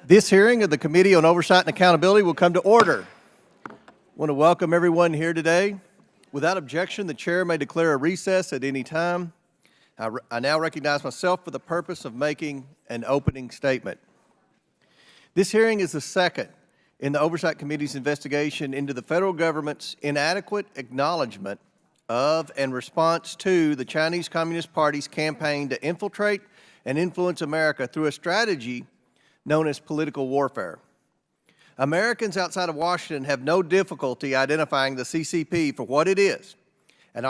This hearing of the Committee on Oversight and Accountability will come to order. I want to welcome everyone here today. Without objection, the chair may declare a recess at any time. I now recognize myself for the purpose of making an opening statement. This hearing is the second in the Oversight Committee's investigation into the federal government's inadequate acknowledgement of and response to the Chinese Communist Party's campaign to infiltrate and influence America through a strategy known as political warfare. Americans outside of Washington have no difficulty identifying the CCP for what it is, an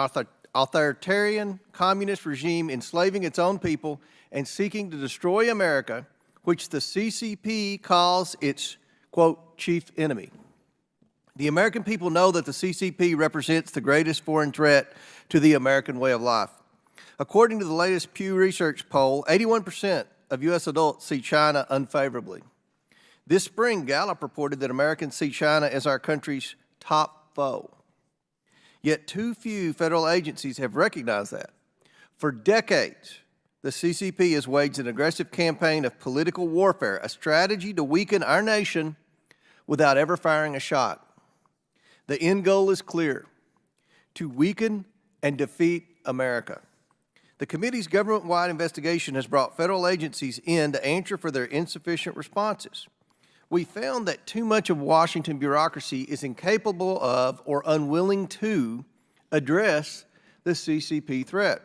authoritarian communist regime enslaving its own people and seeking to destroy America, which the CCP calls its, quote, chief enemy. The American people know that the CCP represents the greatest foreign threat to the American way of life. According to the latest Pew Research poll, 81% of U.S. adults see China unfavorably. This spring, Gallup reported that Americans see China as our country's top foe. Yet too few federal agencies have recognized that. For decades, the CCP has waged an aggressive campaign of political warfare, a strategy to weaken our nation without ever firing a shot. The end goal is clear: to weaken and defeat America. The committee's government-wide investigation has brought federal agencies in to answer for their insufficient responses. We found that too much of Washington bureaucracy is incapable of or unwilling to address the CCP threat.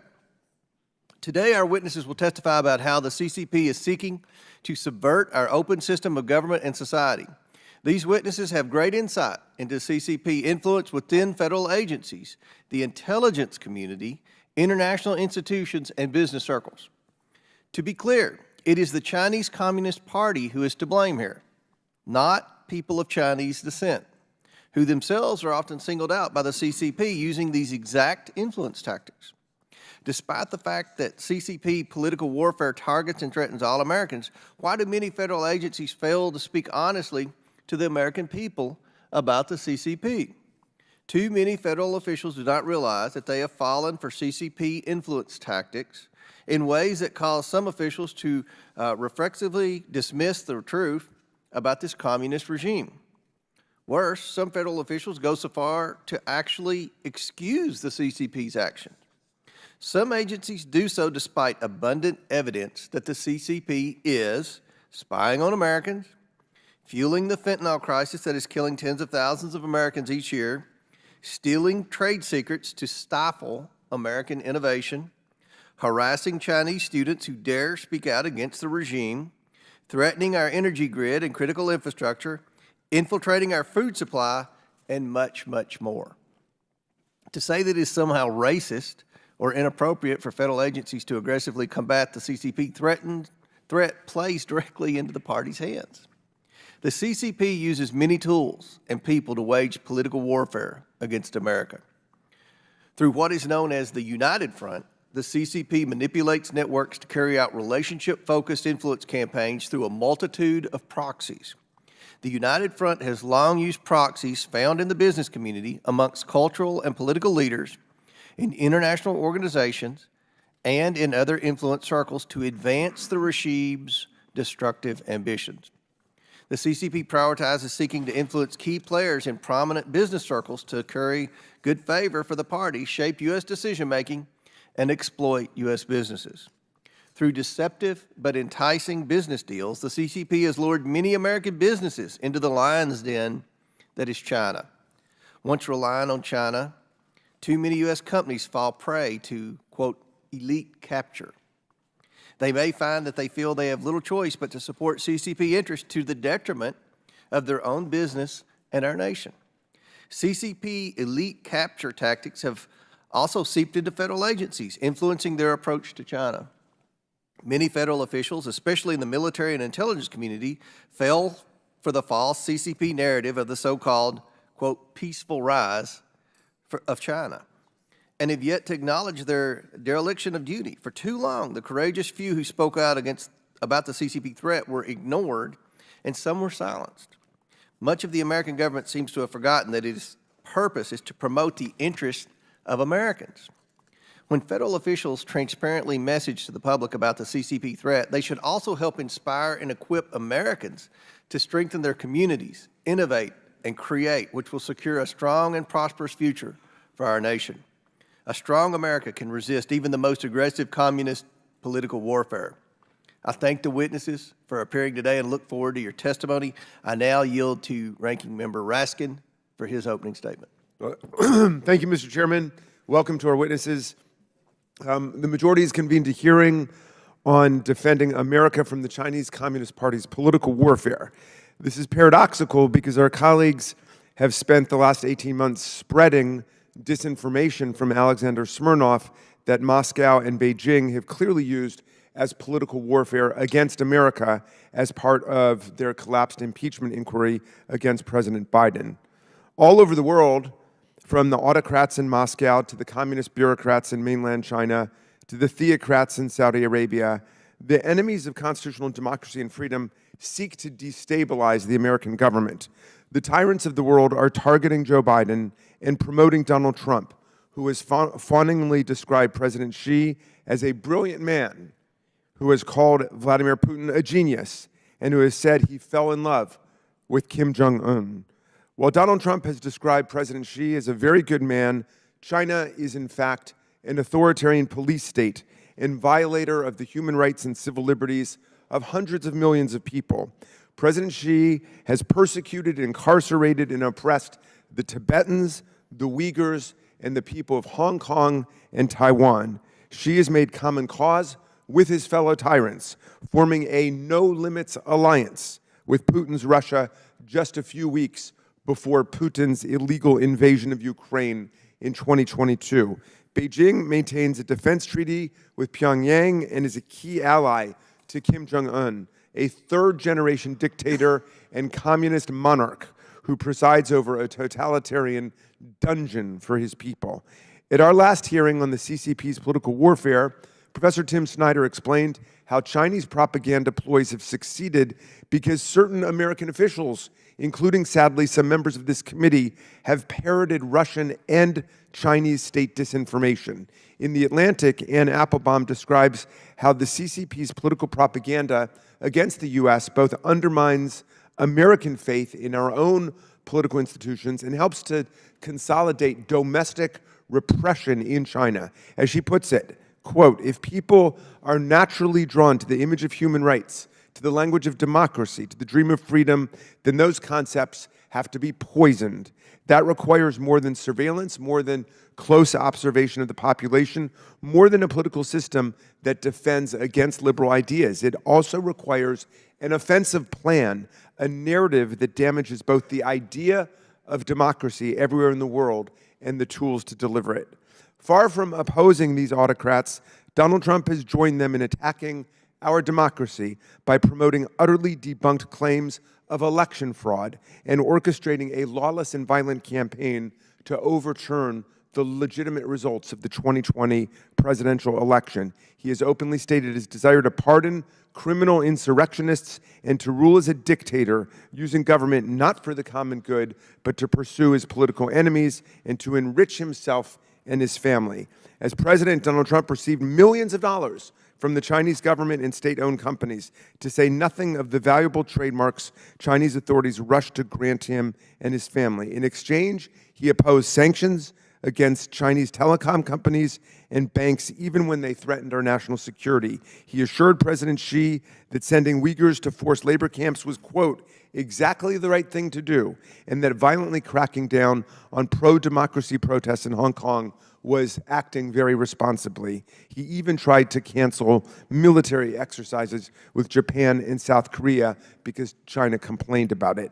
Today, our witnesses will testify about how the CCP is seeking to subvert our open system of government and society. These witnesses have great insight into CCP influence within federal agencies, the intelligence community, international institutions, and business circles. To be clear, it is the Chinese Communist Party who is to blame here, not people of Chinese descent, who themselves are often singled out by the CCP using these exact influence tactics. Despite the fact that CCP political warfare targets and threatens all Americans, why do many federal agencies fail to speak honestly to the American people about the CCP? Too many federal officials do not realize that they have fallen for CCP influence tactics in ways that cause some officials to reflexively dismiss the truth about this communist regime. Worse, some federal officials go so far to actually excuse the CCP's actions. Some agencies do so despite abundant evidence that the CCP is spying on Americans, fueling the fentanyl crisis that is killing tens of thousands of Americans each year, stealing trade secrets to stifle American innovation, harassing Chinese students who dare speak out against the regime, threatening our energy grid and critical infrastructure, infiltrating our food supply, and much, much more. To say that it is somehow racist or inappropriate for federal agencies to aggressively combat the CCP threat plays directly into the party's hands. The CCP uses many tools and people to wage political warfare against America. Through what is known as the United Front, the CCP manipulates networks to carry out relationship-focused influence campaigns through a multitude of proxies. The United Front has long used proxies found in the business community amongst cultural and political leaders, in international organizations, and in other influence circles to advance the regime's destructive ambitions. The CCP prioritizes seeking to influence key players in prominent business circles to curry good favor for the party, shape U.S. decision-making, and exploit U.S. businesses. Through deceptive but enticing business deals, the CCP has lured many American businesses into the lion's den that is China. Once relying on China, too many U.S. companies fall prey to, quote, elite capture. They may find that they feel they have little choice but to support CCP interests to the detriment of their own business and our nation. CCP elite capture tactics have also seeped into federal agencies, influencing their approach to China. Many federal officials, especially in the military and intelligence community, fell for the false CCP narrative of the so-called, quote, peaceful rise of China, and have yet to acknowledge their dereliction of duty. For too long, the courageous few who spoke out about the CCP threat were ignored, and some were silenced. Much of the American government seems to have forgotten that its purpose is to promote the interests of Americans. When federal officials transparently message to the public about the CCP threat, they should also help inspire and equip Americans to strengthen their communities, innovate, and create, which will secure a strong and prosperous future for our nation. A strong America can resist even the most aggressive communist political warfare. I thank the witnesses for appearing today and look forward to your testimony. I now yield to Ranking Member Raskin for his opening statement. Thank you, Mr. Chairman. Welcome to our witnesses. The majority has convened a hearing on defending America from the Chinese Communist Party's political warfare. This is paradoxical because our colleagues have spent the last 18 months spreading disinformation from Alexander Smirnov that Moscow and Beijing have clearly used as political warfare against America as part of their collapsed impeachment inquiry against President Biden. All over the world, from the autocrats in Moscow to the communist bureaucrats in mainland China to the theocrats in Saudi Arabia, the enemies of constitutional democracy and freedom seek to destabilize the American government. The tyrants of the world are targeting Joe Biden and promoting Donald Trump, who has fawningly described President Xi as a brilliant man, who has called Vladimir Putin a genius, and who has said he fell in love with Kim Jong-un. While Donald Trump has described President Xi as a very good man, China is in fact an authoritarian police state and violator of the human rights and civil liberties of hundreds of millions of people. President Xi has persecuted, incarcerated, and oppressed the Tibetans, the Uyghurs, and the people of Hong Kong and Taiwan. Xi has made common cause with his fellow tyrants, forming a no-limits alliance with Putin's Russia just a few weeks before Putin's illegal invasion of Ukraine in 2022. Beijing maintains a defense treaty with Pyongyang and is a key ally to Kim Jong-un, a third-generation dictator and communist monarch who presides over a totalitarian dungeon for his people. At our last hearing on the CCP's political warfare, Professor Tim Snyder explained how Chinese propaganda ploys have succeeded because certain American officials, including, sadly, some members of this committee, have parroted Russian and Chinese state disinformation. In The Atlantic, Ann Applebaum describes how the CCP's political propaganda against the U.S. both undermines American faith in our own political institutions and helps to consolidate domestic repression in China. As she puts it, quote, "If people are naturally drawn to the image of human rights, to the language of democracy, to the dream of freedom, then those concepts have to be poisoned. That requires more than surveillance, more than close observation of the population, more than a political system that defends against liberal ideas. It also requires an offensive plan, a narrative that damages both the idea of democracy everywhere in the world and the tools to deliver it." Far from opposing these autocrats, Donald Trump has joined them in attacking our democracy by promoting utterly debunked claims of election fraud and orchestrating a lawless and violent campaign to overturn the legitimate results of the 2020 presidential election. He has openly stated his desire to pardon criminal insurrectionists and to rule as a dictator, using government not for the common good, but to pursue his political enemies and to enrich himself and his family. As president, Donald Trump received millions of dollars from the Chinese government and state-owned companies, to say nothing of the valuable trademarks Chinese authorities rushed to grant him and his family. In exchange, he opposed sanctions against Chinese telecom companies and banks, even when they threatened our national security. He assured President Xi that sending Uyghurs to forced labor camps was, quote, exactly the right thing to do, and that violently cracking down on pro-democracy protests in Hong Kong was acting very responsibly. He even tried to cancel military exercises with Japan and South Korea because China complained about it.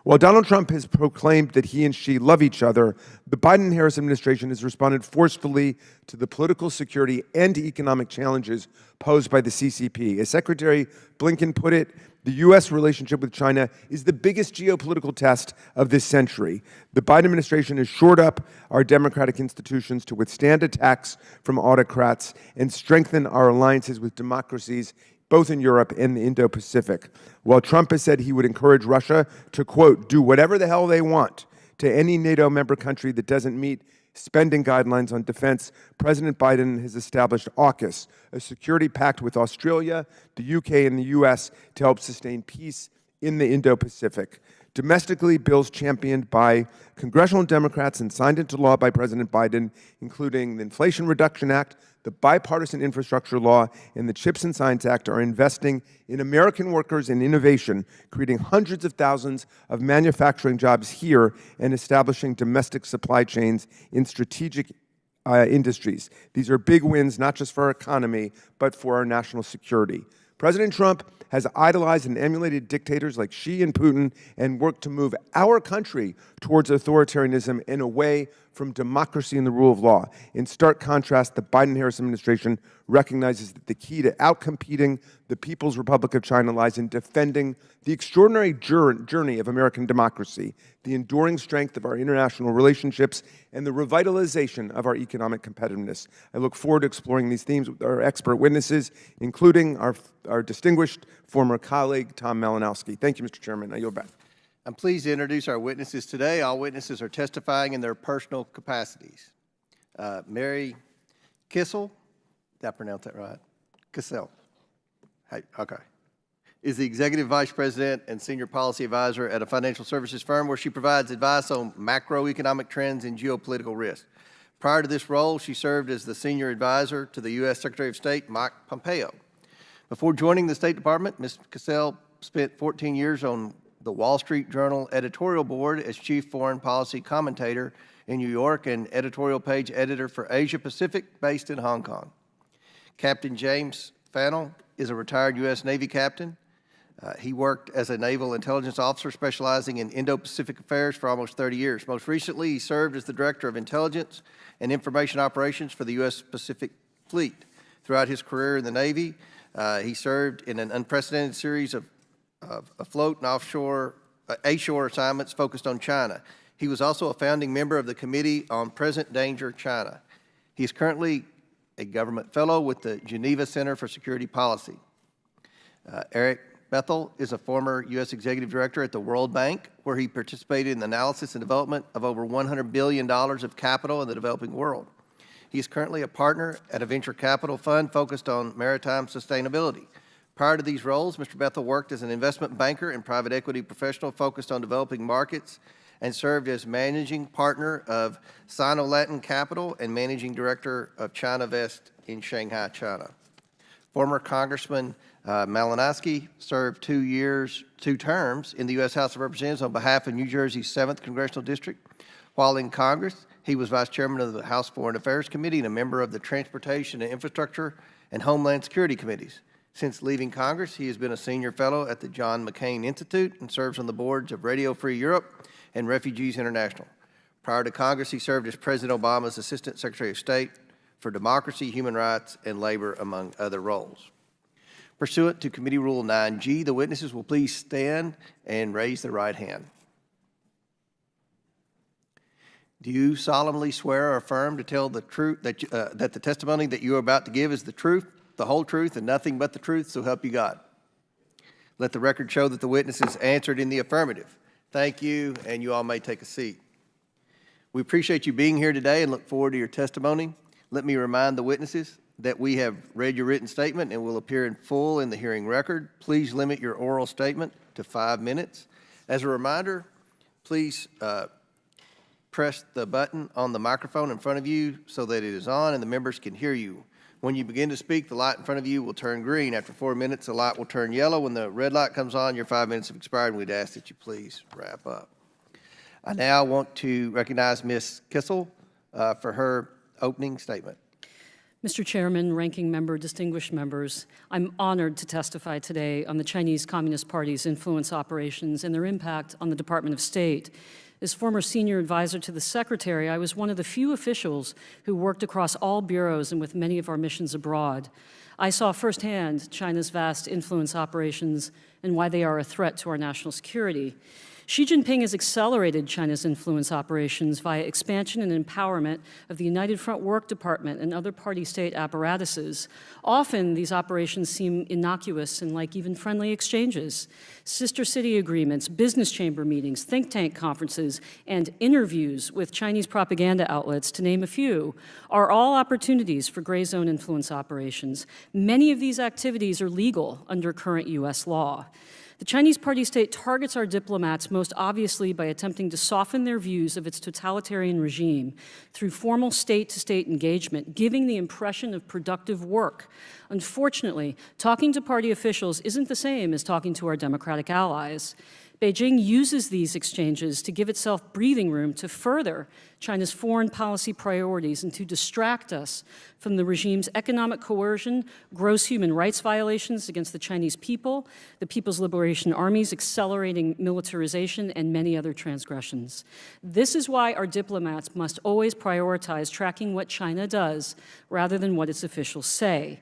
While Donald Trump has proclaimed that he and Xi love each other, the Biden-Harris administration has responded forcefully to the political, security, and economic challenges posed by the CCP. As Secretary Blinken put it, the U.S. relationship with China is the biggest geopolitical test of this century. The Biden administration has shored up our democratic institutions to withstand attacks from autocrats and strengthen our alliances with democracies both in Europe and the Indo-Pacific. While Trump has said he would encourage Russia to, quote, do whatever the hell they want to any NATO member country that doesn't meet spending guidelines on defense, President Biden has established AUKUS, a security pact with Australia, the UK, and the US to help sustain peace in the Indo-Pacific. Domestically, bills championed by congressional Democrats and signed into law by President Biden, including the Inflation Reduction Act, the Bipartisan Infrastructure Law, and the CHIPS and Science Act, are investing in American workers and innovation, creating hundreds of thousands of manufacturing jobs here and establishing domestic supply chains in strategic industries. These are big wins, not just for our economy, but for our national security. President Trump has idolized and emulated dictators like Xi and Putin and worked to move our country towards authoritarianism and away from democracy and the rule of law. In stark contrast, the Biden-Harris administration recognizes that the key to outcompeting the People's Republic of China lies in defending the extraordinary journey of American democracy, the enduring strength of our international relationships, and the revitalization of our economic competitiveness. I look forward to exploring these themes with our expert witnesses, including our distinguished former colleague, Tom Malinowski. Thank you, Mr. Chairman. I yield back. I'm pleased to introduce our witnesses today. All witnesses are testifying in their personal capacities. Mary Kissel, did I pronounce that right? Kissel. Hey, okay. Is the Executive Vice President and Senior Policy Advisor at a financial services firm where she provides advice on macroeconomic trends and geopolitical risk. Prior to this role, she served as the Senior Advisor to the U.S. Secretary of State, Mike Pompeo. Before joining the State Department, Ms. Kissel spent 14 years on the Wall Street Journal editorial board as Chief Foreign Policy Commentator in New York and editorial page editor for Asia Pacific, based in Hong Kong. Captain James Fannell is a retired U.S. Navy captain. He worked as a naval intelligence officer specializing in Indo-Pacific affairs for almost 30 years. Most recently, he served as the Director of Intelligence and Information Operations for the U.S. Pacific Fleet. Throughout his career in the Navy, he served in an unprecedented series of afloat and offshore, ashore assignments focused on China. He was also a founding member of the Committee on Present Danger China. He is currently a government fellow with the Geneva Center for Security Policy. Eric Bethel is a former U.S. Executive Director at the World Bank, where he participated in the analysis and development of over $100 billion of capital in the developing world. He is currently a partner at a venture capital fund focused on maritime sustainability. Prior to these roles, Mr. Bethel worked as an investment banker and private equity professional focused on developing markets and served as managing partner of Sino-Latin Capital and managing director of China Vest in Shanghai, China. Former Congressman Malinowski served 2 terms in the U.S. House of Representatives on behalf of New Jersey's 7th Congressional District. While in Congress, he was Vice Chairman of the House Foreign Affairs Committee and a member of the Transportation and Infrastructure and Homeland Security Committees. Since leaving Congress, he has been a senior fellow at the John McCain Institute and serves on the boards of Radio Free Europe and Refugees International. Prior to Congress, he served as President Obama's Assistant Secretary of State for Democracy, Human Rights, and Labor, among other roles. Pursuant to Committee Rule 9G, the witnesses will please stand and raise their right hand. Do you solemnly swear or affirm to tell the truth, that the testimony that you are about to give is the truth, the whole truth, and nothing but the truth, so help you God? Let the record show that the witnesses answered in the affirmative. Thank you, and you all may take a seat. We appreciate you being here today and look forward to your testimony. Let me remind the witnesses that we have read your written statement and will appear in full in the hearing record. Please limit your oral statement to 5 minutes. As a reminder, please press the button on the microphone in front of you so that it is on and the members can hear you. When you begin to speak, the light in front of you will turn green. After 4 minutes, the light will turn yellow. When the red light comes on, your 5 minutes have expired, and we'd ask that you please wrap up. I now want to recognize Ms. Kissel for her opening statement. Mr. Chairman, Ranking Member, distinguished members, I'm honored to testify today on the Chinese Communist Party's influence operations and their impact on the Department of State. As former senior advisor to the Secretary, I was one of the few officials who worked across all bureaus and with many of our missions abroad. I saw firsthand China's vast influence operations and why they are a threat to our national security. Xi Jinping has accelerated China's influence operations via expansion and empowerment of the United Front Work Department and other party state apparatuses. Often, these operations seem innocuous and like even friendly exchanges. Sister city agreements, business chamber meetings, think tank conferences, and interviews with Chinese propaganda outlets, to name a few, are all opportunities for gray zone influence operations. Many of these activities are legal under current U.S. law. The Chinese party state targets our diplomats most obviously by attempting to soften their views of its totalitarian regime through formal state-to-state engagement, giving the impression of productive work. Unfortunately, talking to party officials isn't the same as talking to our democratic allies. Beijing uses these exchanges to give itself breathing room to further China's foreign policy priorities and to distract us from the regime's economic coercion, gross human rights violations against the Chinese people, the People's Liberation Army's accelerating militarization, and many other transgressions. This is why our diplomats must always prioritize tracking what China does rather than what its officials say.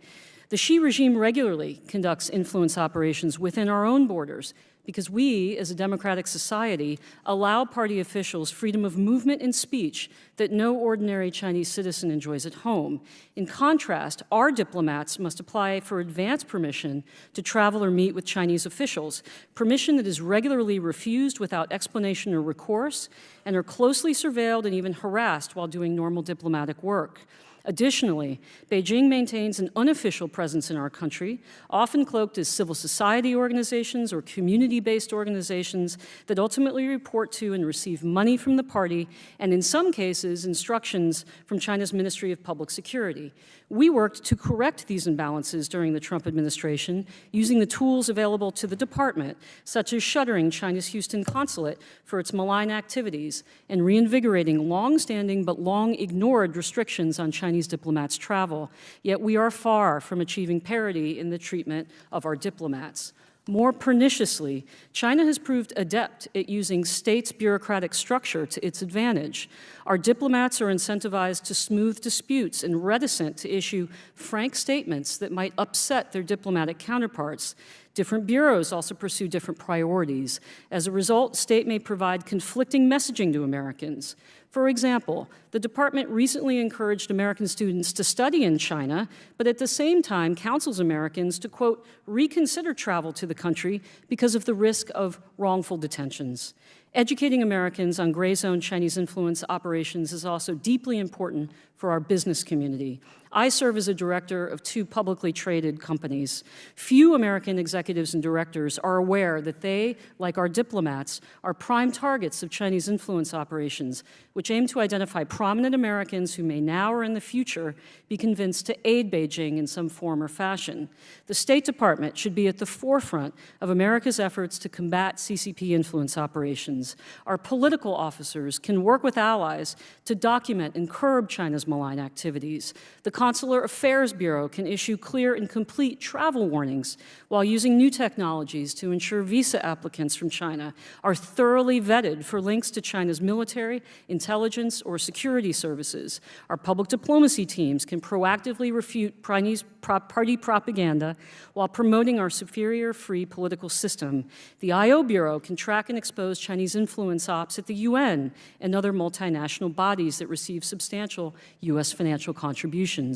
The Xi regime regularly conducts influence operations within our own borders because we, as a democratic society, allow party officials freedom of movement and speech that no ordinary Chinese citizen enjoys at home. In contrast, our diplomats must apply for advance permission to travel or meet with Chinese officials, permission that is regularly refused without explanation or recourse, and are closely surveilled and even harassed while doing normal diplomatic work. Additionally, Beijing maintains an unofficial presence in our country, often cloaked as civil society organizations or community-based organizations that ultimately report to and receive money from the party, and in some cases, instructions from China's Ministry of Public Security. We worked to correct these imbalances during the Trump administration using the tools available to the department, such as shuttering China's Houston consulate for its malign activities and reinvigorating long-standing but long-ignored restrictions on Chinese diplomats' travel. Yet we are far from achieving parity in the treatment of our diplomats. More perniciously, China has proved adept at using states' bureaucratic structure to its advantage. Our diplomats are incentivized to smooth disputes and reticent to issue frank statements that might upset their diplomatic counterparts. Different bureaus also pursue different priorities. As a result, state may provide conflicting messaging to Americans. For example, the department recently encouraged American students to study in China, but at the same time counsels Americans to, quote, reconsider travel to the country because of the risk of wrongful detentions. Educating Americans on gray zone Chinese influence operations is also deeply important for our business community. I serve as a director of 2 publicly traded companies. Few American executives and directors are aware that they, like our diplomats, are prime targets of Chinese influence operations, which aim to identify prominent Americans who may now or in the future be convinced to aid Beijing in some form or fashion. The State Department should be at the forefront of America's efforts to combat CCP influence operations. Our political officers can work with allies to document and curb China's malign activities. The Consular Affairs Bureau can issue clear and complete travel warnings while using new technologies to ensure visa applicants from China are thoroughly vetted for links to China's military, intelligence, or security services. Our public diplomacy teams can proactively refute Chinese party propaganda while promoting our superior free political system. The I.O. Bureau can track and expose Chinese influence ops at the UN and other multinational bodies that receive substantial U.S. financial contributions.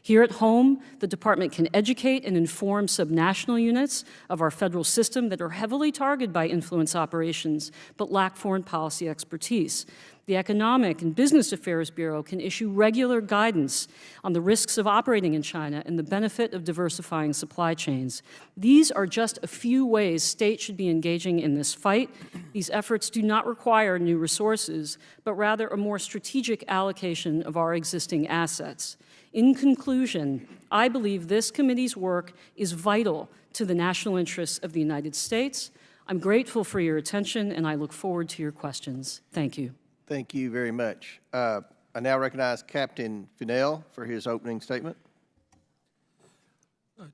Here at home, the department can educate and inform subnational units of our federal system that are heavily targeted by influence operations but lack foreign policy expertise. The Economic and Business Affairs Bureau can issue regular guidance on the risks of operating in China and the benefit of diversifying supply chains. These are just a few ways states should be engaging in this fight. These efforts do not require new resources, but rather a more strategic allocation of our existing assets. In conclusion, I believe this committee's work is vital to the national interests of the United States. I'm grateful for your attention, and I look forward to your questions. Thank you. Thank you very much. I now recognize Captain Fennell for his opening statement.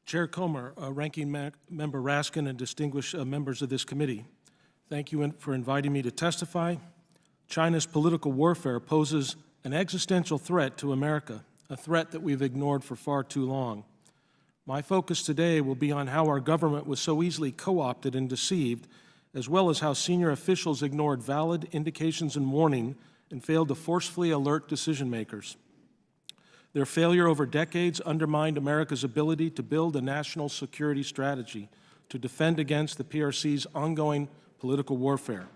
Chair Comer, Ranking Member Raskin, and distinguished members of this committee, thank you for inviting me to testify. China's political warfare poses an existential threat to America, a threat that we've ignored for far too long. My focus today will be on how our government was so easily co-opted and deceived as well as how senior officials ignored valid indications and warning and failed to forcefully alert decision makers. Their failure over decades undermined America's ability to build a national security strategy to defend against the PRC's ongoing political warfare.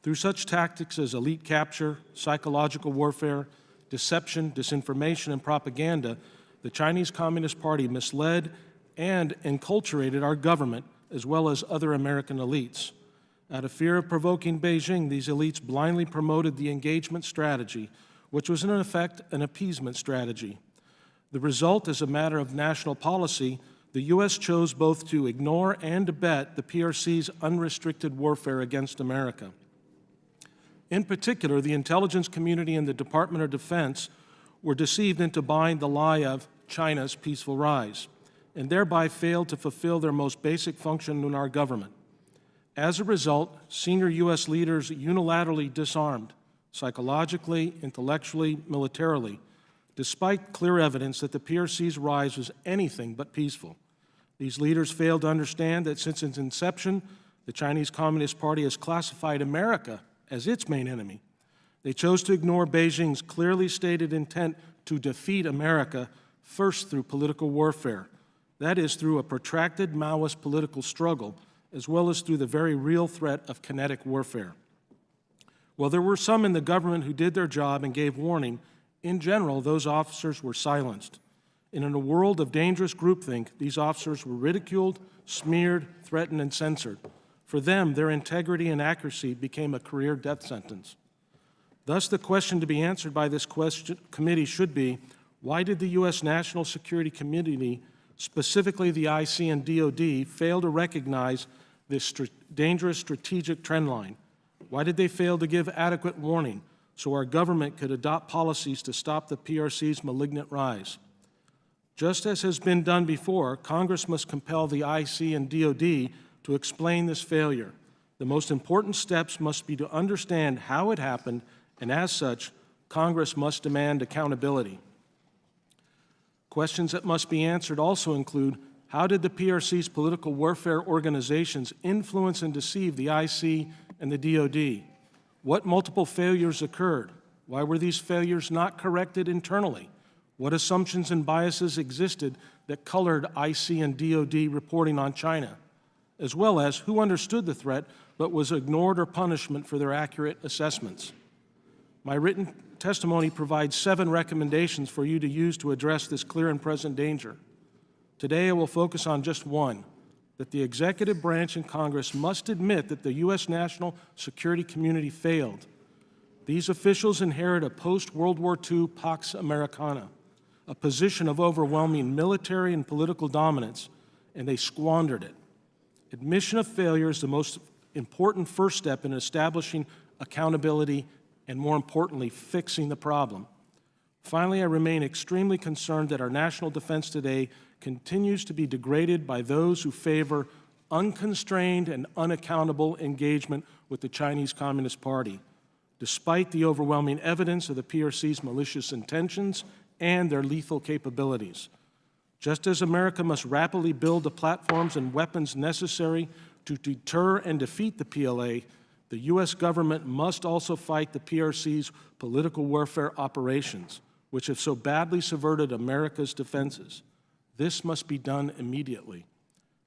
Through such tactics as elite capture, psychological warfare, deception, disinformation, and propaganda, the Chinese Communist Party misled and enculturated our government as well as other American elites. Out of fear of provoking Beijing, these elites blindly promoted the engagement strategy, which was in effect an appeasement strategy. The result, as a matter of national policy, the U.S. chose both to ignore and abet the PRC's unrestricted warfare against America. In particular, the intelligence community and the Department of Defense were deceived into buying the lie of China's peaceful rise, and thereby failed to fulfill their most basic function in our government. As a result, senior U.S. leaders unilaterally disarmed, psychologically, intellectually, militarily, despite clear evidence that the PRC's rise was anything but peaceful. These leaders failed to understand that since its inception, the Chinese Communist Party has classified America as its main enemy. They chose to ignore Beijing's clearly stated intent to defeat America first through political warfare, that is, through a protracted Maoist political struggle, as well as through the very real threat of kinetic warfare. While there were some in the government who did their job and gave warning, in general, those officers were silenced. And in a world of dangerous groupthink, these officers were ridiculed, smeared, threatened, and censored. For them, their integrity and accuracy became a career death sentence. Thus, the question to be answered by this committee should be, why did the U.S. National Security Committee, specifically the IC and DoD, fail to recognize this dangerous strategic trend line? Why did they fail to give adequate warning so our government could adopt policies to stop the PRC's malignant rise? Just as has been done before, Congress must compel the IC and DoD to explain this failure. The most important steps must be to understand how it happened, and as such, Congress must demand accountability. Questions that must be answered also include, how did the PRC's political warfare organizations influence and deceive the IC and the DoD? What multiple failures occurred? Why were these failures not corrected internally? What assumptions and biases existed that colored IC and DoD reporting on China? As well as who understood the threat but was ignored or punishment for their accurate assessments. My written testimony provides 7 recommendations for you to use to address this clear and present danger. Today I will focus on just one, that the executive branch in Congress must admit that the U.S. national security community failed. These officials inherit a post-World War II Pax Americana, a position of overwhelming military and political dominance, and they squandered it. Admission of failure is the most important first step in establishing accountability and, more importantly, fixing the problem. Finally, I remain extremely concerned that our national defense today continues to be degraded by those who favor unconstrained and unaccountable engagement with the Chinese Communist Party, despite the overwhelming evidence of the PRC's malicious intentions and their lethal capabilities. Just as America must rapidly build the platforms and weapons necessary to deter and defeat the PLA, the U.S. government must also fight the PRC's political warfare operations, which have so badly subverted America's defenses. This must be done immediately.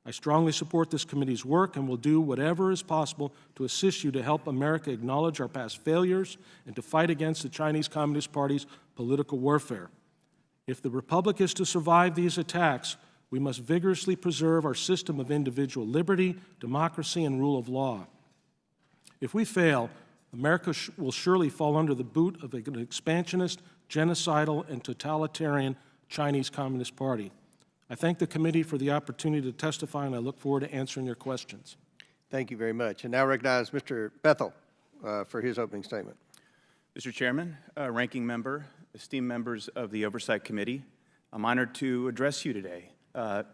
I strongly support this committee's work and will do whatever is possible to assist you to help America acknowledge our past failures and to fight against the Chinese Communist Party's political warfare. If the Republic is to survive these attacks, we must vigorously preserve our system of individual liberty, democracy, and rule of law. If we fail, America will surely fall under the boot of an expansionist, genocidal, and totalitarian Chinese Communist Party. I thank the committee for the opportunity to testify, and I look forward to answering your questions. Thank you very much. And now recognize Mr. Bethel for his opening statement. Mr. Chairman, Ranking Member, esteemed members of the Oversight Committee, I'm honored to address you today.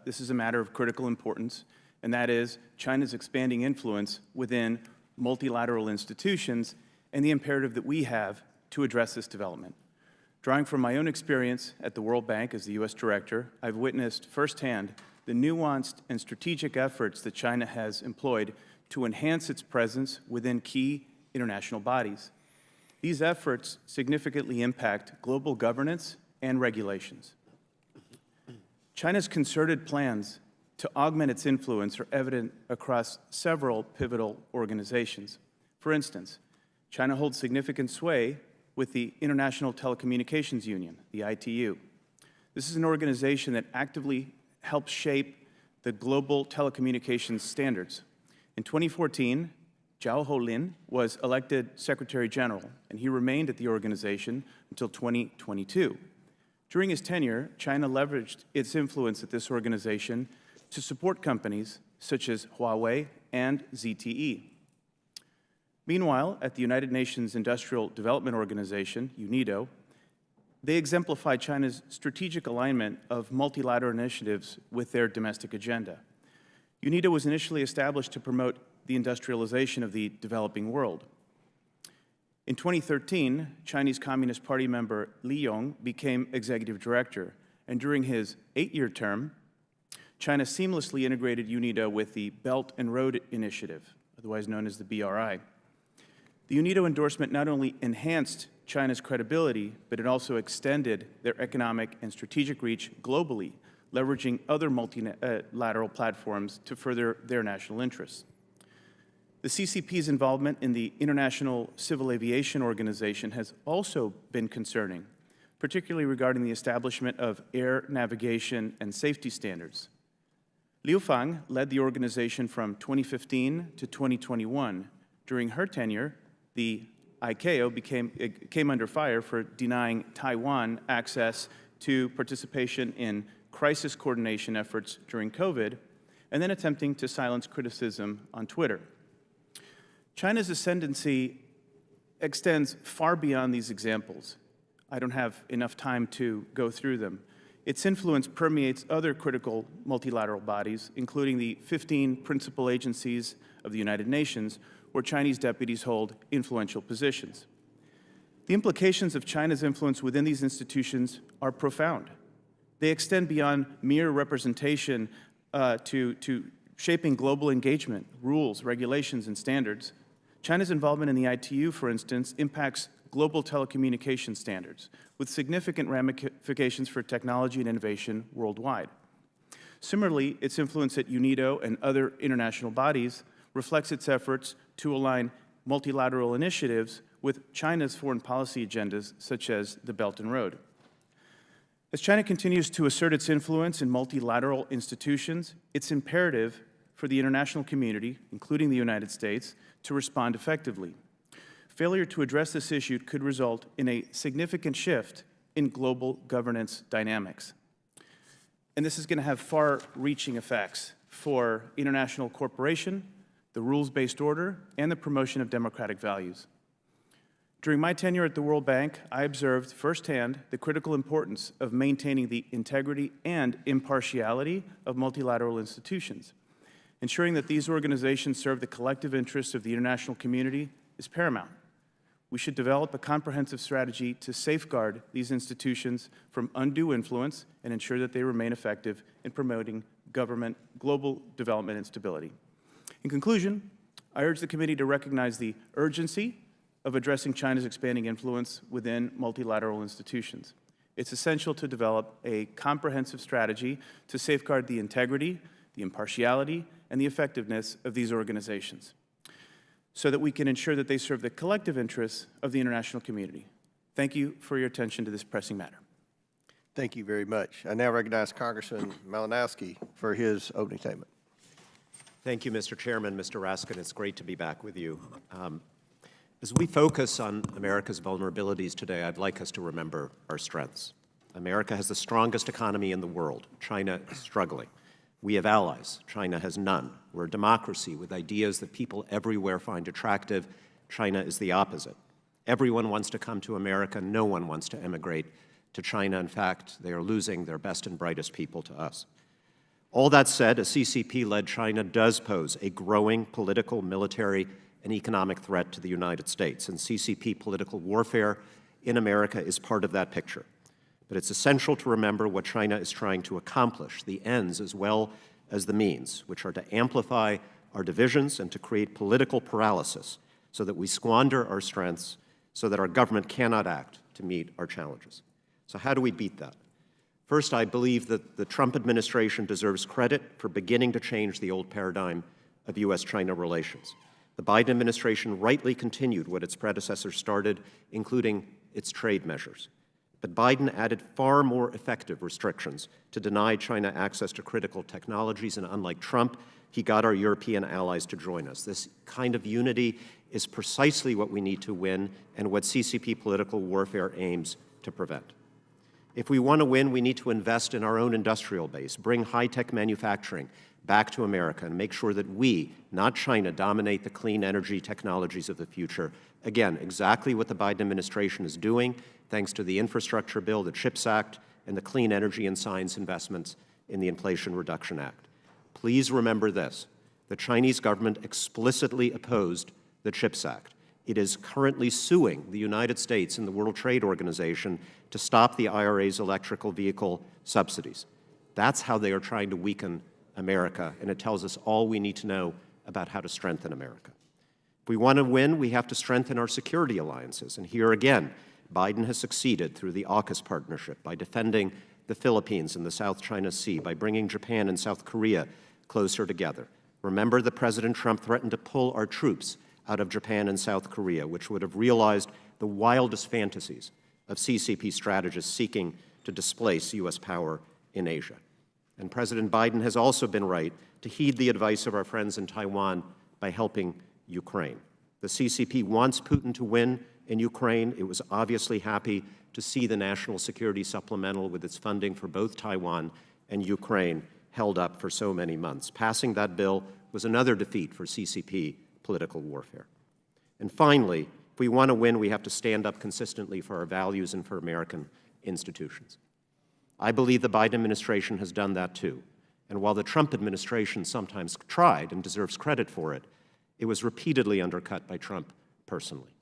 This is a matter of critical importance, and that is China's expanding influence within multilateral institutions and the imperative that we have to address this development. Drawing from my own experience at the World Bank as the U.S. Director, I've witnessed firsthand the nuanced and strategic efforts that China has employed to enhance its presence within key international bodies. These efforts significantly impact global governance and regulations. China's concerted plans to augment its influence are evident across several pivotal organizations. For instance, China holds significant sway with the International Telecommunications Union, the ITU. This is an organization that actively helps shape the global telecommunications standards. In 2014, Zhao Holin was elected Secretary General, and he remained at the organization until 2022. During his tenure, China leveraged its influence at this organization to support companies such as Huawei and ZTE. Meanwhile, at the United Nations Industrial Development Organization, UNIDO, they exemplify China's strategic alignment of multilateral initiatives with their domestic agenda. UNIDO was initially established to promote the industrialization of the developing world. In 2013, Chinese Communist Party member Li Yong became executive director, and during his 8-year term, China seamlessly integrated UNIDO with the Belt and Road Initiative, otherwise known as the BRI. The UNIDO endorsement not only enhanced China's credibility, but it also extended their economic and strategic reach globally, leveraging other multilateral platforms to further their national interests. The CCP's involvement in the International Civil Aviation Organization has also been concerning, particularly regarding the establishment of air navigation and safety standards. Liu Fang led the organization from 2015 to 2021. During her tenure, the ICAO came under fire for denying Taiwan access to participation in crisis coordination efforts during COVID, and then attempting to silence criticism on Twitter. China's ascendancy extends far beyond these examples. I don't have enough time to go through them. Its influence permeates other critical multilateral bodies, including the 15 principal agencies of the United Nations, where Chinese deputies hold influential positions. The implications of China's influence within these institutions are profound. They extend beyond mere representation to shaping global engagement, rules, regulations, and standards. China's involvement in the ITU, for instance, impacts global telecommunication standards, with significant ramifications for technology and innovation worldwide. Similarly, its influence at UNIDO and other international bodies reflects its efforts to align multilateral initiatives with China's foreign policy agendas, such as the Belt and Road. As China continues to assert its influence in multilateral institutions, it's imperative for the international community, including the United States, to respond effectively. Failure to address this issue could result in a significant shift in global governance dynamics. And this is going to have far-reaching effects for international cooperation, the rules-based order, and the promotion of democratic values. During my tenure at the World Bank, I observed firsthand the critical importance of maintaining the integrity and impartiality of multilateral institutions. Ensuring that these organizations serve the collective interests of the international community is paramount. We should develop a comprehensive strategy to safeguard these institutions from undue influence and ensure that they remain effective in promoting global development and stability. In conclusion, I urge the committee to recognize the urgency of addressing China's expanding influence within multilateral institutions. It's essential to develop a comprehensive strategy to safeguard the integrity, the impartiality, and the effectiveness of these organizations, so that we can ensure that they serve the collective interests of the international community. Thank you for your attention to this pressing matter. Thank you very much. I now recognize Congressman Malinowski for his opening statement. Thank you, Mr. Chairman. Mr. Raskin, it's great to be back with you. As we focus on America's vulnerabilities today, I'd like us to remember our strengths. America has the strongest economy in the world. China is struggling. We have allies. China has none. We're a democracy with ideas that people everywhere find attractive. China is the opposite. Everyone wants to come to America. No one wants to emigrate to China. In fact, they are losing their best and brightest people to us. All that said, a CCP-led China does pose a growing political, military, and economic threat to the United States, and CCP political warfare in America is part of that picture. But it's essential to remember what China is trying to accomplish, the ends as well as the means, which are to amplify our divisions and to create political paralysis so that we squander our strengths so that our government cannot act to meet our challenges. So how do we beat that? First, I believe that the Trump administration deserves credit for beginning to change the old paradigm of U.S.-China relations. The Biden administration rightly continued what its predecessor started, including its trade measures. But Biden added far more effective restrictions to deny China access to critical technologies, and unlike Trump, he got our European allies to join us. This kind of unity is precisely what we need to win and what CCP political warfare aims to prevent. If we want to win, we need to invest in our own industrial base, bring high-tech manufacturing back to America, and make sure that we, not China, dominate the clean energy technologies of the future. Again, exactly what the Biden administration is doing, thanks to the infrastructure bill, the CHIPS Act, and the clean energy and science investments in the Inflation Reduction Act. Please remember this: the Chinese government explicitly opposed the CHIPS Act. It is currently suing the United States and the World Trade Organization to stop the IRA's electrical vehicle subsidies. That's how they are trying to weaken America, and it tells us all we need to know about how to strengthen America. If we want to win, we have to strengthen our security alliances. And here again, Biden has succeeded through the AUKUS partnership by defending the Philippines and the South China Sea, by bringing Japan and South Korea closer together. Remember that President Trump threatened to pull our troops out of Japan and South Korea, which would have realized the wildest fantasies of CCP strategists seeking to displace U.S. power in Asia. And President Biden has also been right to heed the advice of our friends in Taiwan by helping Ukraine. The CCP wants Putin to win in Ukraine. It was obviously happy to see the National Security Supplemental with its funding for both Taiwan and Ukraine held up for so many months. Passing that bill was another defeat for CCP political warfare. And finally, if we want to win, we have to stand up consistently for our values and for American institutions. I believe the Biden administration has done that too. And while the Trump administration sometimes tried and deserves credit for it, it was repeatedly undercut by Trump personally.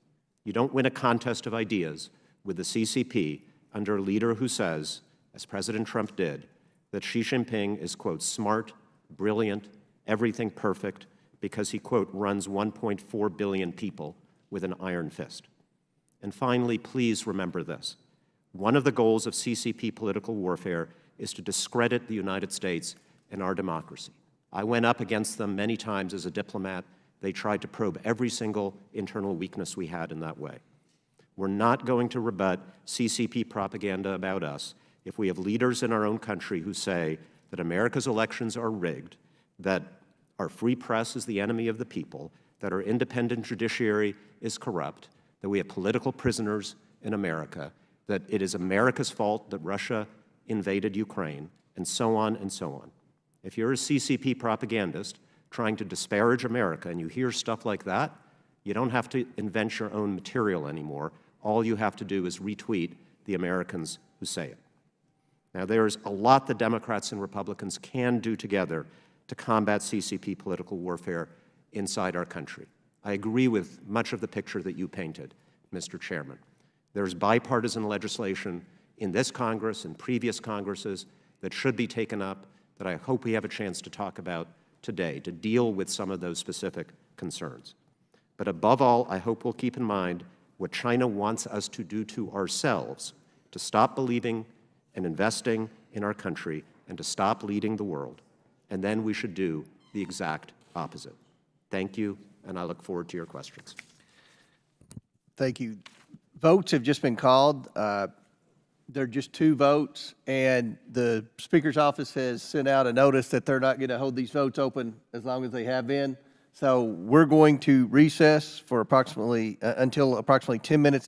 You don't win a contest of ideas with the CCP under a leader who says, as President Trump did, that Xi Jinping is, quote, smart, brilliant, everything perfect, because he, quote, runs 1.4 billion people with an iron fist. And finally, please remember this. One of the goals of CCP political warfare is to discredit the United States and our democracy. I went up against them many times as a diplomat. They tried to probe every single internal weakness we had in that way. We're not going to rebut CCP propaganda about us if we have leaders in our own country who say that America's elections are rigged, that our free press is the enemy of the people, that our independent judiciary is corrupt, that we have political prisoners in America, that it is America's fault that Russia invaded Ukraine, and so on and so on. If you're a CCP propagandist trying to disparage America and you hear stuff like that, you don't have to invent your own material anymore. All you have to do is retweet the Americans who say it. Now, there's a lot that Democrats and Republicans can do together to combat CCP political warfare inside our country. I agree with much of the picture that you painted, Mr. Chairman. There's bipartisan legislation in this Congress and previous Congresses that should be taken up that I hope we have a chance to talk about today to deal with some of those specific concerns. But above all, I hope we'll keep in mind what China wants us to do to ourselves, to stop believing and investing in our country and to stop leading the world. And then we should do the exact opposite. Thank you, and I look forward to your questions. Thank you. Votes have just been called. There are just 2 votes, and the Speaker's office has sent out a notice that they're not going to hold these votes open as long as they have been. So we're going to recess for approximately, until approximately 10 minutes.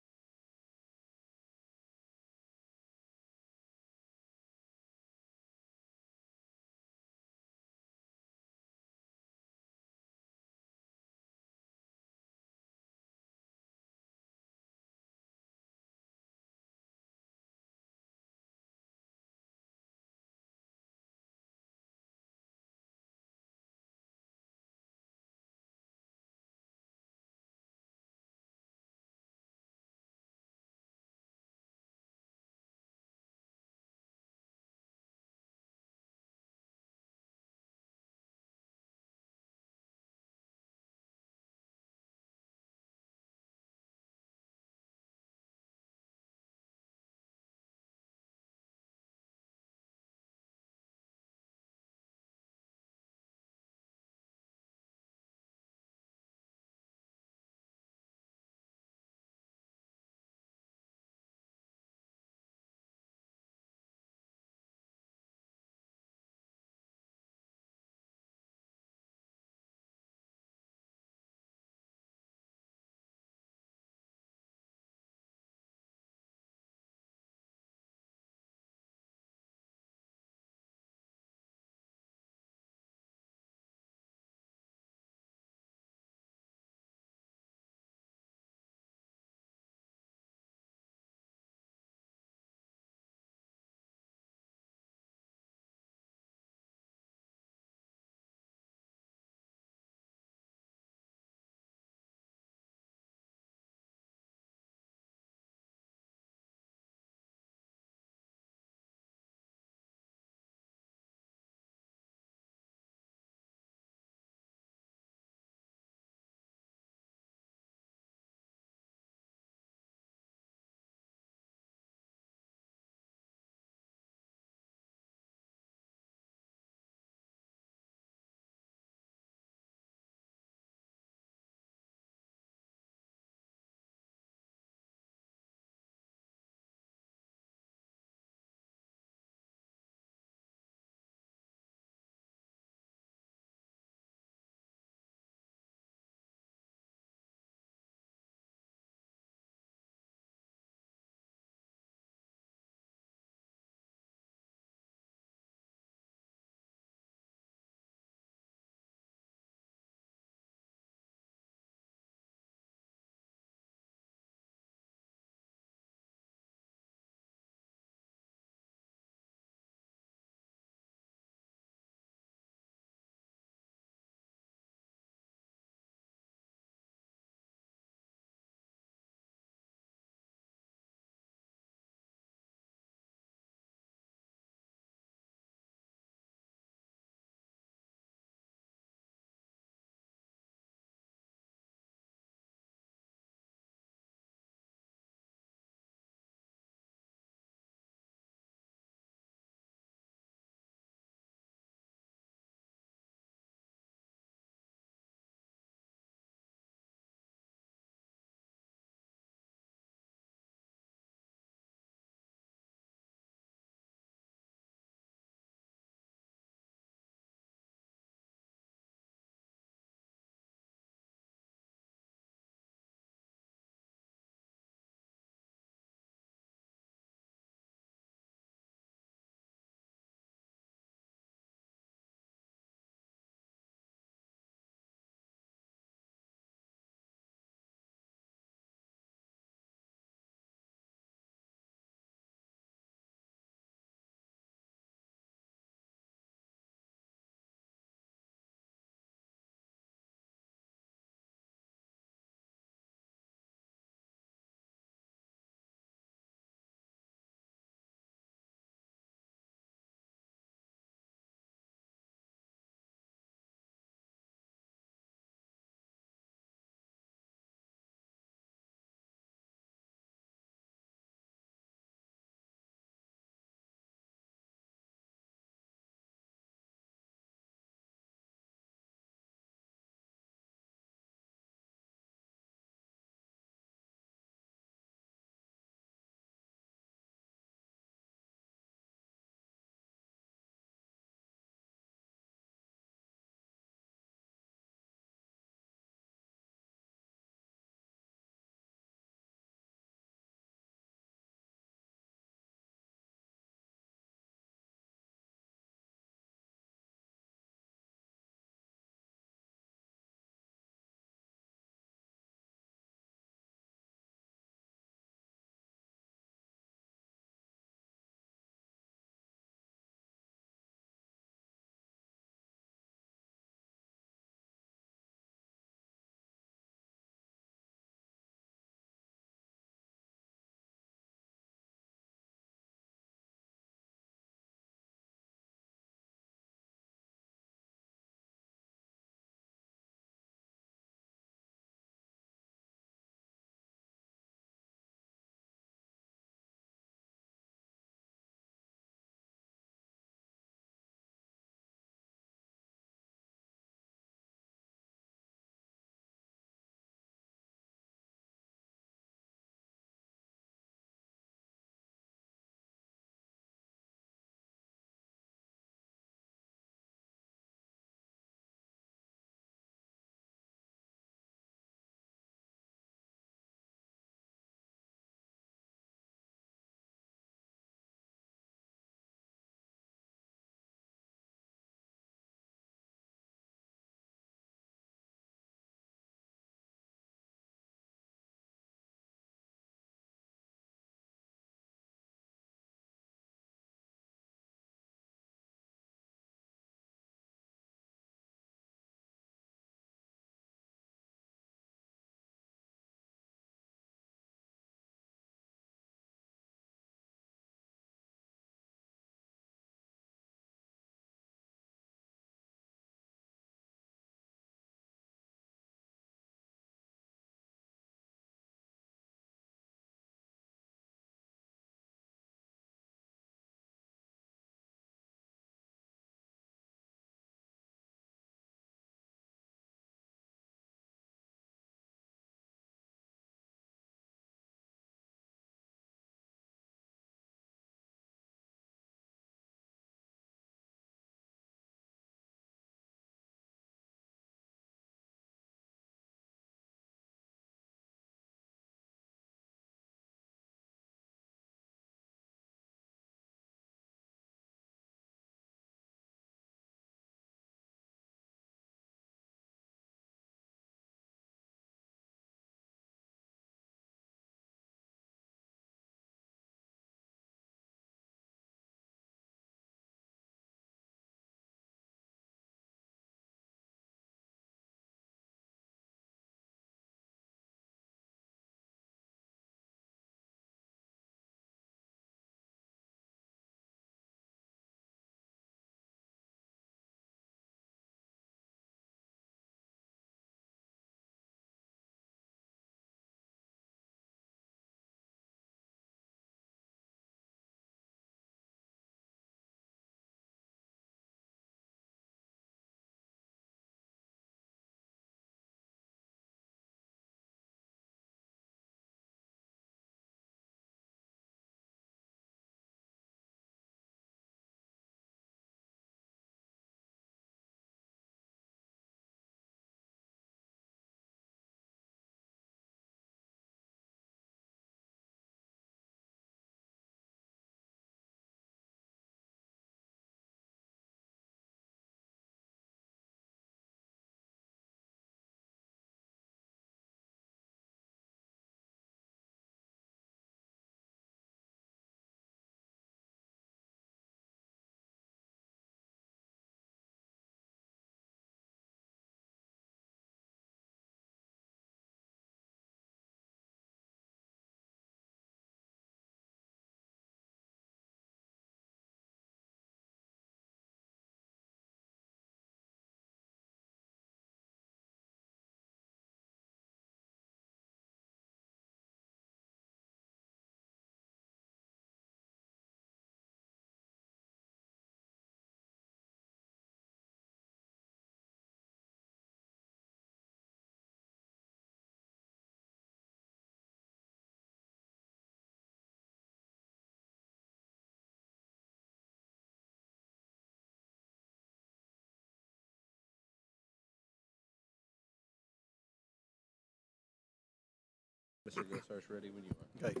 Mr. Gosar's ready when you are. Okay.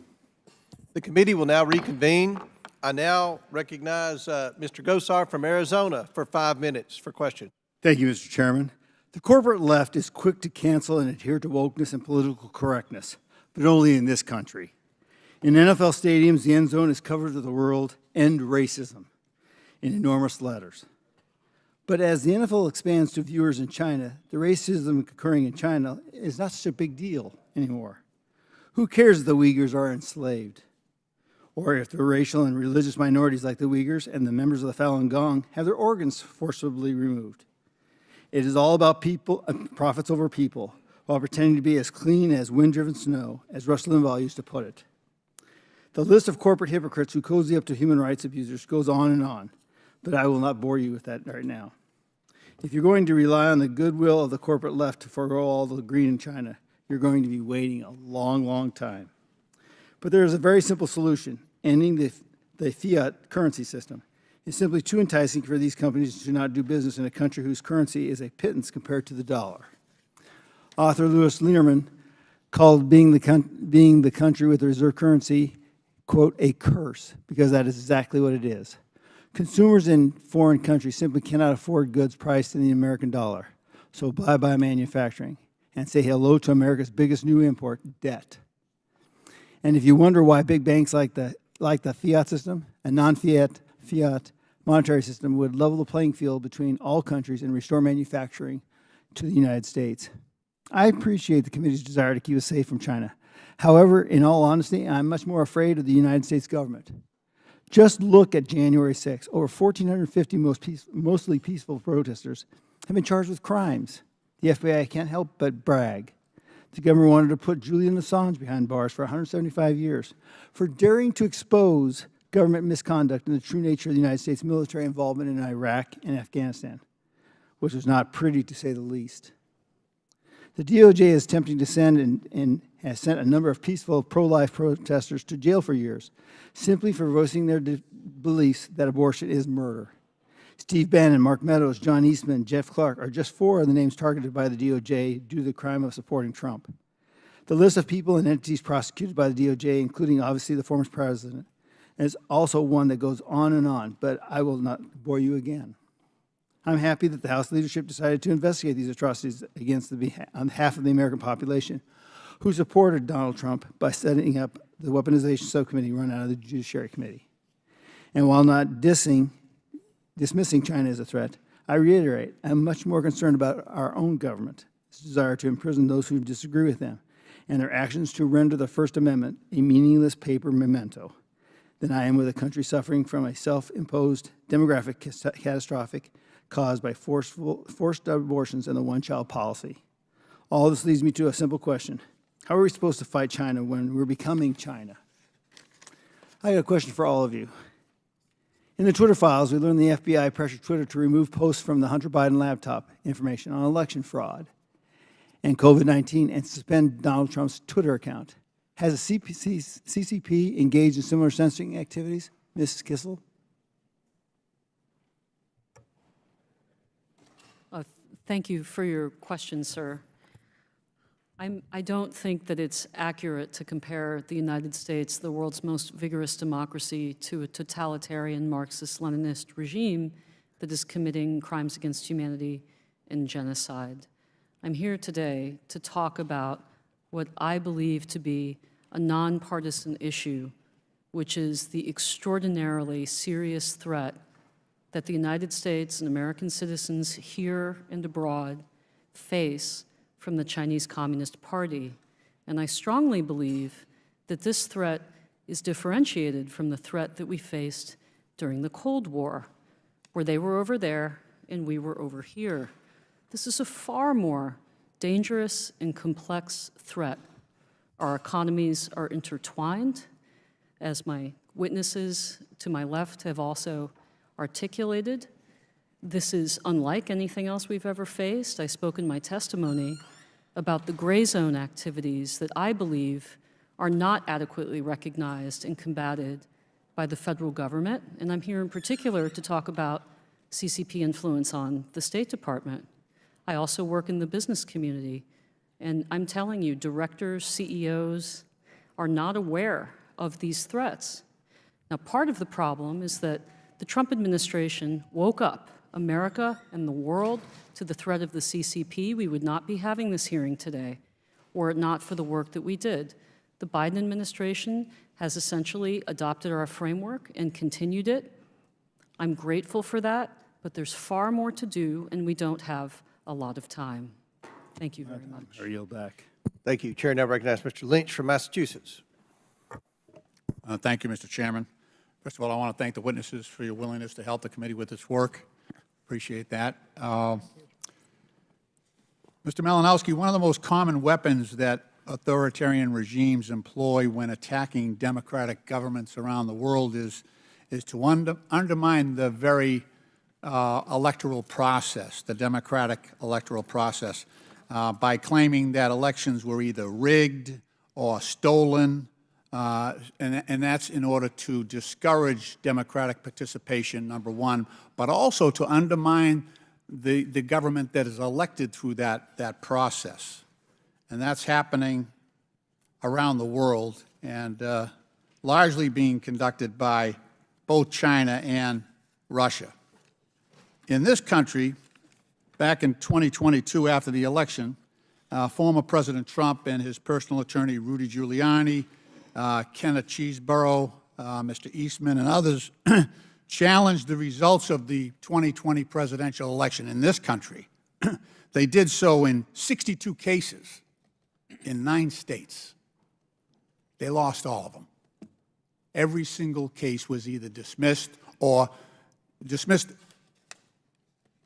The committee will now reconvene. I now recognize Mr. Gosar from Arizona for 5 minutes for questions. Thank you, Mr. Chairman. The corporate left is quick to cancel and adhere to wokeness and political correctness, but only in this country. In NFL stadiums, the end zone is covered with the word "End Racism" in enormous letters. But as the NFL expands to viewers in China, the racism occurring in China is not such a big deal anymore. Who cares if the Uyghurs are enslaved? Or if the racial and religious minorities like the Uyghurs and the members of the Falun Gong have their organs forcibly removed? It is all about people, profits over people, while pretending to be as clean as wind-driven snow, as Rush Limbaugh used to put it. The list of corporate hypocrites who cozy up to human rights abusers goes on, but I will not bore you with that right now. If you're going to rely on the goodwill of the corporate left to forego all the greed in China, you're going to be waiting a long, long time. But there is a very simple solution. Ending the fiat currency system is simply too enticing for these companies to not do business in a country whose currency is a pittance compared to the dollar. Author Louis Lehnerman called being the country with the reserve currency, quote, a curse, because that is exactly what it is. Consumers in foreign countries simply cannot afford goods priced in the American dollar. So bye-bye manufacturing, and say hello to America's biggest new import, debt. And if you wonder why big banks like the fiat system, a non-fiat monetary system would level the playing field between all countries and restore manufacturing to the United States. I appreciate the committee's desire to keep us safe from China. However, in all honesty, I'm much more afraid of the United States government. Just look at January 6th. Over 1,450 mostly peaceful protesters have been charged with crimes. The FBI can't help but brag. The government wanted to put Julian Assange behind bars for 175 years for daring to expose government misconduct and the true nature of the United States military involvement in Iraq and Afghanistan, which was not pretty to say the least. The DOJ is attempting to send and has sent a number of peaceful pro-life protesters to jail for years, simply for voicing their beliefs that abortion is murder. Steve Bannon, Mark Meadows, John Eastman, Jeff Clark are just 4 of the names targeted by the DOJ due to the crime of supporting Trump. The list of people and entities prosecuted by the DOJ, including obviously the former president, is also one that goes on, but I will not bore you again. I'm happy that the House leadership decided to investigate these atrocities on behalf of the American population, who supported Donald Trump by setting up the weaponization subcommittee run out of the Judiciary Committee. And while not dismissing China as a threat, I reiterate, I'm much more concerned about our own government's desire to imprison those who disagree with them and their actions to render the First Amendment a meaningless paper memento than I am with a country suffering from a self-imposed demographic catastrophe caused by forced abortions and the one-child policy. All this leads me to a simple question. How are we supposed to fight China when we're becoming China? I got a question for all of you. In the Twitter files, we learned the FBI pressured Twitter to remove posts from the Hunter Biden laptop information on election fraud and COVID-19 and suspend Donald Trump's Twitter account. Has the CCP engaged in similar censoring activities, Ms. Kissel? Thank you for your question, sir. I don't think that it's accurate to compare the United States, the world's most vigorous democracy, to a totalitarian Marxist-Leninist regime that is committing crimes against humanity and genocide. I'm here today to talk about what I believe to be a nonpartisan issue, which is the extraordinarily serious threat that the United States and American citizens here and abroad face from the Chinese Communist Party. And I strongly believe that this threat is differentiated from the threat that we faced during the Cold War, where they were over there and we were over here. This is a far more dangerous and complex threat. Our economies are intertwined, as my witnesses to my left have also articulated. This is unlike anything else we've ever faced. I spoke in my testimony about the gray zone activities that I believe are not adequately recognized and combated by the federal government. And I'm here in particular to talk about CCP influence on the State Department. I also work in the business community And I'm telling you, directors, CEOs are not aware of these threats. Now, part of the problem is that the Trump administration woke up America and the world to the threat of the CCP. We would not be having this hearing today were it not for the work that we did. The Biden administration has essentially adopted our framework and continued it. I'm grateful for that, but there's far more to do, and we don't have a lot of time. Thank you very much. I yield back. Thank you. Chair now recognizes Mr. Lynch from Massachusetts. Thank you, Mr. Chairman. First of all, I want to thank the witnesses for your willingness to help the committee with its work. Appreciate that. Mr. Malinowski, one of the most common weapons that authoritarian regimes employ when attacking democratic governments around the world is to undermine the very electoral process, the democratic electoral process, by claiming that elections were either rigged or stolen, and that's in order to discourage democratic participation, number one, but also to undermine the government that is elected through that process. And that's happening around the world and largely being conducted by both China and Russia. In this country, back in 2022, after the election, former President Trump and his personal attorney, Rudy Giuliani, Kenneth Chesebro, Mr. Eastman, and others challenged the results of the 2020 presidential election in this country. They did so in 62 cases in 9 states. They lost all of them. Every single case was either dismissed or dismissed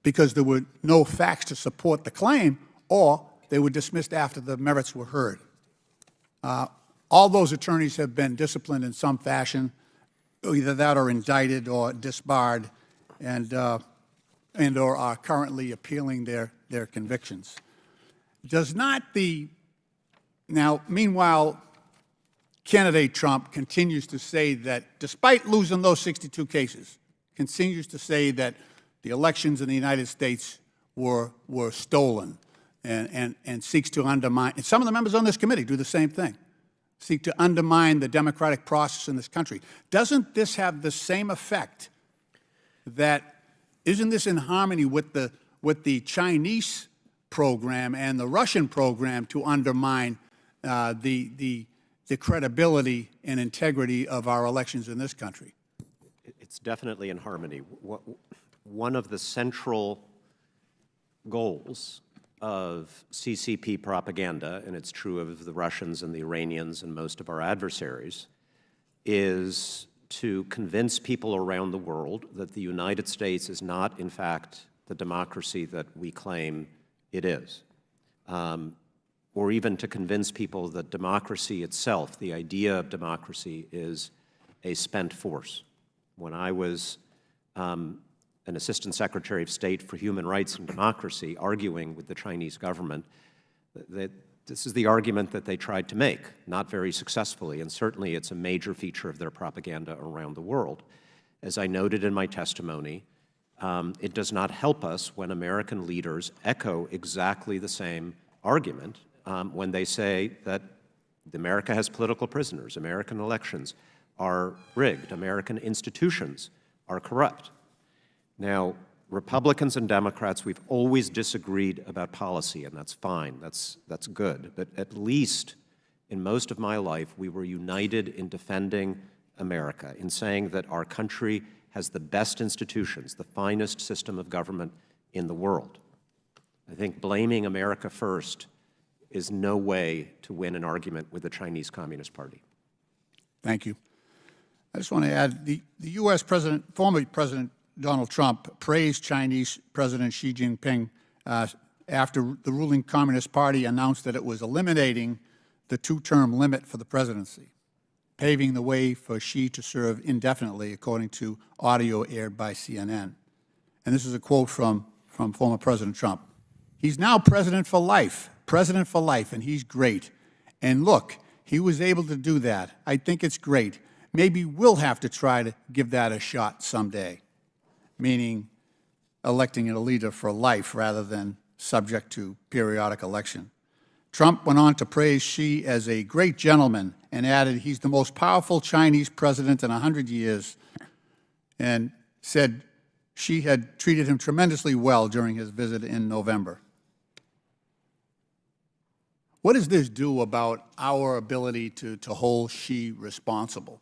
because there were no facts to support the claim, or they were dismissed after the merits were heard. All those attorneys have been disciplined in some fashion, either that or indicted or disbarred, and or are currently appealing their convictions. Does not the now, meanwhile, candidate Trump continues to say that, despite losing those 62 cases, continues to say that the elections in the United States were stolen and seeks to undermine, and some of the members on this committee do the same thing, seek to undermine the democratic process in this country. Doesn't this have the same effect isn't this in harmony with the Chinese program and the Russian program to undermine the credibility and integrity of our elections in this country? It's definitely in harmony. One of the central goals of CCP propaganda, and it's true of the Russians and the Iranians and most of our adversaries, is to convince people around the world that the United States is not, in fact, the democracy that we claim it is. Or even to convince people that democracy itself, the idea of democracy, is a spent force. When I was an Assistant Secretary of State for Human Rights and Democracy, arguing with the Chinese government, that this is the argument that they tried to make, not very successfully, and certainly it's a major feature of their propaganda around the world. As I noted in my testimony, it does not help us when American leaders echo exactly the same argument when they say that America has political prisoners, American elections are rigged, American institutions are corrupt. Now, Republicans and Democrats, we've always disagreed about policy, and that's fine, that's good. But at least in most of my life, we were united in defending America, in saying that our country has the best institutions, the finest system of government in the world. I think blaming America first is no way to win an argument with the Chinese Communist Party. Thank you. I just want to add, the U.S. President, former President Donald Trump praised Chinese President Xi Jinping after the ruling Communist Party announced that it was eliminating the 2-term limit for the presidency, paving the way for Xi to serve indefinitely, according to audio aired by CNN. And this is a quote from former President Trump. He's now president for life, and he's great. And look, he was able to do that. I think it's great. Maybe we'll have to try to give that a shot someday, meaning electing a leader for life rather than subject to periodic election. Trump went on to praise Xi as a great gentleman and added he's the most powerful Chinese president in 100 years, and said Xi had treated him tremendously well during his visit in November. What does this do about our ability to hold Xi responsible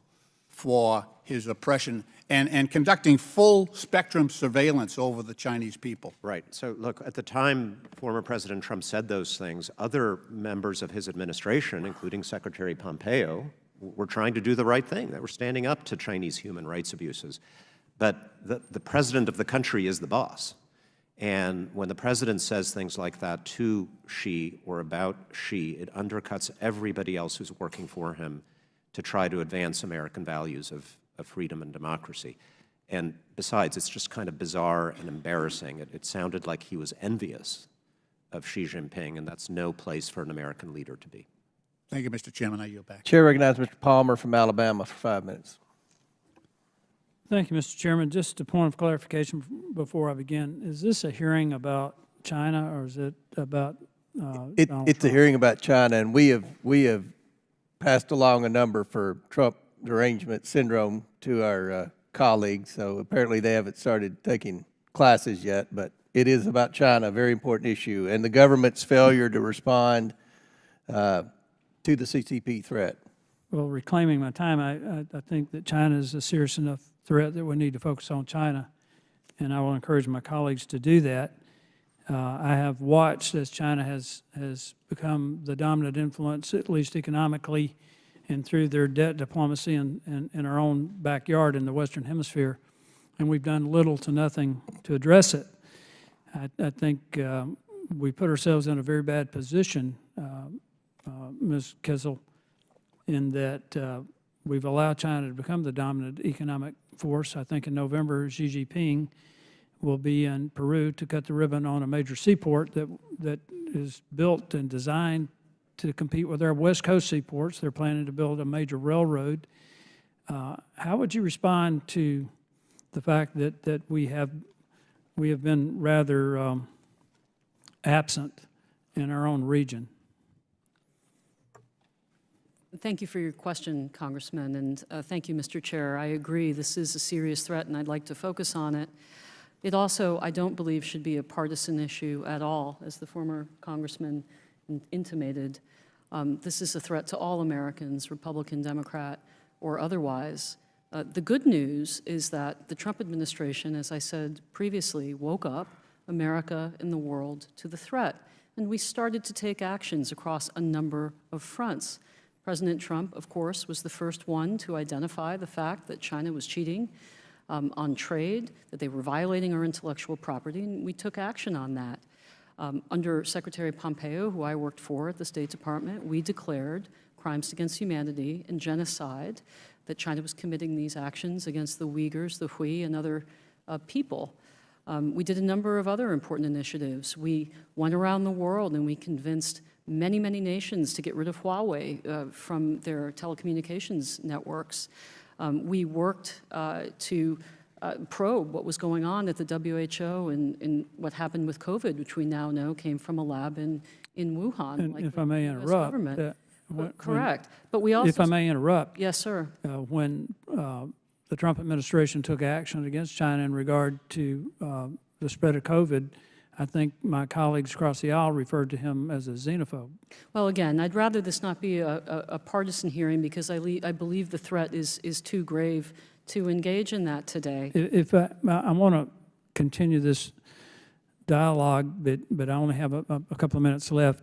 for his oppression and conducting full spectrum surveillance over the Chinese people? Right. So look, at the time former President Trump said those things, other members of his administration, including Secretary Pompeo, were trying to do the right thing. They were standing up to Chinese human rights abuses. But the president of the country is the boss. And when the president says things like that to Xi or about Xi, it undercuts everybody else who's working for him to try to advance American values of freedom and democracy. And besides, it's just kind of bizarre and embarrassing. It sounded like he was envious of Xi Jinping, and that's no place for an American leader to be. Thank you, Mr. Chairman. I yield back. Chair recognizes Mr. Palmer from Alabama for 5 minutes. Thank you, Mr. Chairman. Just a point of clarification before I begin. Is this a hearing about China, or is it about Donald It's Trump? a hearing about China, and we have passed along a number for Trump derangement syndrome to our colleagues. So apparently they haven't started taking classes yet, but it is about China, a very important issue, and the government's failure to respond to the CCP threat. Well, reclaiming my time, I think that China is a serious enough threat that we need to focus on China, and I will encourage my colleagues to do that. I have watched as China has become the dominant influence, at least economically, and through their debt diplomacy in our own backyard in the Western Hemisphere, and we've done little to nothing to address it. I think we put ourselves in a very bad position, Ms. Kissel, in that we've allowed China to become the dominant economic force. I think in November, Xi Jinping will be in Peru to cut the ribbon on a major seaport that is built and designed to compete with our West Coast seaports. They're planning to build a major railroad. How would you respond to the fact that we have been rather absent in our own region? Thank you for your question, Congressman, and thank you, Mr. Chair. I agree this is a serious threat, and I'd like to focus on it. It also, I don't believe, should be a partisan issue at all, as the former Congressman intimated. This is a threat to all Americans, Republican, Democrat, or otherwise. The good news is that the Trump administration, as I said previously, woke up America and the world to the threat, and we started to take actions across a number of fronts. President Trump, of course, was the first one to identify the fact that China was cheating on trade, that they were violating our intellectual property, and we took action on that. Under Secretary Pompeo, who I worked for at the State Department, we declared crimes against humanity and genocide, that China was committing these actions against the Uyghurs, the Hui, and other people. We did a number of other important initiatives. We went around the world and we convinced many, many nations to get rid of Huawei from their telecommunications networks. We worked to probe what was going on at the WHO and what happened with COVID, which we now know came from a lab in Wuhan. And like if I may the US interrupt, government. Correct. But we also... If I may interrupt. Yes, sir. When the Trump administration took action against China in regard to the spread of COVID, I think my colleagues across the aisle referred to him as a xenophobe. Well, again, I'd rather this not be a partisan hearing because I believe the threat is too grave to engage in that today. If I want to continue this dialogue, but I only have a couple of minutes left,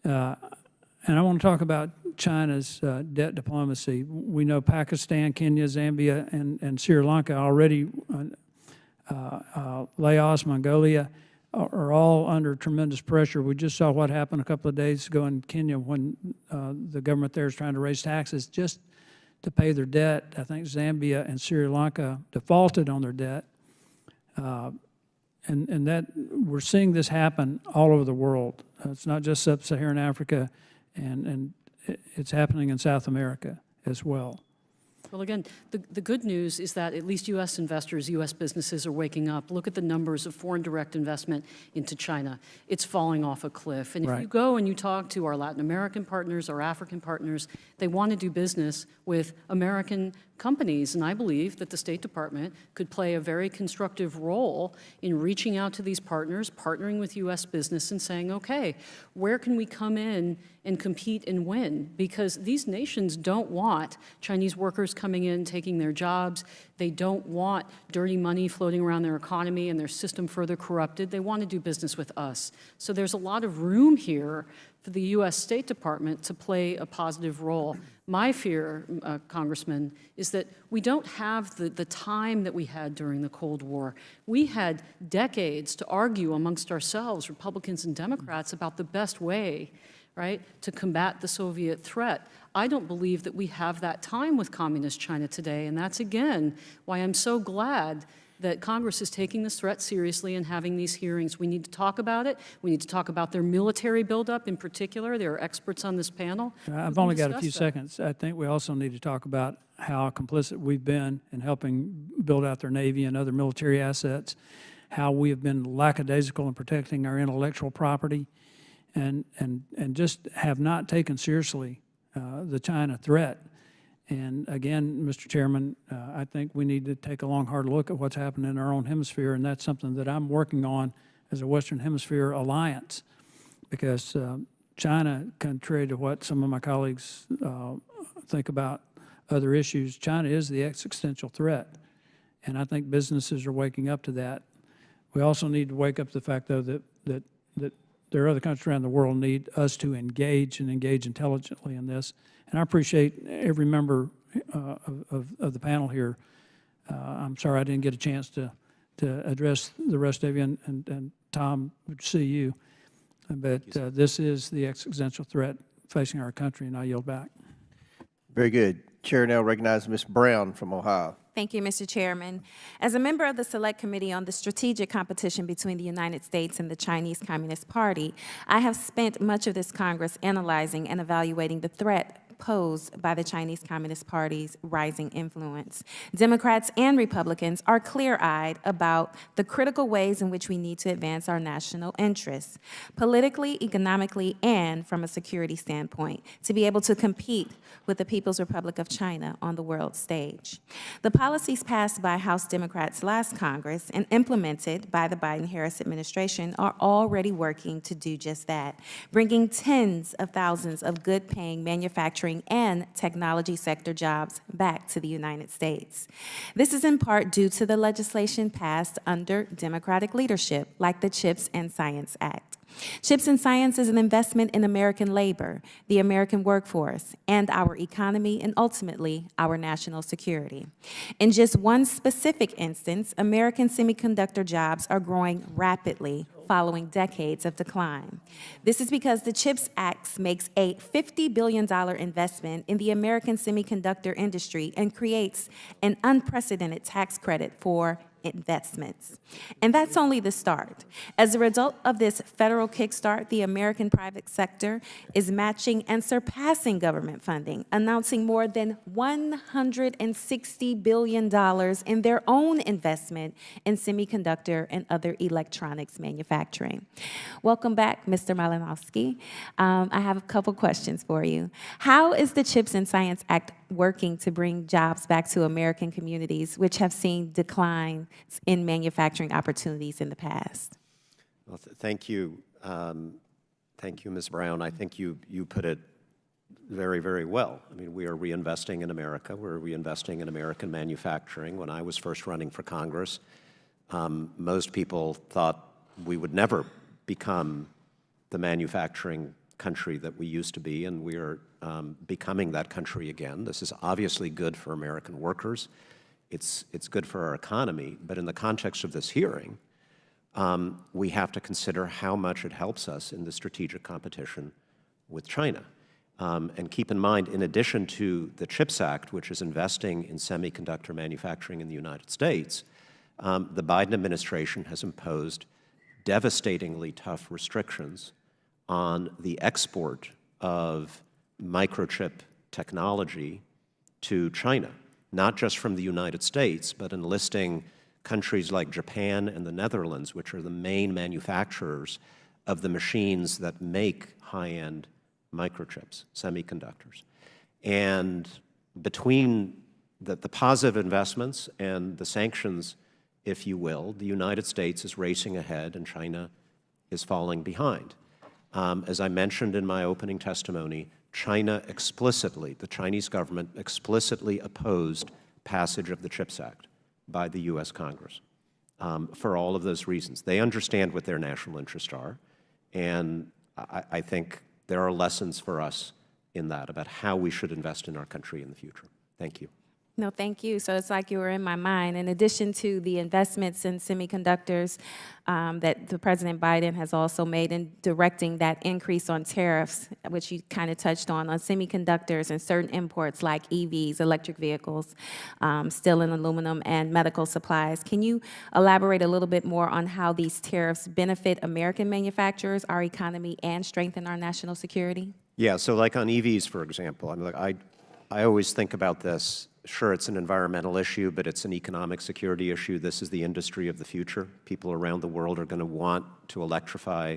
and I want to talk about China's debt diplomacy. We know Pakistan, Kenya, Zambia, and Sri Lanka already, Laos, Mongolia, are all under tremendous pressure. We just saw what happened a couple of days ago in Kenya when the government there is trying to raise taxes just to pay their debt. I think Zambia and Sri Lanka defaulted on their debt. And that we're seeing this happen all over the world. It's not just sub-Saharan Africa, and it's happening in South America as well. Well, again, the good news is that at least U.S. investors, U.S. businesses are waking up. Look at the numbers of foreign direct investment into China. It's falling off a cliff. And if you go and you talk to our Latin American partners, our African partners, they want to do business with American companies. And I believe that the State Department could play a very constructive role in reaching out to these partners, partnering with U.S. business and saying, okay, where can we come in and compete and win? Because these nations don't want Chinese workers coming in, taking their jobs. They don't want dirty money floating around their economy and their system further corrupted. They want to do business with us. So there's a lot of room here for the U.S. State Department to play a positive role. My fear, Congressman, is that we don't have the time that we had during the Cold War. We had decades to argue amongst ourselves, Republicans and Democrats, about the best way, right, to combat the Soviet threat. I don't believe that we have that time with Communist China today, and that's, again, why I'm so glad that Congress is taking this threat seriously and having these hearings. We need to talk about it. We need to talk about their military buildup in particular. There are experts on this panel. I've only got a few seconds. I think we also need to talk about how complicit we've been in helping build out their Navy and other military assets, how we have been lackadaisical in protecting our intellectual property, and just have not taken seriously the China threat. And again, Mr. Chairman, I think we need to take a long, hard look at what's happening in our own hemisphere, and that's something that I'm working on as a Western Hemisphere alliance, because China, contrary to what some of my colleagues think about other issues, China is the existential threat, and I think businesses are waking up to that. We also need to wake up to the fact, though, that there are other countries around the world need us to engage and engage intelligently in this. And I appreciate every member of the panel here. I'm sorry I didn't get a chance to address the rest of you, and Tom, good to see you. But this is the existential threat facing our country, and I yield back. Very good. Chair now recognizes Ms. Brown from Ohio. Thank you, Mr. Chairman. As a member of the Select Committee on the Strategic Competition between the United States and the Chinese Communist Party, I have spent much of this Congress analyzing and evaluating the threat posed by the Chinese Communist Party's rising influence. Democrats and Republicans are clear-eyed about the critical ways in which we need to advance our national interests, politically, economically, and from a security standpoint, to be able to compete with the People's Republic of China on the world stage. The policies passed by House Democrats last Congress and implemented by the Biden-Harris administration are already working to do just that, bringing tens of thousands of good-paying manufacturing and technology sector jobs back to the United States. This is in part due to the legislation passed under Democratic leadership, like the CHIPS and Science Act. CHIPS and Science is an investment in American labor, the American workforce, and our economy, and ultimately, our national security. In just one specific instance, American semiconductor jobs are growing rapidly following decades of decline. This is because the CHIPS Act makes a $50 billion investment in the American semiconductor industry and creates an unprecedented tax credit for investments. And that's only the start. As a result of this federal kickstart, the American private sector is matching and surpassing government funding, announcing more than $160 billion in their own investment in semiconductor and other electronics manufacturing. Welcome back, Mr. Malinowski. I have a couple questions for you. How is the CHIPS and Science Act working to bring jobs back to American communities which have seen decline in manufacturing opportunities in the past? Well, thank you. Thank you, Ms. Brown. I think you put it very, very well. I mean, we are reinvesting in America. We're reinvesting in American manufacturing. When I was first running for Congress, most people thought we would never become the manufacturing country that we used to be, and we are becoming that country again. This is obviously good for American workers. It's good for our economy, but in the context of this hearing, we have to consider how much it helps us in the strategic competition with China. And keep in mind, in addition to the CHIPS Act, which is investing in semiconductor manufacturing in the United States, the Biden administration has imposed devastatingly tough restrictions on the export of microchip technology to China. not just from the United States, but enlisting countries like Japan and the Netherlands, which are the main manufacturers of the machines that make high-end microchips, semiconductors. And between the positive investments and the sanctions, if you will, the United States is racing ahead and China is falling behind. As I mentioned in my opening testimony, China explicitly, the Chinese government explicitly opposed passage of the CHIPS Act by the U.S. Congress for all of those reasons. They understand what their national interests are, and I think there are lessons for us in that about how we should invest in our country in the future. Thank you. No, thank you. So it's like you were in my mind. In addition to the investments in semiconductors that the President Biden has also made in directing that increase on tariffs, which you kind of touched on semiconductors and certain imports like EVs, electric vehicles, steel and aluminum, and medical supplies. Can you elaborate a little bit more on how these tariffs benefit American manufacturers, our economy, and strengthen our national security? Yeah, so like on EVs, for example, I always think about this. Sure, it's an environmental issue, but it's an economic security issue. This is the industry of the future. People around the world are going to want to electrify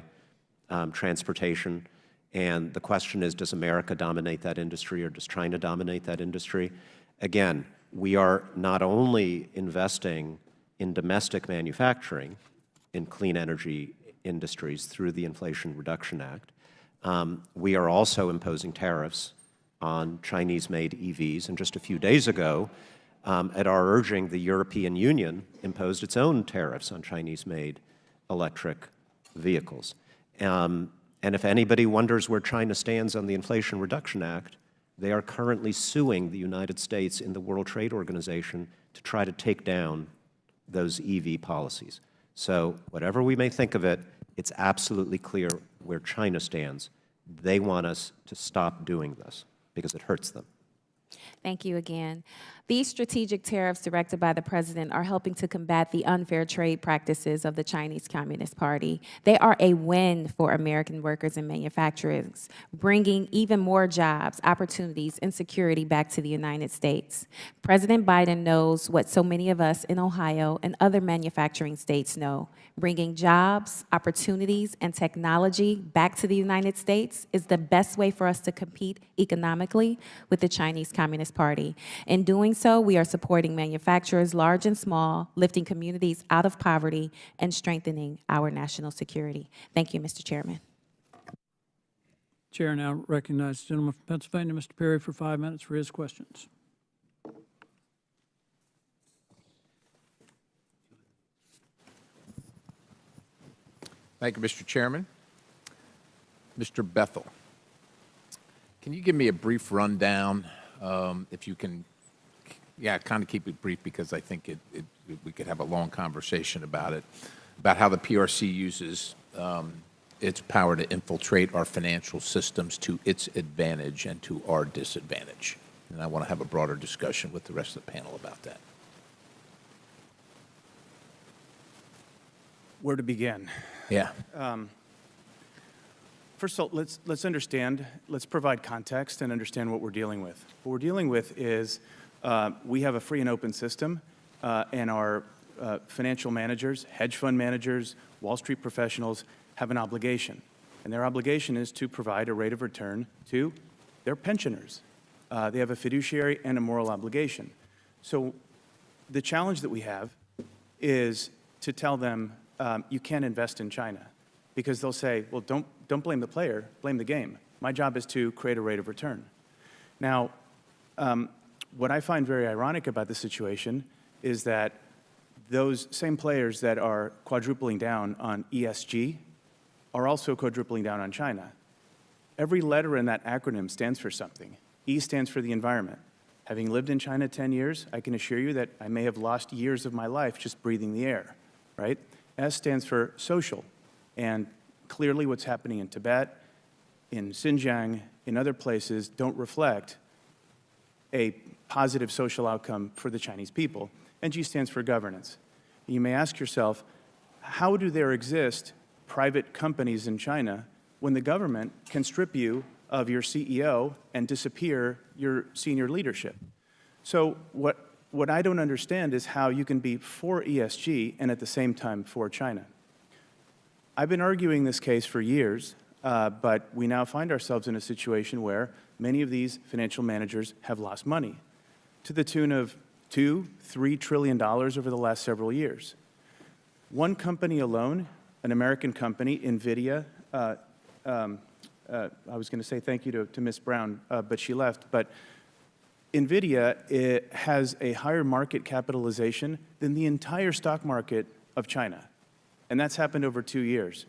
transportation. And the question is, does America dominate that industry or does China dominate that industry? Again, we are not only investing in domestic manufacturing in clean energy industries through the Inflation Reduction Act, we are also imposing tariffs on Chinese-made EVs. And just a few days ago, at our urging, the European Union imposed its own tariffs on Chinese-made electric vehicles. And if anybody wonders where China stands on the Inflation Reduction Act, they are currently suing the United States in the World Trade Organization to try to take down those EV policies. So whatever we may think of it, it's absolutely clear where China stands. They want us to stop doing this because it hurts them. Thank you again. These strategic tariffs directed by the President are helping to combat the unfair trade practices of the Chinese Communist Party. They are a win for American workers and manufacturers, bringing even more jobs, opportunities, and security back to the United States. President Biden knows what so many of us in Ohio and other manufacturing states know. Bringing jobs, opportunities, and technology back to the United States is the best way for us to compete economically with the Chinese Communist Party. In doing so, we are supporting manufacturers, large and small, lifting communities out of poverty, and strengthening our national security. Thank you, Mr. Chairman. Chair now recognizes the gentleman from Pennsylvania, Mr. Perry, for 5 minutes for his questions. Thank you, Mr. Chairman. Mr. Bethel, can you give me a brief rundown, if you can, kind of keep it brief because I think we could have a long conversation about it, about how the PRC uses its power to infiltrate our financial systems to its advantage and to our disadvantage. And I want to have a broader discussion with the rest of the panel about that. Where to begin? Yeah. First of all, let's understand, let's provide context and understand what we're dealing with. What we're dealing with is we have a free and open system, and our financial managers, hedge fund managers, Wall Street professionals have an obligation. And their obligation is to provide a rate of return to their pensioners. They have a fiduciary and a moral obligation. So the challenge that we have is to tell them you can't invest in China, because they'll say, well, don't blame the player, blame the game. My job is to create a rate of return. Now, what I find very ironic about the situation is that those same players that are quadrupling down on ESG are also quadrupling down on China. Every letter in that acronym stands for something. E stands for the environment. Having lived in China 10 years, I can assure you that I may have lost years of my life just breathing the air, right? S stands for social. And clearly what's happening in Tibet, in Xinjiang, in other places don't reflect a positive social outcome for the Chinese people. And G stands for governance. You may ask yourself, how do there exist private companies in China when the government can strip you of your CEO and disappear your senior leadership? So what what I don't understand is how you can be for ESG and at the same time for China. I've been arguing this case for years, but we now find ourselves in a situation where many of these financial managers have lost money to the tune of $2–3 trillion over the last several years. One company alone, an American company, NVIDIA, I was going to say thank you to Ms. Brown, but she left, but NVIDIA has a higher market capitalization than the entire stock market of China, and that's happened over 2 years.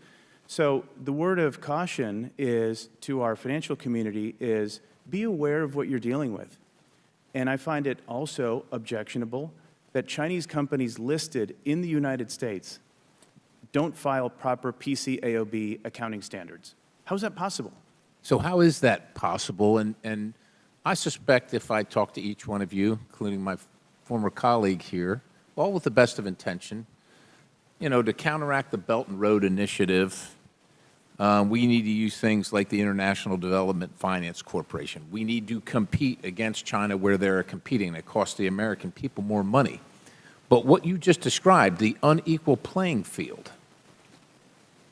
So the word of caution is to our financial community is be aware of what you're dealing with. And I find it also objectionable that Chinese companies listed in the United States don't file proper PCAOB accounting standards. How is that possible? So how is that possible? And I suspect if I talk to each one of you, including my former colleague here, all with the best of intention, you know, to counteract the Belt and Road Initiative, we need to use things like the International Development Finance Corporation. We need to compete against China where they're competing. It costs the American people more money. But what you just described, the unequal playing field,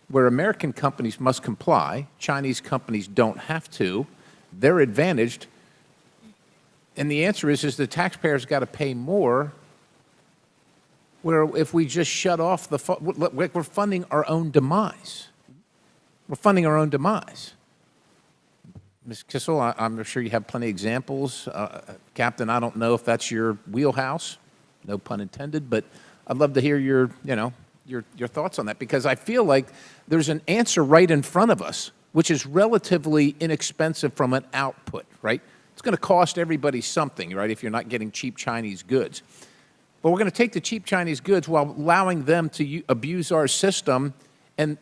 where American companies must comply, Chinese companies don't have to, they're advantaged, and the answer is the taxpayers got to pay more, where if we just shut off we're funding our own demise. We're funding our own demise. Ms. Kissel, I'm sure you have plenty of examples. Captain, I don't know if that's your wheelhouse, no pun intended, but I'd love to hear your thoughts on that, because I feel like there's an answer right in front of us, which is relatively inexpensive from an output, right? It's going to cost everybody something, right, if you're not getting cheap Chinese goods. But we're going to take the cheap Chinese goods while allowing them to abuse our system, and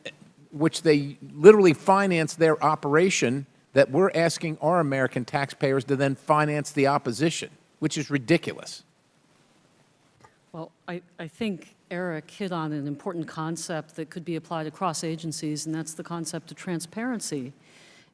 which they literally finance their operation, that we're asking our American taxpayers to then finance the opposition, which is ridiculous. Well, I think Eric hit on an important concept that could be applied across agencies, and that's the concept of transparency.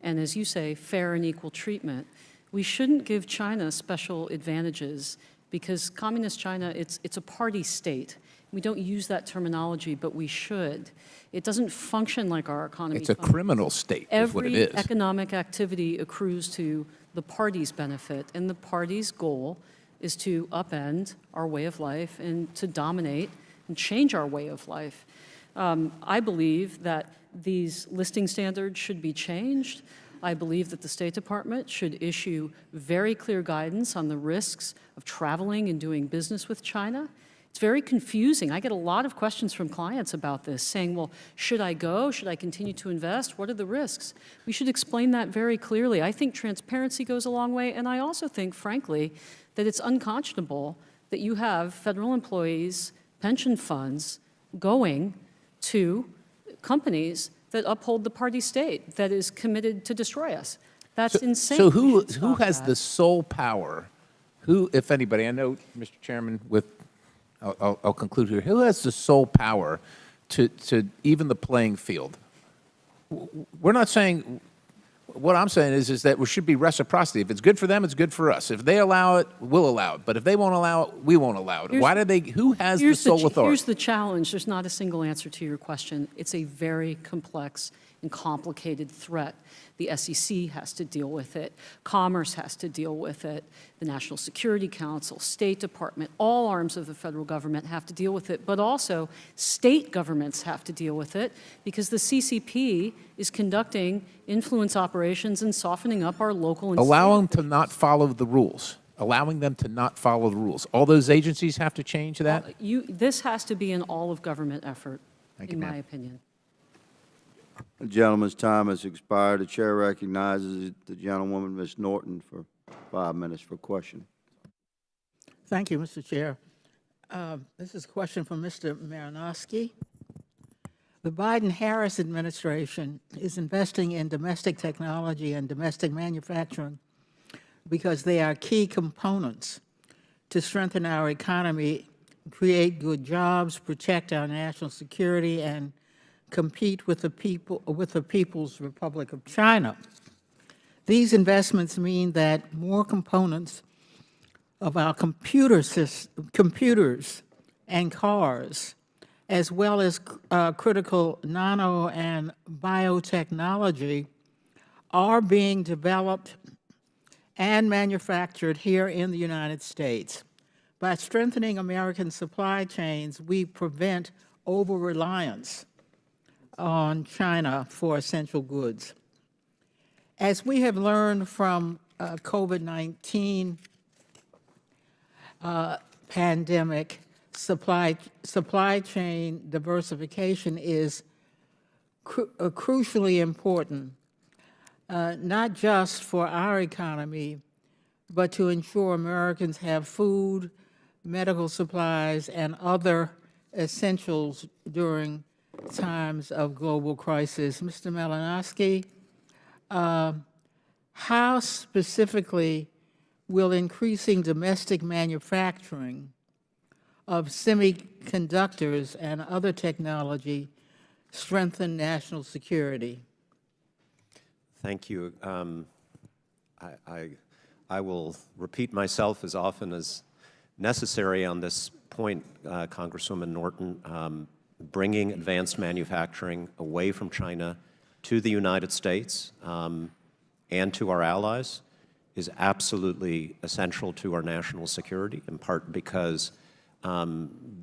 And as you say, fair and equal treatment. We shouldn't give China special advantages, because Communist China, it's a party state. We don't use that terminology, but we should. It doesn't function like our economy. It's a criminal state, is what it is. Every economic activity accrues to the party's benefit, and the party's goal is to upend our way of life and to dominate and change our way of life. I believe that these listing standards should be changed. I believe that the State Department should issue very clear guidance on the risks of traveling and doing business with China. It's very confusing. I get a lot of questions from clients about this, saying, well, should I go? Should I continue to invest? What are the risks? We should explain that very clearly. I think transparency goes a long way, and I also think, frankly, that it's unconscionable that you have federal employees, pension funds, going to companies that uphold the party state, that is committed to destroy us. That's insane. So who has the sole power? Who, if anybody, I know, Mr. Chairman, I'll conclude here. Who has the sole power to even the playing field? We're not saying, what I'm saying is that there should be reciprocity. If it's good for them, it's good for us. If they allow it, we'll allow it. But if they won't allow it, we won't allow it. Who has the sole authority? Here's the challenge. There's not a single answer to your question. It's a very complex and complicated threat. The SEC has to deal with it. Commerce has to deal with it. The National Security Council, State Department, all arms of the federal government have to deal with it, but also state governments have to deal with it, because the CCP is conducting influence operations and softening up our local and Allow them to not follow the rules. Allowing them to not follow the rules. All those agencies have to change that? This has to be an all-of-government effort, Thank you, in my ma'am. opinion. The gentleman's time has expired. The chair recognizes the gentlewoman, Ms. Norton, for 5 minutes for question. Thank you, Mr. Chair. This is a question from Mr. Marinowski. The Biden-Harris administration is investing in domestic technology and domestic manufacturing because they are key components to strengthen our economy, create good jobs, protect our national security, and compete with the People's Republic of China. These investments mean that more components of our computers and cars, as well as critical nano and biotechnology, are being developed and manufactured here in the United States. By strengthening American supply chains, we prevent over-reliance on China for essential goods. As we have learned from COVID-19 pandemic, supply chain diversification is crucially important, not just for our economy, but to ensure Americans have food, medical supplies, and other essentials during times of global crisis. Mr. Malinowski, how specifically will increasing domestic manufacturing of semiconductors and other technology strengthen national security? Thank you. I will repeat myself as often as necessary on this point, Congresswoman Norton. Bringing advanced manufacturing away from China to the United States and to our allies is absolutely essential to our national security, in part because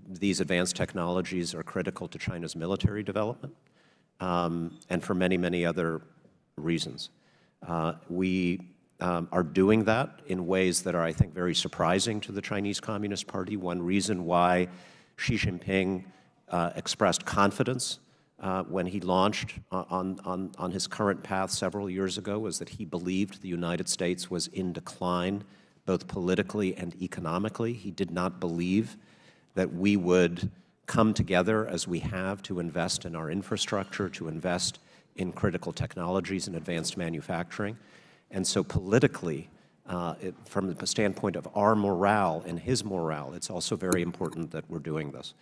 these advanced technologies are critical to China's military development and for many, many other reasons. We are doing that in ways that are, I think, very surprising to the Chinese Communist Party. One reason why Xi Jinping expressed confidence when he launched on his current path several years ago was that he believed the United States was in decline, both politically and economically. He did not believe that we would come together as we have to invest in our infrastructure, to invest in critical technologies and advanced manufacturing. And so politically, from the standpoint of our morale and his morale, it's also very important that we're doing this.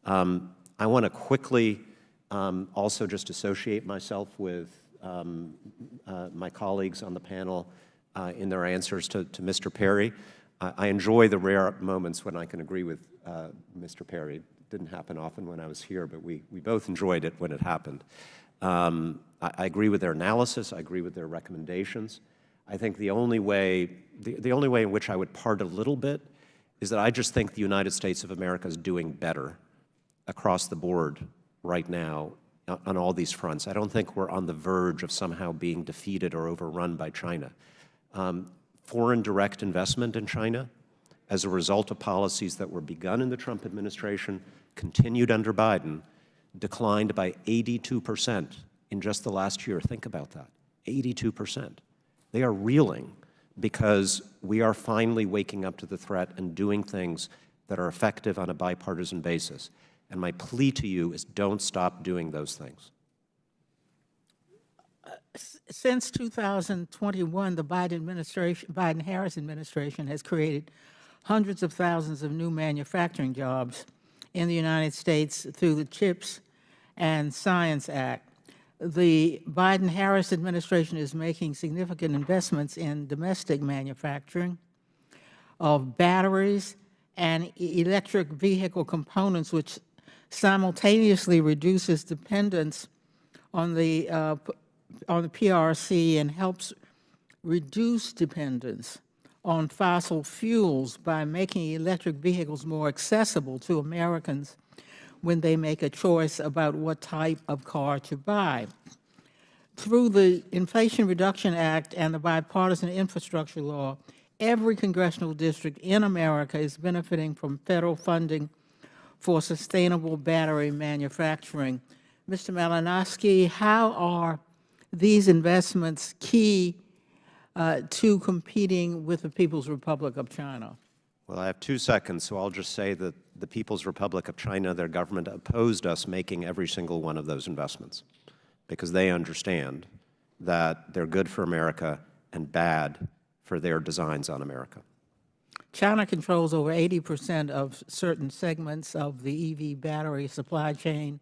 I want to quickly also just associate myself with my colleagues on the panel in their answers to Mr. Perry. I enjoy the rare moments when I can agree with Mr. Perry. It didn't happen often when I was here, but we both enjoyed it when it happened. I agree with their analysis. I agree with their recommendations. I think the only way in which I would part a little bit is that I just think the United States of America is doing better across the board right now on all these fronts. I don't think we're on the verge of somehow being defeated or overrun by China. Foreign direct investment in China, as a result of policies that were begun in the Trump administration, continued under Biden, declined by 82% in just the last year. Think about that, 82%. They are reeling because we are finally waking up to the threat and doing things that are effective on a bipartisan basis. And my plea to you is don't stop doing those things. Since 2021, the Biden-Harris administration has created hundreds of thousands of new manufacturing jobs in the United States through the CHIPS and Science Act. The Biden-Harris administration is making significant investments in domestic manufacturing of batteries and electric vehicle components, which simultaneously reduces dependence on the PRC and helps reduce dependence on fossil fuels by making electric vehicles more accessible to Americans when they make a choice about what type of car to buy. Through the Inflation Reduction Act and the Bipartisan Infrastructure Law, every congressional district in America is benefiting from federal funding for sustainable battery manufacturing. Mr. Malinowski, how are these investments key to competing with the People's Republic of China? Well, I have 2 seconds, so I'll just say that the People's Republic of China, their government, opposed us making every single one of those investments because they understand that they're good for America and bad for their designs on America. China controls over 80% of certain segments of the EV battery supply chain.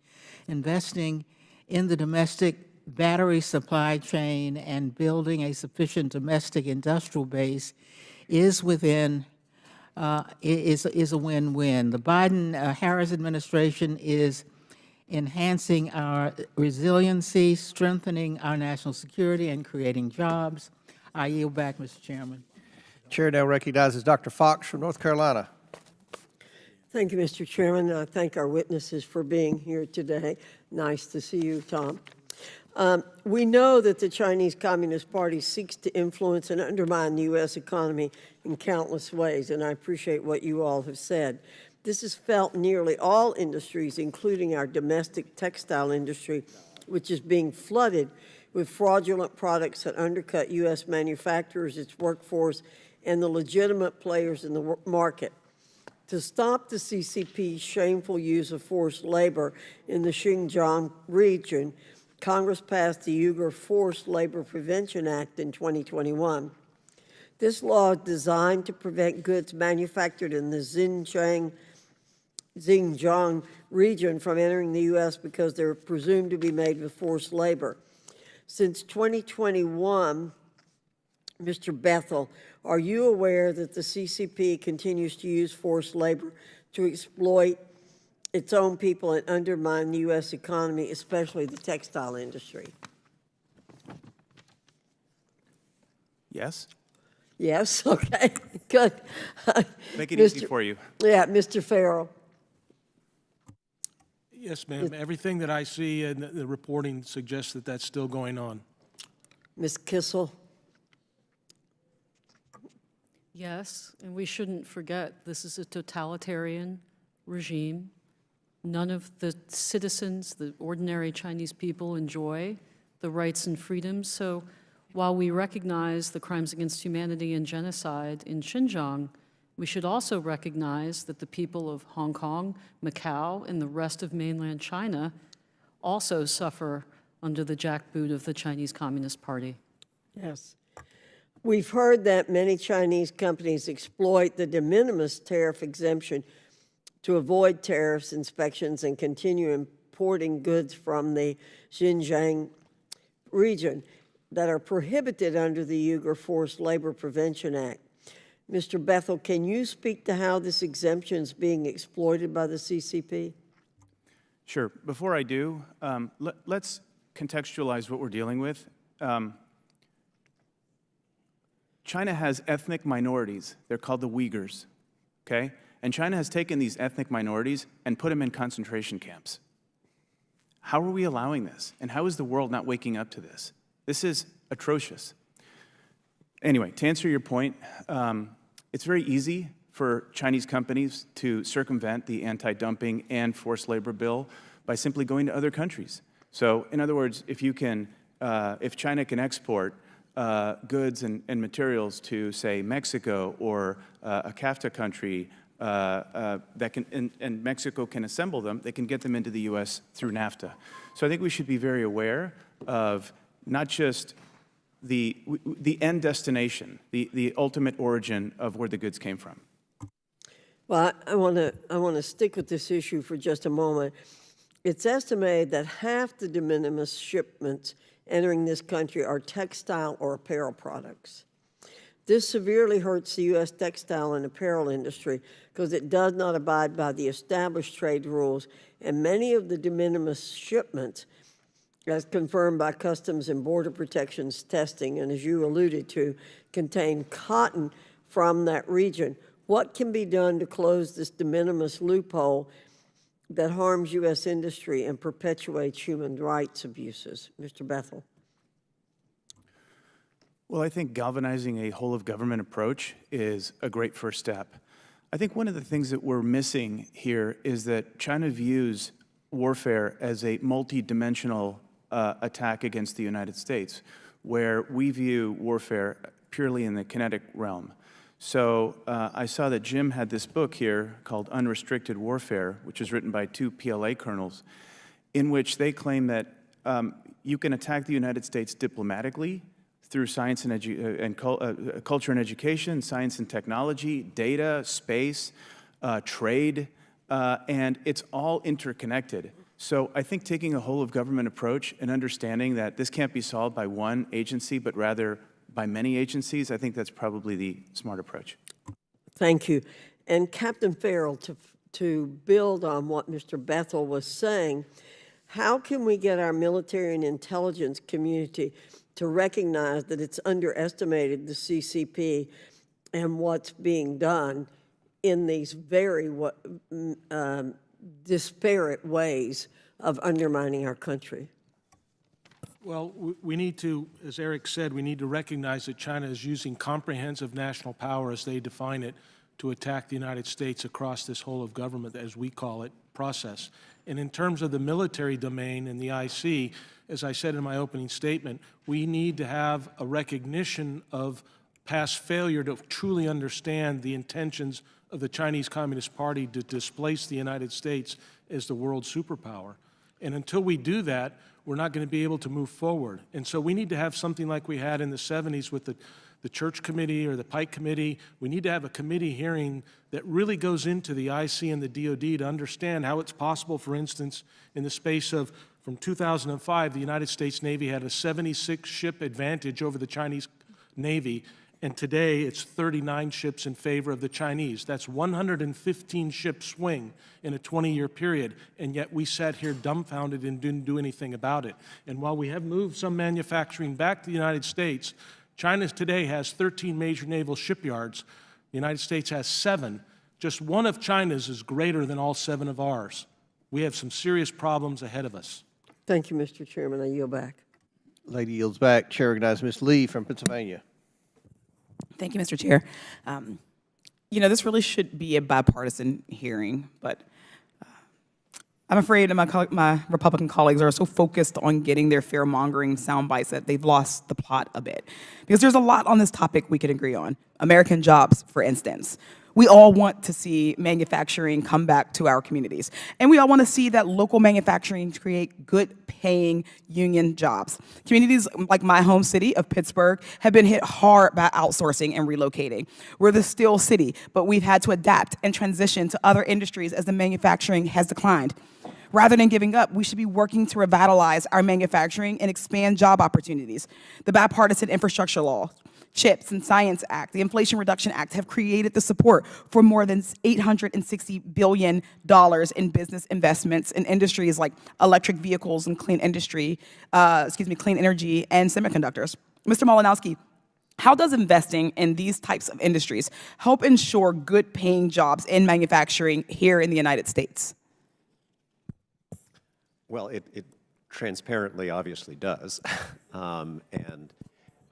Investing in the domestic battery supply chain and building a sufficient domestic industrial base is within is a win-win. The Biden-Harris administration is enhancing our resiliency, strengthening our national security, and creating jobs. I yield back, Mr. Chairman. Chair now recognizes Dr. Fox from North Carolina. Thank you, Mr. Chairman. I thank our witnesses for being here today. Nice to see you, Tom. We know that the Chinese Communist Party seeks to influence and undermine the U.S. economy in countless ways, and I appreciate what you all have said. This is felt in nearly all industries, including our domestic textile industry, which is being flooded with fraudulent products that undercut U.S. manufacturers, its workforce, and the legitimate players in the market. To stop the CCP's shameful use of forced labor in the Xinjiang region, Congress passed the Uyghur Forced Labor Prevention Act in 2021. This law is designed to prevent goods manufactured in the Xinjiang region from entering the U.S. because they're presumed to be made with forced labor. Since 2021, Mr. Bethel, are you aware that the CCP continues to use forced labor to exploit its own people and undermine the U.S. economy, especially the textile industry? Yes? Yes, okay, good. Make it easy for you. Yeah, Mr. Farrell. Yes, ma'am. Everything that I see in the reporting suggests that that's still going on. Ms. Kissel. Yes, and we shouldn't forget this is a totalitarian regime. None of the citizens, the ordinary Chinese people, enjoy the rights and freedoms. So while we recognize the crimes against humanity and genocide in Xinjiang, we should also recognize that the people of Hong Kong, Macau, and the rest of mainland China also suffer under the jackboot of the Chinese Communist Party. Yes. We've heard that many Chinese companies exploit the de minimis tariff exemption to avoid tariffs, inspections, and continue importing goods from the Xinjiang region that are prohibited under the Uyghur Forced Labor Prevention Act. Mr. Bethel, can you speak to how this exemption is being exploited by the CCP? Sure. Before I do, let's contextualize what we're dealing with. China has ethnic minorities. They're called the Uyghurs, okay? And China has taken these ethnic minorities and put them in concentration camps. How are we allowing this? And how is the world not waking up to this? This is atrocious. Anyway, to answer your point, it's very easy for Chinese companies to circumvent the anti-dumping and forced labor bill by simply going to other countries. So, in other words, if China can export goods and materials to, say, Mexico or a CAFTA country and Mexico can assemble them, they can get them into the U.S. through NAFTA. So I think we should be very aware of not just the end destination, the ultimate origin of where the goods came from. Well, I want to stick with this issue for just a moment. It's estimated that half the de minimis shipments entering this country are textile or apparel products. This severely hurts the U.S. textile and apparel industry because it does not abide by the established trade rules, and many of the de minimis shipments, as confirmed by Customs and Border Protection's testing, and as you alluded to, contain cotton from that region. What can be done to close this de minimis loophole that harms U.S. industry and perpetuates human rights abuses? Mr. Bethel. Well, I think galvanizing a whole-of-government approach is a great first step. I think one of the things that we're missing here is that China views warfare as a multi-dimensional attack against the United States, where we view warfare purely in the kinetic realm. So I saw that Jim had this book here called Unrestricted Warfare, which was written by 2 PLA colonels, in which they claim that you can attack the United States diplomatically through science and culture and education, science and technology, data, space, trade, and it's all interconnected. So I think taking a whole-of-government approach and understanding that this can't be solved by one agency, but rather by many agencies, I think that's probably the smart approach. Thank you. And Captain Farrell, to build on what Mr. Bethel was saying, how can we get our military and intelligence community to recognize that it's underestimated the CCP and what's being done in these very disparate ways of undermining our country? Well, we need to, as Eric said, we need to recognize that China is using comprehensive national power, as they define it, to attack the United States across this whole of government, as we call it, process. And in terms of the military domain and the IC, as I said in my opening statement, we need to have a recognition of past failure to truly understand the intentions of the Chinese Communist Party to displace the United States as the world superpower. And until we do that, we're not going to be able to move forward. And so we need to have something like we had in the 70s with the Church Committee or the Pike Committee. We need to have a committee hearing that really goes into the IC and the DOD to understand how it's possible, for instance, in the space of from 2005, the United States Navy had a 76-ship advantage over the Chinese Navy, and today it's 39 ships in favor of the Chinese. That's 115 ship swing in a 20-year period, and yet we sat here dumbfounded and didn't do anything about it. And while we have moved some manufacturing back to the United States, China today has 13 major naval shipyards. The United States has 7. Just one of China's is greater than all 7 of ours. We have some serious problems ahead of us. Thank you, Mr. Chairman. I yield back. Lady yields back. Chair recognizes Ms. Lee from Pennsylvania. Thank you, Mr. Chair. You know, this really should be a bipartisan hearing, but I'm afraid that my Republican colleagues are so focused on getting their fear-mongering sound bites that they've lost the plot a bit. Because there's a lot on this topic we can agree on. American jobs, for instance. We all want to see manufacturing come back to our communities. And we all want to see that local manufacturing create good-paying union jobs. Communities like my home city of Pittsburgh have been hit hard by outsourcing and relocating. We're the steel city, but we've had to adapt and transition to other industries as the manufacturing has declined. Rather than giving up, we should be working to revitalize our manufacturing and expand job opportunities. The bipartisan infrastructure law, CHIPS and Science Act, the Inflation Reduction Act have created the support for more than $860 billion in business investments in industries like electric vehicles and clean energy and semiconductors. Mr. Malinowski, how does investing in these types of industries help ensure good-paying jobs in manufacturing here in the United States? Well, it transparently obviously does. And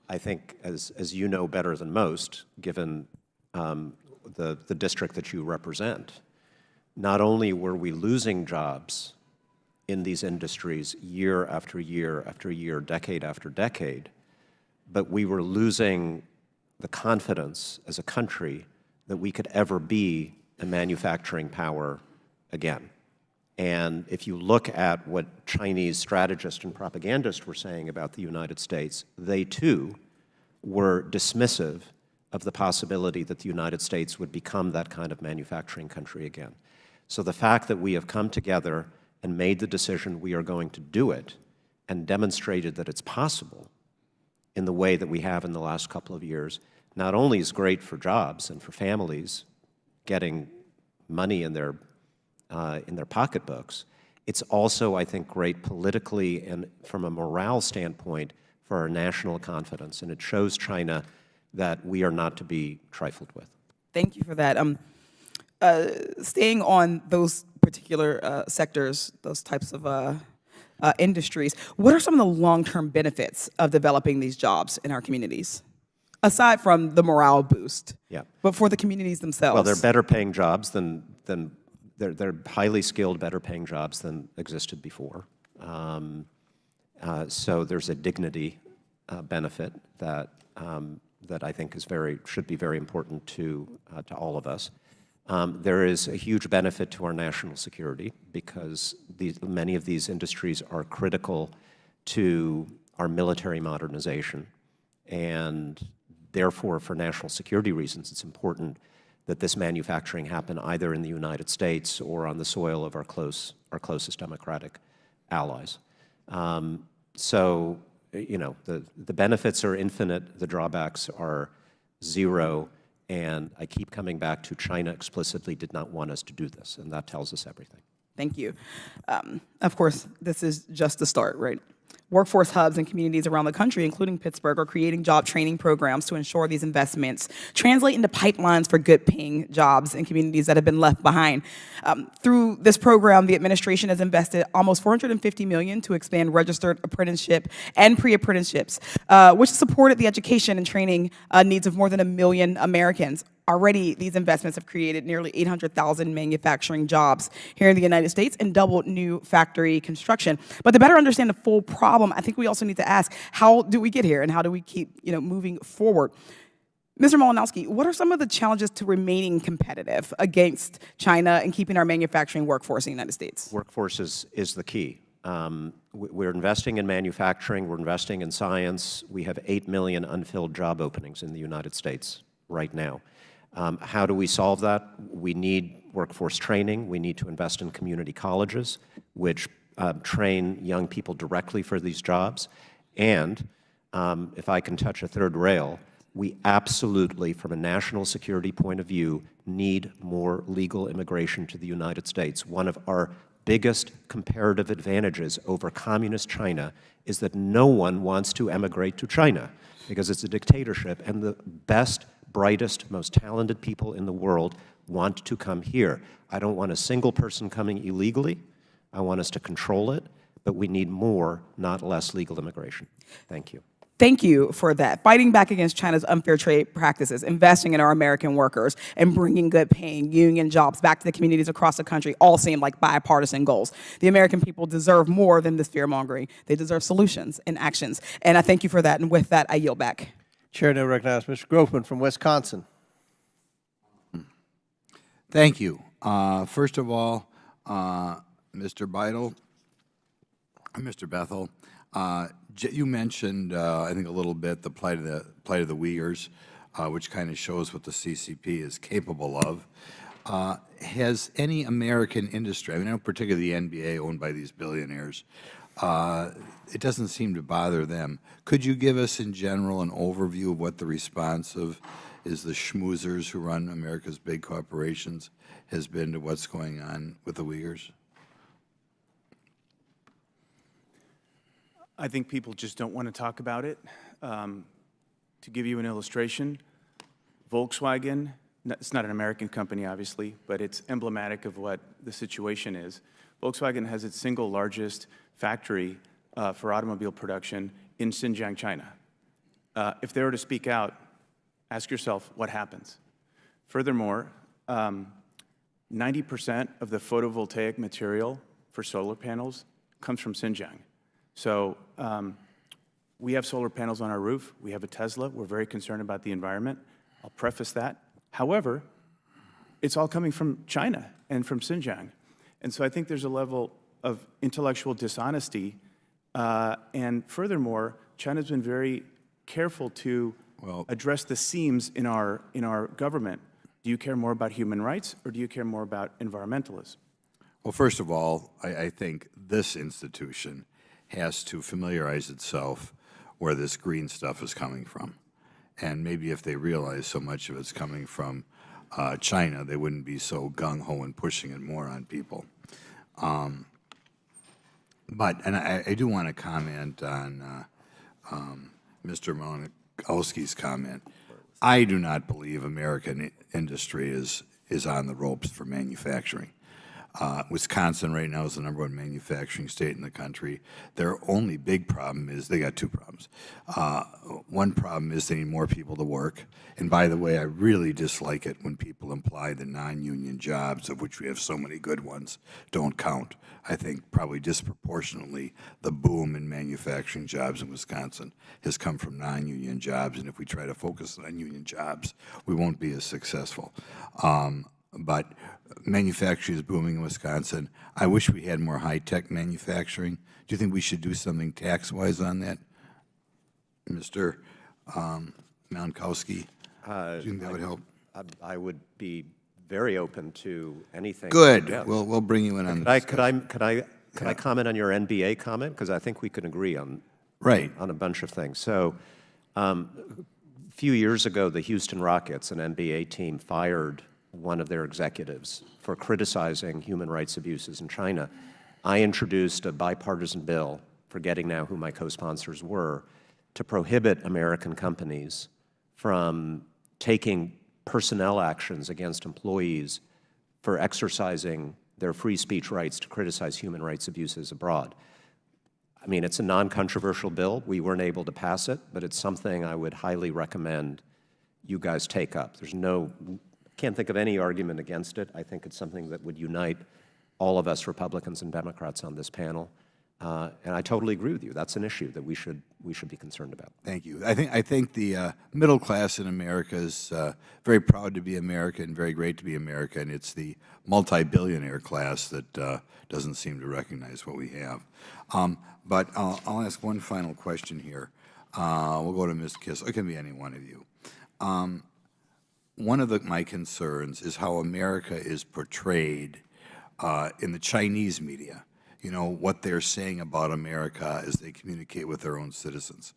I think, as you know better than most, given the district that you represent, not only were we losing jobs in these industries year after year after year, decade after decade, but we were losing the confidence as a country that we could ever be a manufacturing power again. And if you look at what Chinese strategists and propagandists were saying about the United States, they too were dismissive of the possibility that the United States would become that kind of manufacturing country again. So the fact that we have come together and made the decision we are going to do it and demonstrated that it's possible in the way that we have in the last couple of years, not only is great for jobs and for families getting money in their pocketbooks, it's also, I think, great politically and from a morale standpoint for our national confidence. And it shows China that we are not to be trifled with. Thank you for that. Staying on those particular sectors, those types of industries, what are some of the long-term benefits of developing these jobs in our communities? Aside from the morale boost, but for the communities themselves. Well, they're better paying jobs than they're highly skilled, better paying jobs than existed before. So there's a dignity benefit that I think is should be very important to all of us. There is a huge benefit to our national security because many of these industries are critical to our military modernization, and therefore, for national security reasons, it's important that this manufacturing happen either in the United States or on the soil of our closest democratic allies. So, you know, the benefits are infinite, the drawbacks are zero, And I keep coming back to China explicitly did not want us to do this, and that tells us everything. Thank you. Of course, this is just the start, right? Workforce hubs and communities around the country, including Pittsburgh, are creating job training programs to ensure these investments translate into pipelines for good-paying jobs in communities that have been left behind. Through this program, the administration has invested almost $450 million to expand registered apprenticeship and pre-apprenticeships, which supported the education and training needs of more than 1 million Americans. Already, these investments have created nearly 800,000 manufacturing jobs here in the United States and doubled new factory construction. But to better understand the full problem, I think we also need to ask, how do we get here and how do we keep moving forward? Mr. Malinowski, what are some of the challenges to remaining competitive against China and keeping our manufacturing workforce in the United States? Workforce is the key. We're investing in manufacturing, we're investing in science. We have 8 million unfilled job openings in the United States right now. How do we solve that? We need workforce training. We need to invest in community colleges, which train young people directly for these jobs. And if I can touch a third rail, we absolutely, from a national security point of view, need more legal immigration to the United States. One of our biggest comparative advantages over communist China is that no one wants to emigrate to China because it's a dictatorship, and the best, brightest, most talented people in the world want to come here. I don't want a single person coming illegally. I want us to control it, but we need more, not less, legal immigration. Thank you. Thank you for that. Fighting back against China's unfair trade practices, investing in our American workers, and bringing good-paying union jobs back to the communities across the country all seem like bipartisan goals. The American people deserve more than this fear-mongering. They deserve solutions and actions. And I thank you for that. And with that, I yield back. Chair now recognizes Mr. Grofman from Wisconsin. Thank you. First of all, Mr. Beidel, Mr. Bethel, you mentioned, I think, a little bit the plight of the Uyghurs, which kind of shows what the CCP is capable of. Has any American industry, I mean, I know particularly the NBA owned by these billionaires, it doesn't seem to bother them. Could you give us, in general, an overview of what the response is the schmoozers who run America's big corporations has been to what's going on with the Uyghurs? I think people just don't want to talk about it. To give you an illustration, Volkswagen, it's not an American company, obviously, but it's emblematic of what the situation is. Volkswagen has its single largest factory for automobile production in Xinjiang, China. If they were to speak out, ask yourself what happens. Furthermore, 90% of the photovoltaic material for solar panels comes from Xinjiang. So we have solar panels on our roof. We have a Tesla. We're very concerned about the environment. I'll preface that. However, it's all coming from China and from Xinjiang. And so I think there's a level of intellectual dishonesty. And furthermore, China's been very careful to address the seams in our government. Do you care more about human rights, or do you care more about environmentalism? Well, first of all, I think this institution has to familiarize itself where this green stuff is coming from. And maybe if they realize so much of it's coming from China, they wouldn't be so gung-ho and pushing it more on people. And I do want to comment on Mr. Malinowski's comment. I do not believe American industry is on the ropes for manufacturing. Wisconsin right now is the #1 manufacturing state in the country. Their only big problem is, they got two problems. One problem is they need more people to work. And by the way, I really dislike it when people imply the non-union jobs, of which we have so many good ones, don't count. I think probably disproportionately the boom in manufacturing jobs in Wisconsin has come from non-union jobs. And if we try to focus on union jobs, we won't be as successful. But manufacturing is booming in Wisconsin. I wish we had more high-tech manufacturing. Do you think we should do something tax-wise on that, Mr. Malinowski? Do you think that would help? I would be very open to anything. Good. Yeah. We'll bring you in on this. Could I comment on your NBA comment? Because I think we can agree on right on a bunch of things. So, few years ago, the Houston Rockets, an NBA team, fired one of their executives for criticizing human rights abuses in China. I introduced a bipartisan bill, forgetting now who my co-sponsors were, to prohibit American companies from taking personnel actions against employees for exercising their free speech rights to criticize human rights abuses abroad. I mean, it's a non-controversial bill. We weren't able to pass it, but it's something I would highly recommend you guys take up. Can't think of any argument against it. I think it's something that would unite all of us Republicans and Democrats on this panel. And I totally agree with you. That's an issue that we should be concerned about. Thank you. I think the middle class in America is very proud to be American, very great to be American. It's the multi-billionaire class that doesn't seem to recognize what we have. But I'll ask one final question here. We'll go to Ms. Kiss. It can be any one of you. One of my concerns is how America is portrayed in the Chinese media. You know, what they're saying about America as they communicate with their own citizens.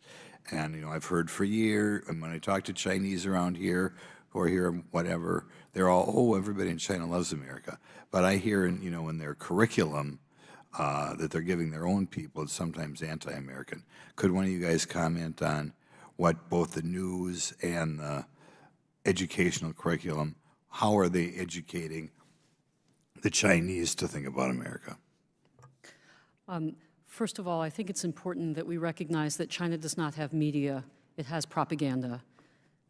And, you know, I've heard for years, and when I talk to Chinese around here, who are here, whatever, they're all, oh, everybody in China loves America. But I hear, in their curriculum that they're giving their own people, it's sometimes anti-American. Could one of you guys comment on what both the news and the educational curriculum, how are they educating the Chinese to think about America? First of all, I think it's important that we recognize that China does not have media. It has propaganda.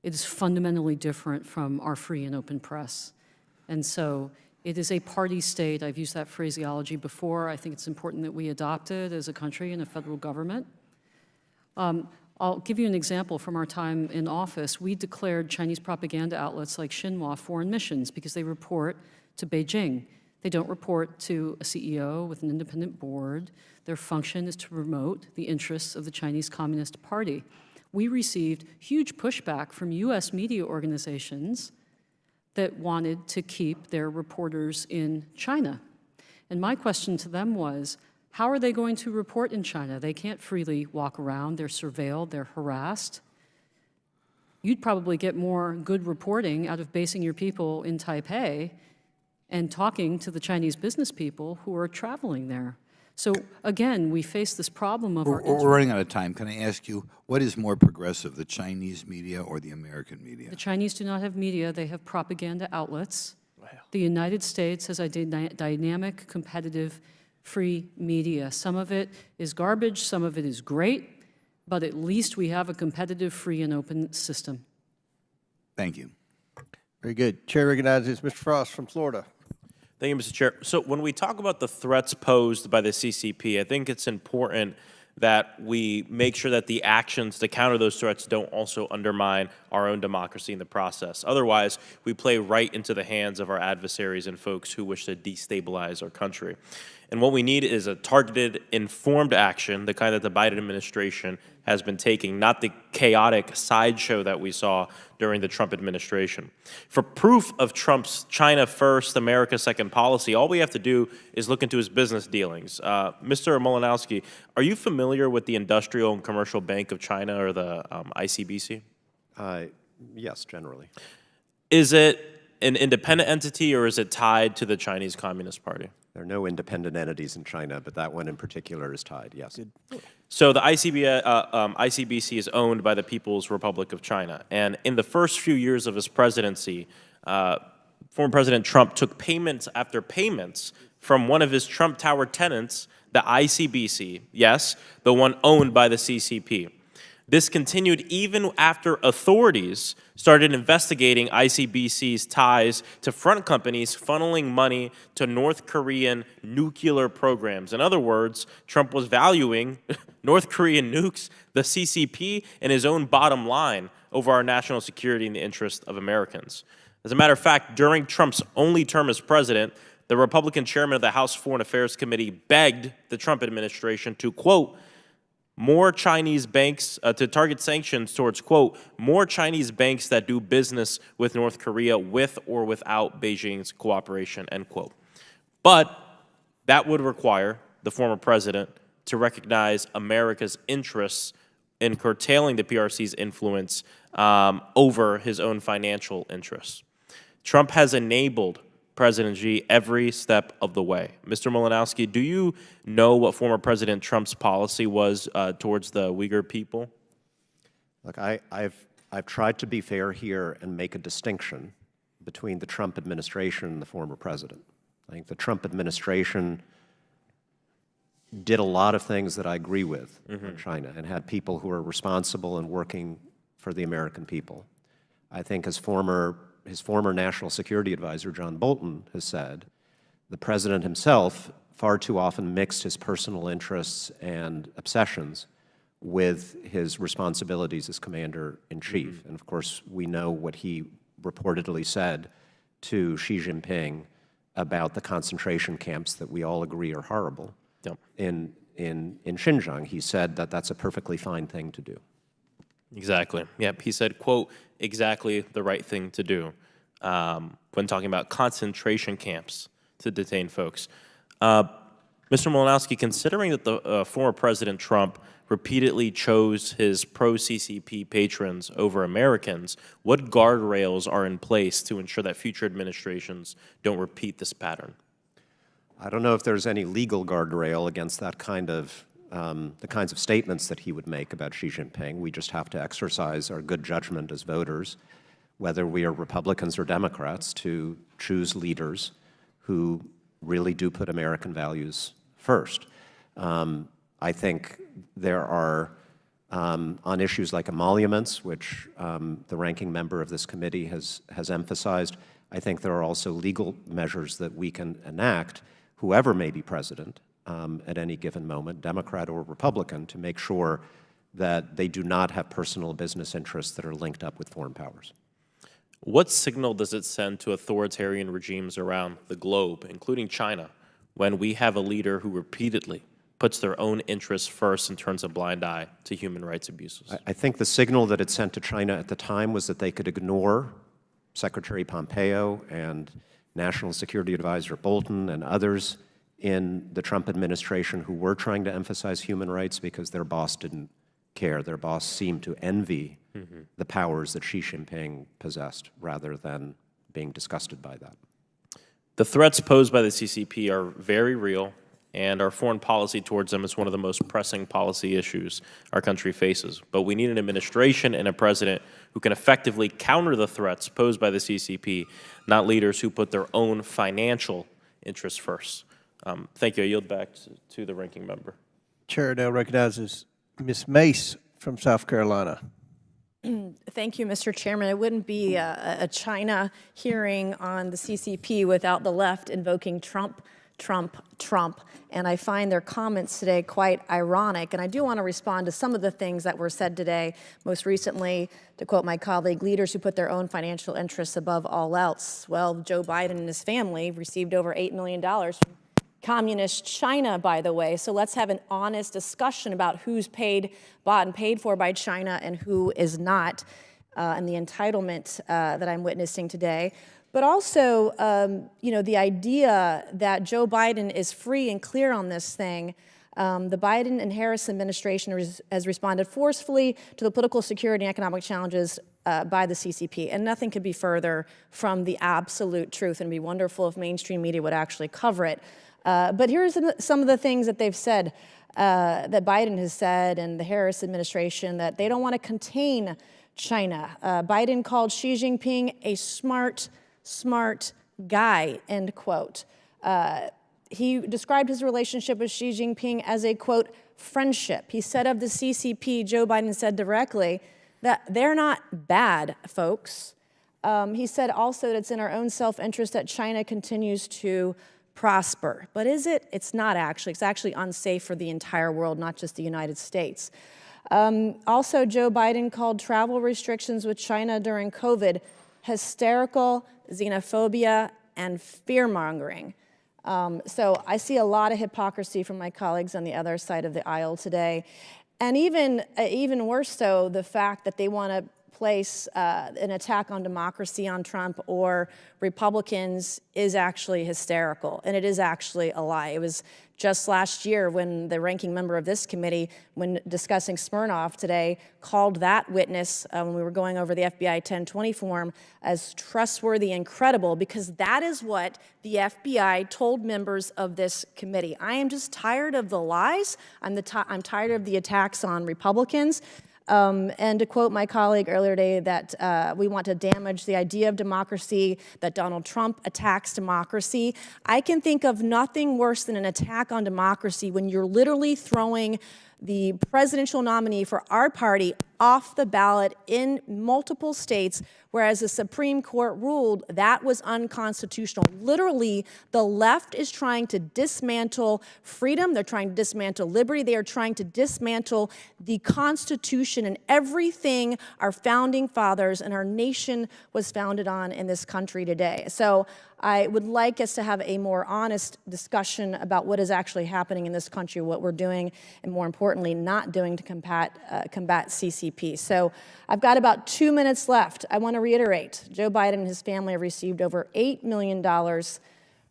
It is fundamentally different from our free and open press. And so it is a party state. I've used that phraseology before. I think it's important that we adopt it as a country and a federal government. I'll give you an example from our time in office. We declared Chinese propaganda outlets like Xinhua foreign missions because they report to Beijing. They don't report to a CEO with an independent board. Their function is to promote the interests of the Chinese Communist Party. We received huge pushback from US media organizations that wanted to keep their reporters in China. And my question to them was, how are they going to report in China? They can't freely walk around. They're surveilled. They're harassed. You'd probably get more good reporting out of basing your people in Taipei and talking to the Chinese business people who are traveling there. So again, we face this problem of We're running out of time. Can I ask you, what is more progressive, the Chinese media or the American media? The Chinese do not have media. They have propaganda outlets. Wow. The United States has a dynamic, competitive, free media. Some of it is garbage. Some of it is great. But at least we have a competitive, free, and open system. Thank you. Very good. Chair recognizes Mr. Frost from Florida. Thank you, Mr. Chair. So when we talk about the threats posed by the CCP, I think it's important that we make sure that the actions to counter those threats don't also undermine our own democracy in the process. Otherwise, we play right into the hands of our adversaries and folks who wish to destabilize our country. And what we need is a targeted, informed action, the kind that the Biden administration has been taking, not the chaotic sideshow that we saw during the Trump administration. For proof of Trump's China first, America second policy, all we have to do is look into his business dealings. Mr. Malinowski, are you familiar with the Industrial and Commercial Bank of China, or the ICBC? Yes, generally. Is it an independent entity, or is it tied to the Chinese Communist Party? There are no independent entities in China, but that one in particular is tied, yes. So the ICBC is owned by the People's Republic of China. And in the first few years of his presidency, former President Trump took payments after payments from one of his Trump Tower tenants, the ICBC, yes, the one owned by the CCP. This continued even after authorities started investigating ICBC's ties to front companies funneling money to North Korean nuclear programs. In other words, Trump was valuing North Korean nukes, the CCP, and his own bottom line over our national security and the interest of Americans. As a matter of fact, during Trump's only term as president, the Republican chairman of the House Foreign Affairs Committee begged the Trump administration to, quote, more Chinese banks, to target sanctions towards, quote, more Chinese banks that do business with North Korea with or without Beijing's cooperation, end quote. But that would require the former president to recognize America's interests in curtailing the PRC's influence over his own financial interests. Trump has enabled President Xi every step of the way. Mr. Malinowski, do you know what former President Trump's policy was towards the Uyghur people? Look, I've tried to be fair here and make a distinction between the Trump administration and the former president. I think the Trump administration did a lot of things that I agree with on China and had people who are responsible and working for the American people. I think his former national security advisor, John Bolton, has said, the president himself far too often mixed his personal interests and obsessions with his responsibilities as commander-in-chief. And of course, we know what he reportedly said to Xi Jinping about the concentration camps that we all agree are horrible. Yep. In Xinjiang. He said that that's a perfectly fine thing to do. Exactly. Yep. He said, quote, exactly the right thing to do when talking about concentration camps to detain folks. Mr. Malinowski, considering that the former President Trump repeatedly chose his pro-CCP patrons over Americans, what guardrails are in place to ensure that future administrations don't repeat this pattern? I don't know if there's any legal guardrail against that kind of, the kinds of statements that he would make about Xi Jinping. We just have to exercise our good judgment as voters, whether we are Republicans or Democrats, to choose leaders who really do put American values first. I think there are, on issues like emoluments, which the ranking member of this committee has emphasized, I think there are also legal measures that we can enact, whoever may be president at any given moment, Democrat or Republican, to make sure that they do not have personal business interests that are linked up with foreign powers. What signal does it send to authoritarian regimes around the globe, including China, when we have a leader who repeatedly puts their own interests first and turns a blind eye to human rights abuses? I think the signal that it sent to China at the time was that they could ignore Secretary Pompeo and National Security Advisor Bolton and others in the Trump administration who were trying to emphasize human rights because their boss didn't care. Their boss seemed to envy the powers that Xi Jinping possessed rather than being disgusted by that. The threats posed by the CCP are very real, and our foreign policy towards them is one of the most pressing policy issues our country faces. But we need an administration and a president who can effectively counter the threats posed by the CCP, not leaders who put their own financial interests first. Thank you. I yield back to the ranking member. Chair now recognizes Ms. Mace from South Carolina. Thank you, Mr. Chairman. It wouldn't be a China hearing on the CCP without the left invoking Trump, Trump, Trump. And I find their comments today quite ironic. And I do want to respond to some of the things that were said today. Most recently, to quote my colleague, leaders who put their own financial interests above all else. Well, Joe Biden and his family received over $8 million from communist China, by the way. So let's have an honest discussion about who's bought and paid for by China and who is not, and the entitlement that I'm witnessing today. But also, you know, the idea that Joe Biden is free and clear on this thing. The Biden and Harris administration has responded forcefully to the political, security, and economic challenges by the CCP, and nothing could be further from the absolute truth. And it'd be wonderful if mainstream media would actually cover it. But here's some of the things that they've said, that Biden has said and the Harris administration, that they don't want to contain China. Biden called Xi Jinping a smart guy, end quote. He described his relationship with Xi Jinping as a, quote, friendship. He said of the CCP, Joe Biden said directly, that they're not bad folks. He said also that it's in our own self-interest that China continues to prosper. But is it? It's not actually. It's actually unsafe for the entire world, not just the United States. Also, Joe Biden called travel restrictions with China during COVID hysterical, xenophobia, and fear-mongering. So I see a lot of hypocrisy from my colleagues on the other side of the aisle today. And even worse so, the fact that they want to place an attack on democracy on Trump or Republicans is actually hysterical, and it is actually a lie. It was just last year when the ranking member of this committee, when discussing Smirnoff today, called that witness, when we were going over the FBI 1020 form, as trustworthy and credible, because that is what the FBI told members of this committee. I am just tired of the lies. I'm tired of the attacks on Republicans. And to quote my colleague earlier today, that we want to damage the idea of democracy, that Donald Trump attacks democracy. I can think of nothing worse than an attack on democracy when you're literally throwing the presidential nominee for our party off the ballot in multiple states, whereas the Supreme Court ruled that was unconstitutional. Literally, the left is trying to dismantle freedom. They're trying to dismantle liberty. They are trying to dismantle the Constitution and everything our founding fathers and our nation was founded on in this country today. So I would like us to have a more honest discussion about what is actually happening in this country, what we're doing, and more importantly, not doing to combat CCP. So I've got about 2 minutes left. I want to reiterate, Joe Biden and his family have received over $8 million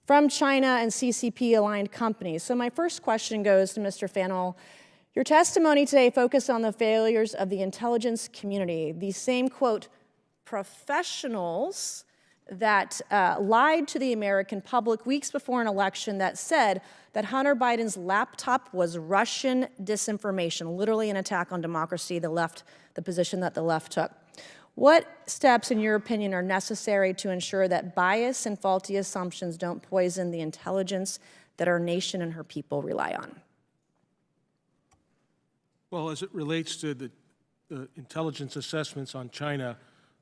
from China and CCP-aligned companies. So my first question goes to Mr. Fannell. Your testimony today focused on the failures of the intelligence community, these same, quote, professionals that lied to the American public weeks before an election that said that Hunter Biden's laptop was Russian disinformation, literally an attack on democracy, the position that the left took. What steps, in your opinion, are necessary to ensure that bias and faulty assumptions don't poison the intelligence that our nation and her people rely on? Well, as it relates to the intelligence assessments on China,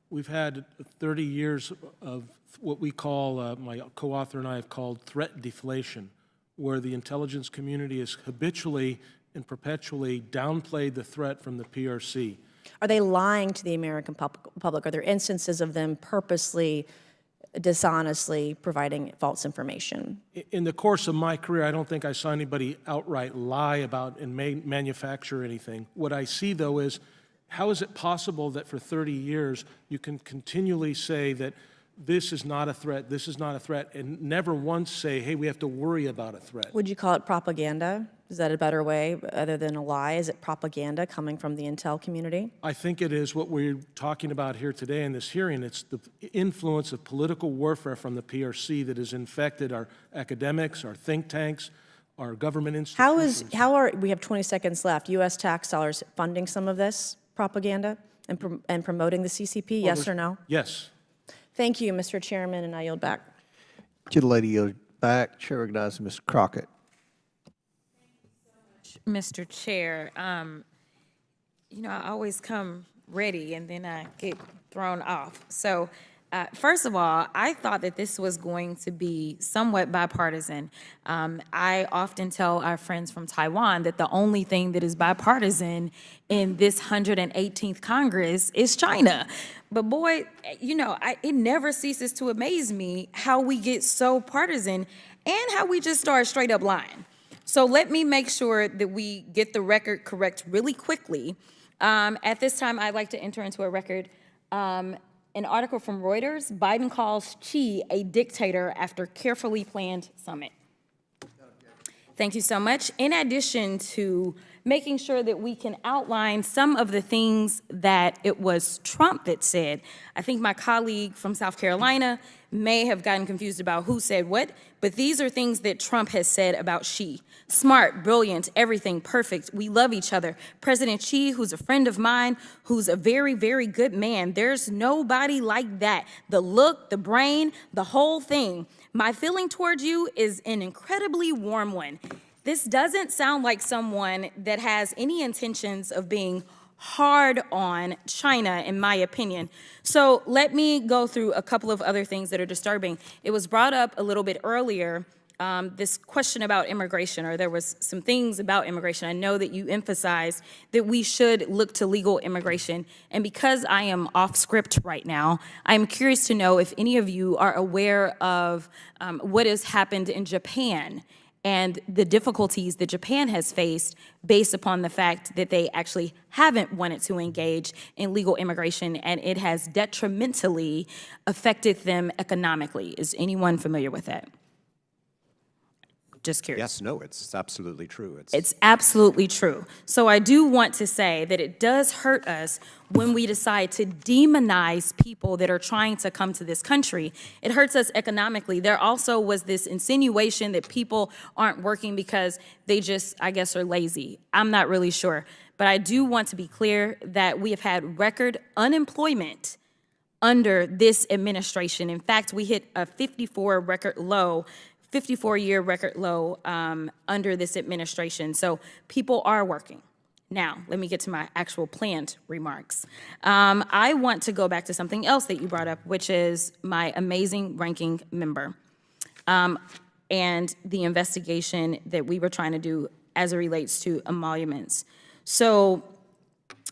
we've had 30 years of what we call, my co-author and I have called threat deflation, where the intelligence community has habitually and perpetually downplayed the threat from the PRC. Are they lying to the American public? Are there instances of them purposely, dishonestly providing false information? In the course of my career, I don't think I saw anybody outright lie about and manufacture anything. What I see, though, is how is it possible that for 30 years you can continually say that this is not a threat, this is not a threat, and never once say, hey, we have to worry about a threat? Would you call it propaganda? Is that a better way, other than a lie? Is it propaganda coming from the intel community? I think it is what we're talking about here today in this hearing. It's the influence of political warfare from the PRC that has infected our academics, our think tanks, our government institutions. We have 20 seconds left, U.S. tax dollars funding some of this propaganda and promoting the CCP, yes or no? Yes. Thank you, Mr. Chairman, and I yield back. To the lady yield back. Chair recognizes Ms. Crockett. Mr. Chair, you know, I always come ready and then I get thrown off. So first of all, I thought that this was going to be somewhat bipartisan. I often tell our friends from Taiwan that the only thing that is bipartisan in this 118th Congress is China. But boy, you know, it never ceases to amaze me how we get so partisan and how we just start straight up lying. So let me make sure that we get the record correct really quickly. At this time, I'd like to enter into a record. An article from Reuters, Biden calls Xi a dictator after carefully planned summit. Thank you so much. In addition to making sure that we can outline some of the things that it was Trump that said, I think my colleague from South Carolina may have gotten confused about who said what, but these are things that Trump has said about Xi. Smart, brilliant, everything, perfect. We love each other. President Xi, who's a friend of mine, who's a very, very good man. There's nobody like that. The look, the brain, the whole thing. My feeling towards you is an incredibly warm one. This doesn't sound like someone that has any intentions of being hard on China, in my opinion. So let me go through a couple of other things that are disturbing. It was brought up a little bit earlier, this question about immigration, or there was some things about immigration. I know that you emphasized that we should look to legal immigration. And because I am off script right now, I'm curious to know if any of you are aware of what has happened in Japan and the difficulties that Japan has faced based upon the fact that they actually haven't wanted to engage in legal immigration, and it has detrimentally affected them economically. Is anyone familiar with that? Just curious. Yes, no, it's absolutely true. It's absolutely true. So I do want to say that it does hurt us when we decide to demonize people that are trying to come to this country. It hurts us economically. There also was this insinuation that people aren't working because they just, I guess, are lazy. I'm not really sure. But I do want to be clear that we have had record unemployment under this administration. In fact, we hit a 54-year record low under this administration. So people are working. Now, let me get to my actual planned remarks. I want to go back to something else that you brought up, which is my amazing ranking member and the investigation that we were trying to do as it relates to emoluments. So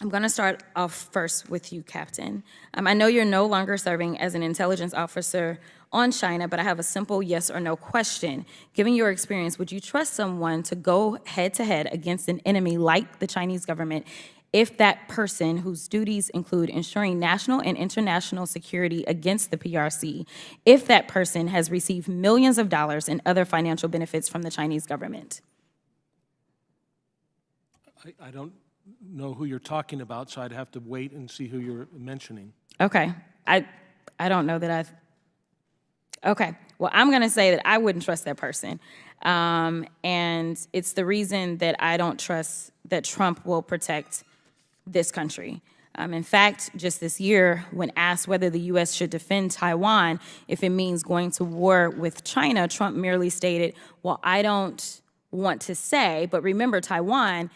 I'm going to start off first with you, Captain. I know you're no longer serving as an intelligence officer on China, but I have a simple yes or no question. Given your experience, would you trust someone to go head-to-head against an enemy like the Chinese government if that person, whose duties include ensuring national and international security against the PRC, if that person has received millions of dollars in other financial benefits from the Chinese government? I don't know who you're talking about, so I'd have to wait and see who you're mentioning. Okay. I don't know that I've... Okay. Well, I'm going to say that I wouldn't trust that person. And it's the reason that I don't trust that Trump will protect this country. In fact, just this year, when asked whether the U.S. should defend Taiwan if it means going to war with China, Trump merely stated, well, I don't want to say, but remember, Taiwan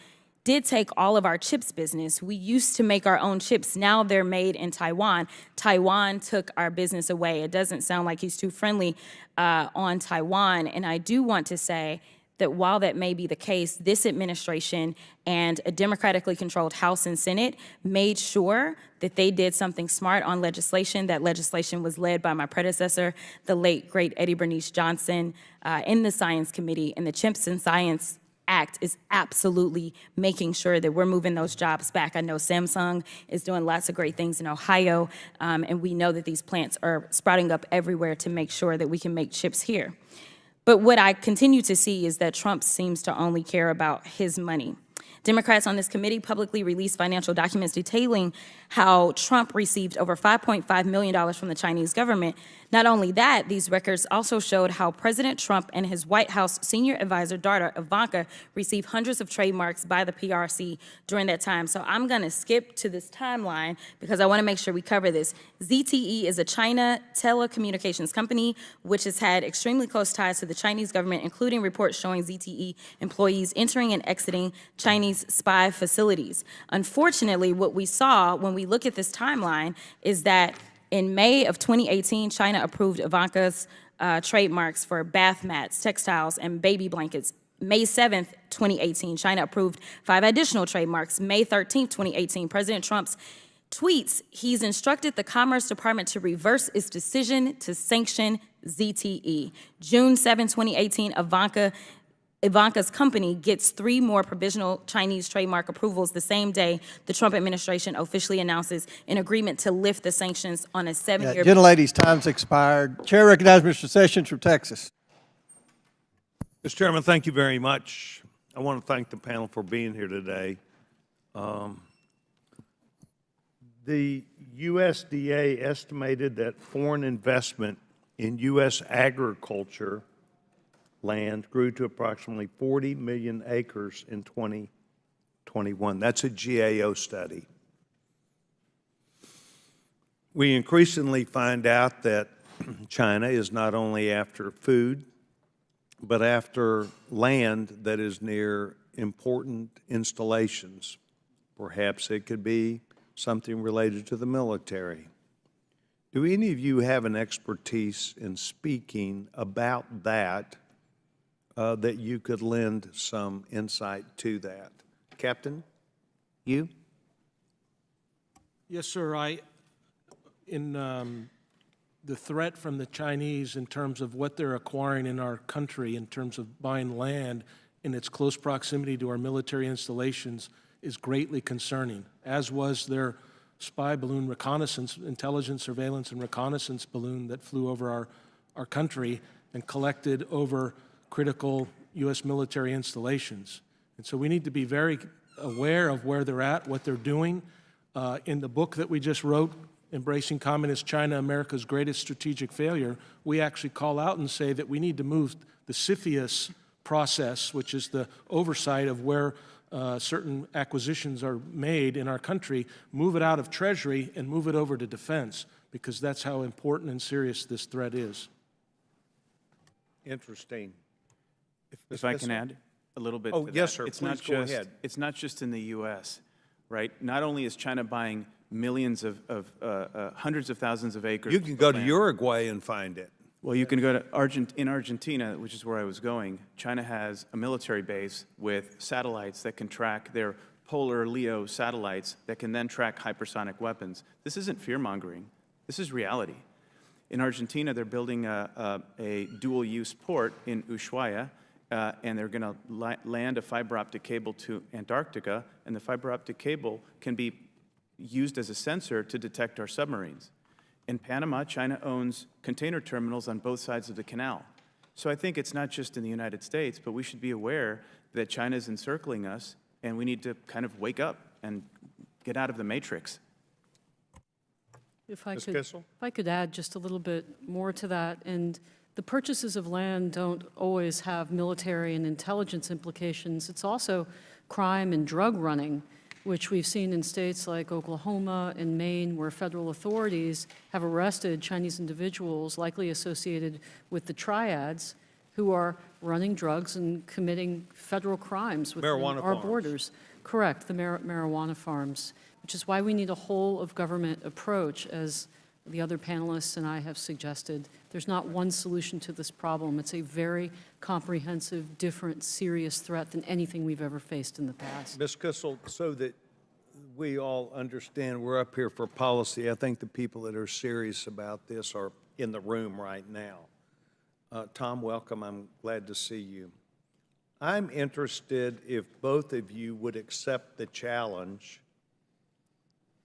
did take all of our chips business. We used to make our own chips. Now they're made in Taiwan. Taiwan took our business away. It doesn't sound like he's too friendly on Taiwan. And I do want to say that while that may be the case, this administration and a democratically controlled House and Senate made sure that they did something smart on legislation. That legislation was led by my predecessor, the late, great Eddie Bernice Johnson, in the Science Committee. And the Chimps and Science Act is absolutely making sure that we're moving those jobs back. I know Samsung is doing lots of great things in Ohio, and we know that these plants are sprouting up everywhere to make sure that we can make chips here. But what I continue to see is that Trump seems to only care about his money. Democrats on this committee publicly released financial documents detailing how Trump received over $5.5 million from the Chinese government. Not only that, these records also showed how President Trump and his White House senior advisor daughter, Ivanka, received hundreds of trademarks by the PRC during that time. So I'm going to skip to this timeline because I want to make sure we cover this. ZTE is a China telecommunications company which has had extremely close ties to the Chinese government, including reports showing ZTE employees entering and exiting Chinese spy facilities. Unfortunately, what we saw when we look at this timeline is that in May of 2018, China approved Ivanka's trademarks for bath mats, textiles, and baby blankets. May 7th, 2018, China approved 5 additional trademarks. May 13th, 2018, President Trump's tweets, he's instructed the Commerce Department to reverse its decision to sanction ZTE. June 7, 2018, Ivanka's company gets 3 more provisional Chinese trademark approvals the same day the Trump administration officially announces an agreement to lift the sanctions on a 7-year... Gentlelady's time's expired. Chair recognizes Mr. Sessions from Texas. Mr. Chairman, thank you very much. I want to thank the panel for being here today. The USDA estimated that foreign investment in U.S. agriculture land grew to approximately 40 million acres in 2021. That's a GAO study. We increasingly find out that China is not only after food, but after land that is near important installations. Perhaps it could be something related to the military. Do any of you have an expertise in speaking about that, that you could lend some insight to that? Captain, you? Yes, sir. In the threat from the Chinese in terms of what they're acquiring in our country, in terms of buying land in its close proximity to our military installations, is greatly concerning, as was their spy balloon reconnaissance, intelligence, surveillance, and reconnaissance balloon that flew over our country and collected over critical U.S. military installations. And so we need to be very aware of where they're at, what they're doing. In the book that we just wrote, Embracing Communist China, America's Greatest Strategic Failure, we actually call out and say that we need to move the CFIUS process, which is the oversight of where certain acquisitions are made in our country, move it out of Treasury and move it over to defense, because that's how important and serious this threat is. Interesting. If I can add a little bit. Oh, to yes, that. sir. It's Please not go just, ahead. It's not just in the U.S., right? Not only is China buying millions of hundreds of thousands of acres. You can go of to land. Uruguay and find it. Well, you can go to in Argentina, which is where I was going. China has a military base with satellites that can track their polar LEO satellites that can then track hypersonic weapons. This isn't fear-mongering. This is reality. In Argentina, they're building a dual-use port in Ushuaia, and they're going to land a fiber optic cable to Antarctica, and the fiber optic cable can be used as a sensor to detect our submarines. In Panama, China owns container terminals on both sides of the canal. So I think it's not just in the United States, but we should be aware that China is encircling us, and we need to kind of wake up and get out of the matrix. If I could add just a little bit more to that, and the purchases of land don't always have military and intelligence implications. It's also crime and drug running, which we've seen in states like Oklahoma and Maine, where federal authorities have arrested Chinese individuals likely associated with the triads who are running drugs and committing federal crimes within Marijuana our farms. borders. Correct, the marijuana farms, which is why we need a whole-of-government approach, as the other panelists and I have suggested. There's not one solution to this problem. It's a very comprehensive, different, serious threat than anything we've ever faced in the past. Ms. Kissel, so that we all understand we're up here for policy, I think the people that are serious about this are in the room right now. Tom, welcome. I'm glad to see you. I'm interested if both of you would accept the challenge.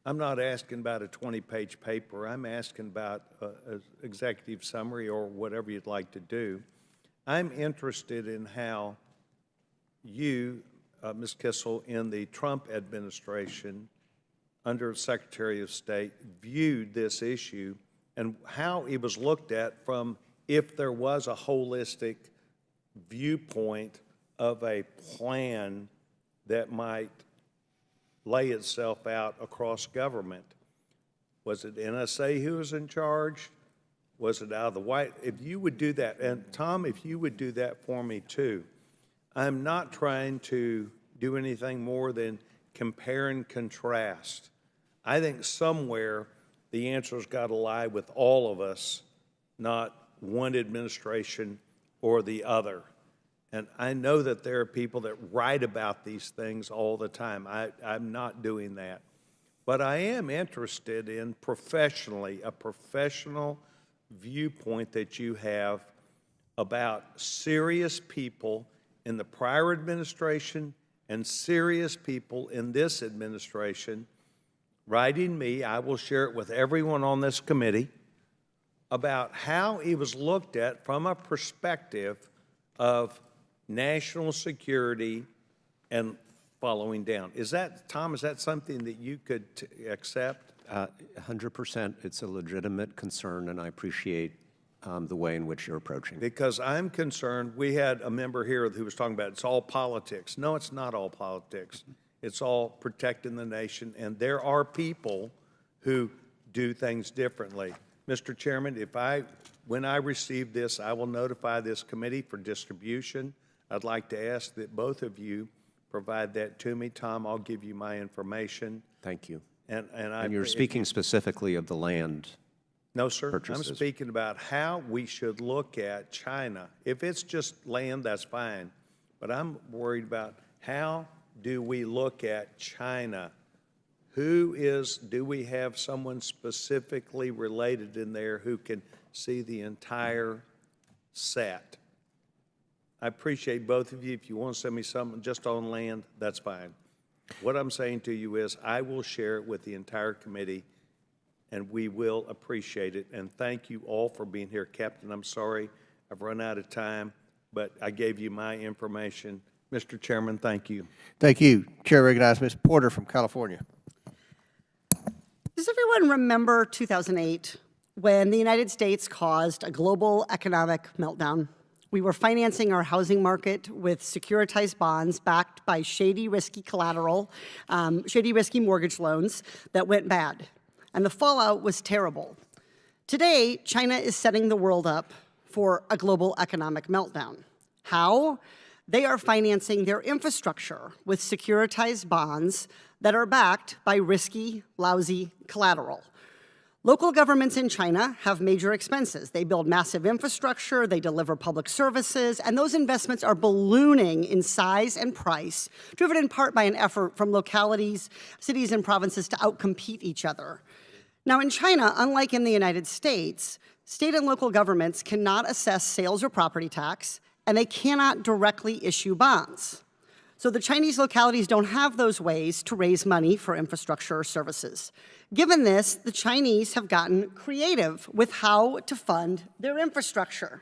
I'm not asking about a 20-page paper. I'm asking about an executive summary or whatever you'd like to do. I'm interested in how you, Ms. Kissel, in the Trump administration, under Secretary of State, viewed this issue and how it was looked at from if there was a holistic viewpoint of a plan that might lay itself out across government. Was it NSA who was in charge? Was it out of the White? If you would do that, and Tom, if you would do that for me too. I'm not trying to do anything more than compare and contrast. I think somewhere the answer's got to lie with all of us, not one administration or the other. And I know that there are people that write about these things all the time. I'm not doing that. But I am interested in professionally, a professional viewpoint that you have about serious people in the prior administration and serious people in this administration writing me, I will share it with everyone on this committee, about how it was looked at from a perspective of national security and following down. Is that, Tom, is that something that you could accept? 100%. It's a legitimate concern, and I appreciate the way in which you're approaching it. Because I'm concerned, we had a member here who was talking about it's all politics. No, it's not all politics. It's all protecting the nation, and there are people who do things differently. Mr. Chairman, when I receive this, I will notify this committee for distribution. I'd like to ask that both of you provide that to me. Tom, I'll give you my information. Thank you. And you're speaking specifically of the land No, sir. purchases. I'm speaking about how we should look at China. If it's just land, that's fine. But I'm worried about how do we look at China, Do we have someone specifically related in there who can see the entire set? I appreciate both of you. If you want to send me something just on land, that's fine. What I'm saying to you is I will share it with the entire committee, and we will appreciate it. And thank you all for being here. Captain, I'm sorry I've run out of time, but I gave you my information. Mr. Chairman, thank you. Thank you. Chair recognizes Ms. Porter from California. Does everyone remember 2008 when the United States caused a global economic meltdown? We were financing our housing market with securitized bonds backed by shady, risky collateral, shady, risky mortgage loans that went bad. And the fallout was terrible. Today, China is setting the world up for a global economic meltdown. How? They are financing their infrastructure with securitized bonds that are backed by risky, lousy collateral. Local governments in China have major expenses. They build massive infrastructure, they deliver public services, and those investments are ballooning in size and price, driven in part by an effort from localities, cities, and provinces to outcompete each other. Now, in China, unlike in the United States, state and local governments cannot assess sales or property tax, and they cannot directly issue bonds. So the Chinese localities don't have those ways to raise money for infrastructure or services. Given this, the Chinese have gotten creative with how to fund their infrastructure.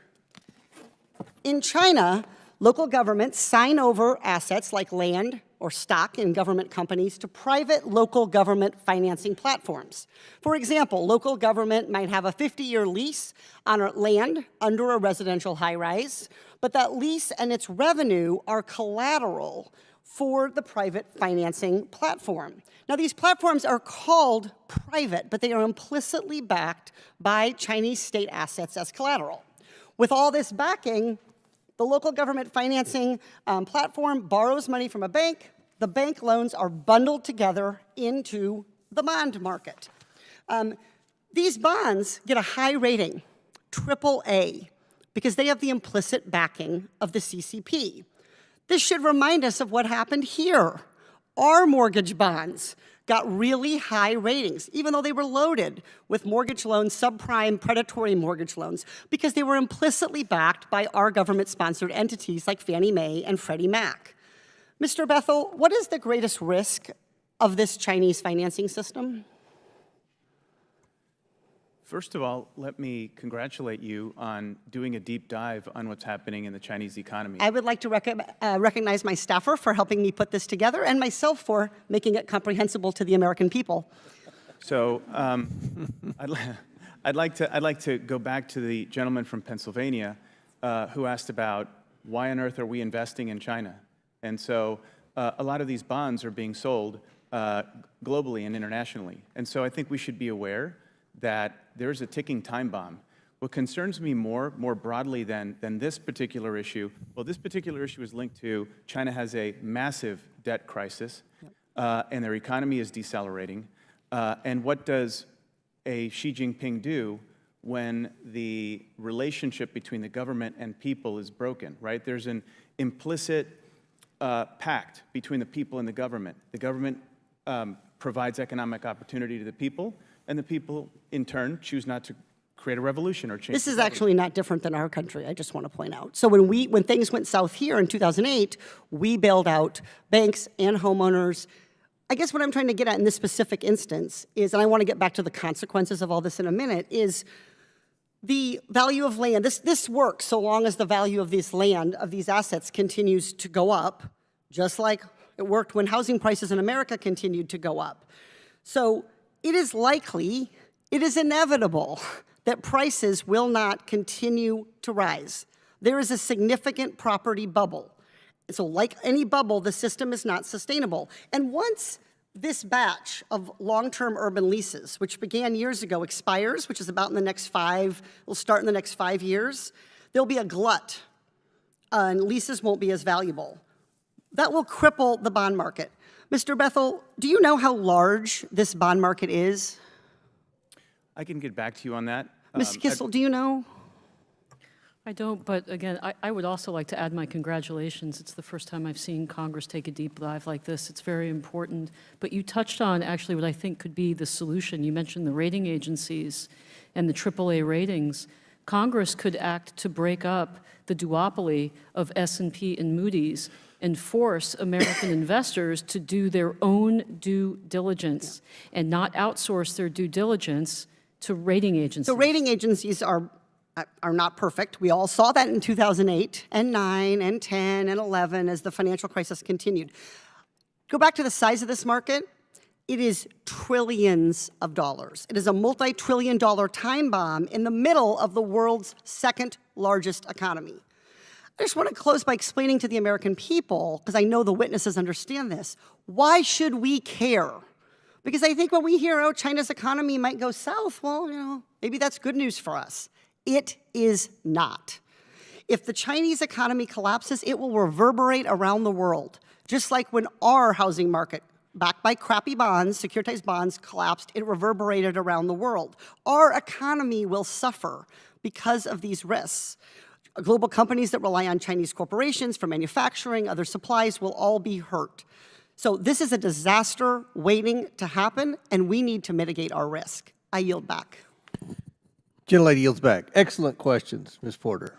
In China, local governments sign over assets like land or stock in government companies to private local government financing platforms. For example, local government might have a 50-year lease on land under a residential high-rise, but that lease and its revenue are collateral for the private financing platform. Now, these platforms are called private, but they are implicitly backed by Chinese state assets as collateral. With all this backing, the local government financing platform borrows money from a bank. The bank loans are bundled together into the bond market. These bonds get a high rating, AAA, because they have the implicit backing of the CCP. This should remind us of what happened here. Our mortgage bonds got really high ratings, even though they were loaded with mortgage loans, subprime, predatory mortgage loans, because they were implicitly backed by our government-sponsored entities like Fannie Mae and Freddie Mac. Mr. Bethel, what is the greatest risk of this Chinese financing system? First of all, let me congratulate you on doing a deep dive on what's happening in the Chinese economy. I would like to recognize my staffer for helping me put this together and myself for making it comprehensible to the American people. So I'd like to go back to the gentleman from Pennsylvania who asked about why on earth are we investing in China? And so a lot of these bonds are being sold globally and internationally. And so I think we should be aware that there's a ticking time bomb. What concerns me more broadly than this particular issue, well, this particular issue is linked to China has a massive debt crisis, and their economy is decelerating. And what does a Xi Jinping do when the relationship between the government and people is broken, right? There's an implicit pact between the people and the government. The government provides economic opportunity to the people, and the people, in turn, choose not to create a revolution or change. This is actually not different than our country, I just want to point out. So when things went south here in 2008, we bailed out banks and homeowners. I guess what I'm trying to get at in this specific instance is, and I want to get back to the consequences of all this in a minute, is the value of land. This works so long as the value of this land, of these assets, continues to go up, just like it worked when housing prices in America continued to go up. So it is likely, it is inevitable that prices will not continue to rise. There is a significant property bubble. So like any bubble, the system is not sustainable. And once this batch of long-term urban leases, which began years ago, expires, which is about in the next will start in the next 5 years, there'll be a glut, and leases won't be as valuable. That will cripple the bond market. Mr. Bethel, do you know how large this bond market is? I can get back to you on that. Ms. Kissel, do you know? I don't, but again, I would also like to add my congratulations. It's the first time I've seen Congress take a deep dive like this. It's very important. But you touched on actually what I think could be the solution. You mentioned the rating agencies and the AAA ratings. Congress could act to break up the duopoly of S&P and Moody's and force American investors to do their own due diligence and not outsource their due diligence to rating agencies. The rating agencies are not perfect. We all saw that in 2008 and 9 and 10 and 11 as the financial crisis continued. Go back to the size of this market. It is trillions of dollars. It is a multi-trillion-dollar time bomb in the middle of the world's second largest economy. I just want to close by explaining to the American people, because I know the witnesses understand this, why should we care? Because I think when we hear, oh, China's economy might go south, well, maybe that's good news for us. It is not. If the Chinese economy collapses, it will reverberate around the world, just like when our housing market, backed by crappy bonds, securitized bonds, collapsed, it reverberated around the world. Our economy will suffer because of these risks. Global companies that rely on Chinese corporations for manufacturing, other supplies will all be hurt. So this is a disaster waiting to happen, and we need to mitigate our risk. I yield back. Gentlelady yields back. Excellent questions, Ms. Porter.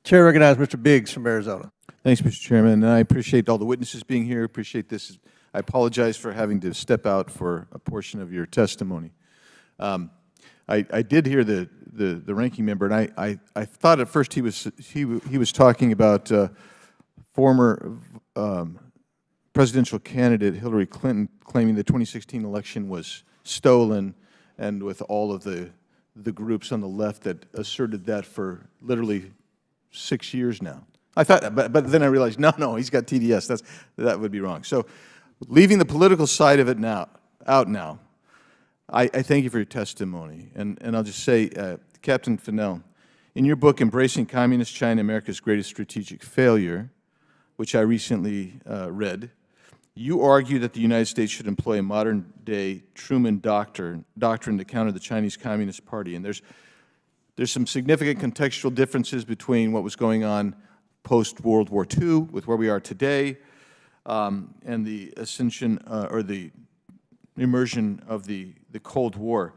Chair recognizes Mr. Biggs from Arizona. Thanks, Mr. Chairman, and I appreciate all the witnesses being here. Appreciate this. I apologize for having to step out for a portion of your testimony. I did hear the ranking member, and I thought at first he was talking about former presidential candidate Hillary Clinton claiming the 2016 election was stolen, and with all of the groups on the left that asserted that for literally 6 years now. I thought, but then I realized, no, he's got TDS. That would be wrong. So, leaving the political side of it out now, I thank you for your testimony, and I'll just say, Captain Fennell, in your book, Embracing Communist China, America's Greatest Strategic Failure, which I recently read, you argue that the United States should employ a modern-day Truman doctrine to counter the Chinese Communist Party, and there's some significant contextual differences between what was going on post-World War II with where we are today, and the ascension or the immersion of the Cold War.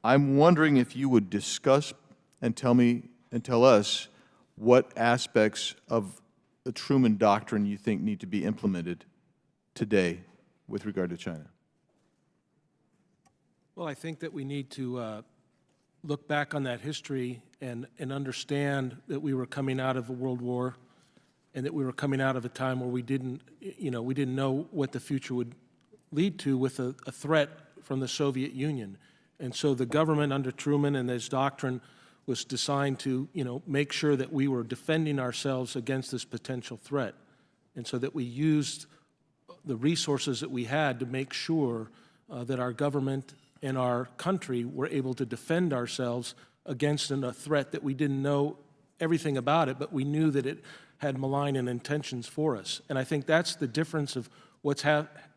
I'm wondering if you would discuss and tell us what aspects of the Truman Doctrine you think need to be implemented today with regard to China. Well, I think that we need to look back on that history and understand that we were coming out of a world war, and that we were coming out of a time where we didn't know what the future would lead to with a threat from the Soviet Union. And so the government under Truman and his doctrine was designed to, make sure that we were defending ourselves against this potential threat. And so that we used the resources that we had to make sure that our government and our country were able to defend ourselves against a threat that we didn't know everything about it, but we knew that it had malign intentions for us. And I think that's the difference of what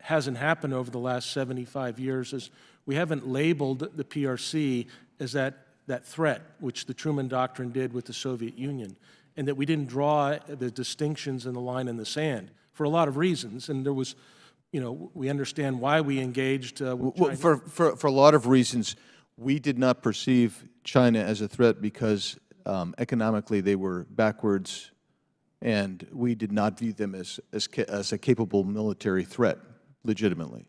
hasn't happened over the last 75 years is we haven't labeled the PRC as that threat, which the Truman Doctrine did with the Soviet Union, and that we didn't draw the distinctions and the line in the sand for a lot of reasons. And there was, we understand why we engaged with China. For a lot of reasons, we did not perceive China as a threat because economically they were backwards, and we did not view them as a capable military threat, legitimately.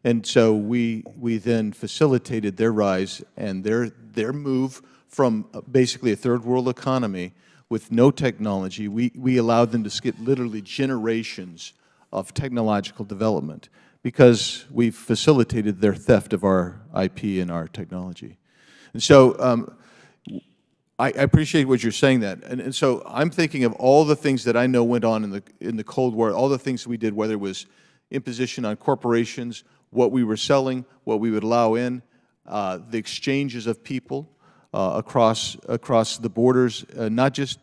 And so we then facilitated their rise and their move from basically a third world economy with no technology. We allowed them to skip literally generations of technological development because we facilitated their theft of our IP and our technology. And so I appreciate what you're saying that. And so I'm thinking of all the things that I know went on in the Cold War, all the things we did, whether it was imposition on corporations, what we were selling, what we would allow in, the exchanges of people across the borders, not just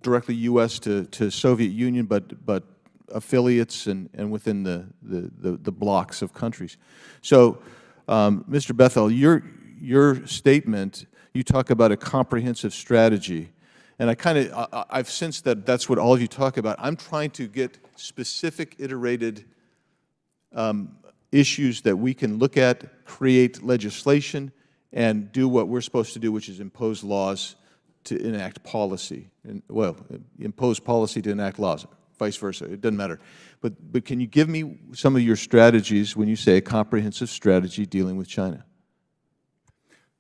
directly U.S. to Soviet Union, but affiliates and within the blocks of countries. So, Mr. Bethel, your statement, you talk about a comprehensive strategy, And I've sensed that that's what all of you talk about. I'm trying to get specific iterated issues that we can look at, create legislation, and do what we're supposed to do, which is impose laws to enact policy. Impose policy to enact laws, vice versa. It doesn't matter. But can you give me some of your strategies when you say a comprehensive strategy dealing with China?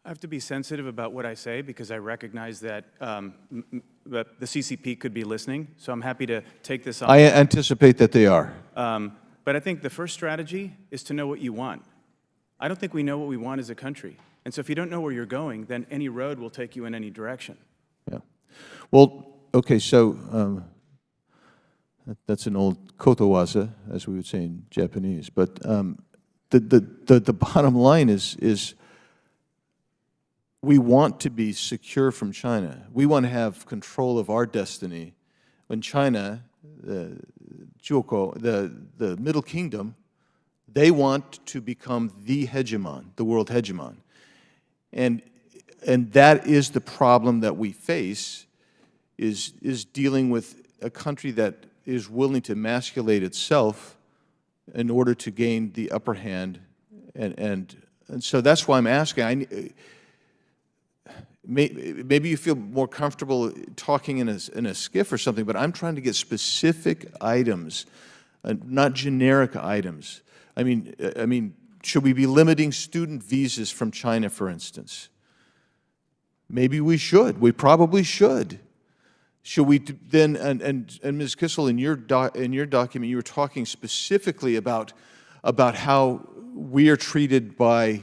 I have to be sensitive about what I say because I recognize that the CCP could be listening, so I'm happy to take this on. I anticipate that they are. But I think the first strategy is to know what you want. I don't think we know what we want as a country. And so if you don't know where you're going, then any road will take you in any direction. Yeah. Well, okay, so that's an old kotowaza, as we would say in Japanese. But the bottom line is we want to be secure from China. We want to have control of our destiny. When China, the Middle Kingdom, they want to become the hegemon, the world hegemon. And that is the problem that we face, is dealing with a country that is willing to emasculate itself in order to gain the upper hand. And so that's why I'm asking. Maybe you feel more comfortable talking in a skiff or something, but I'm trying to get specific items, not generic items. I mean, should we be limiting student visas from China, for instance? Maybe we should. We probably should. Should we then? And Ms. Kissel, in your document, you were talking specifically about how we are treated by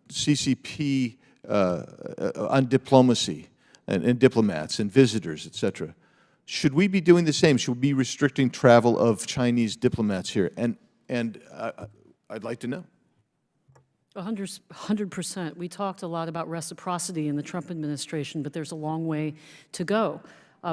CCP. On diplomacy and diplomats and visitors, et cetera. Should we be doing the same? Should we be restricting travel of Chinese diplomats here? And I'd like to know. 100%. We talked a lot about reciprocity in the Trump administration, but there's a long way to go.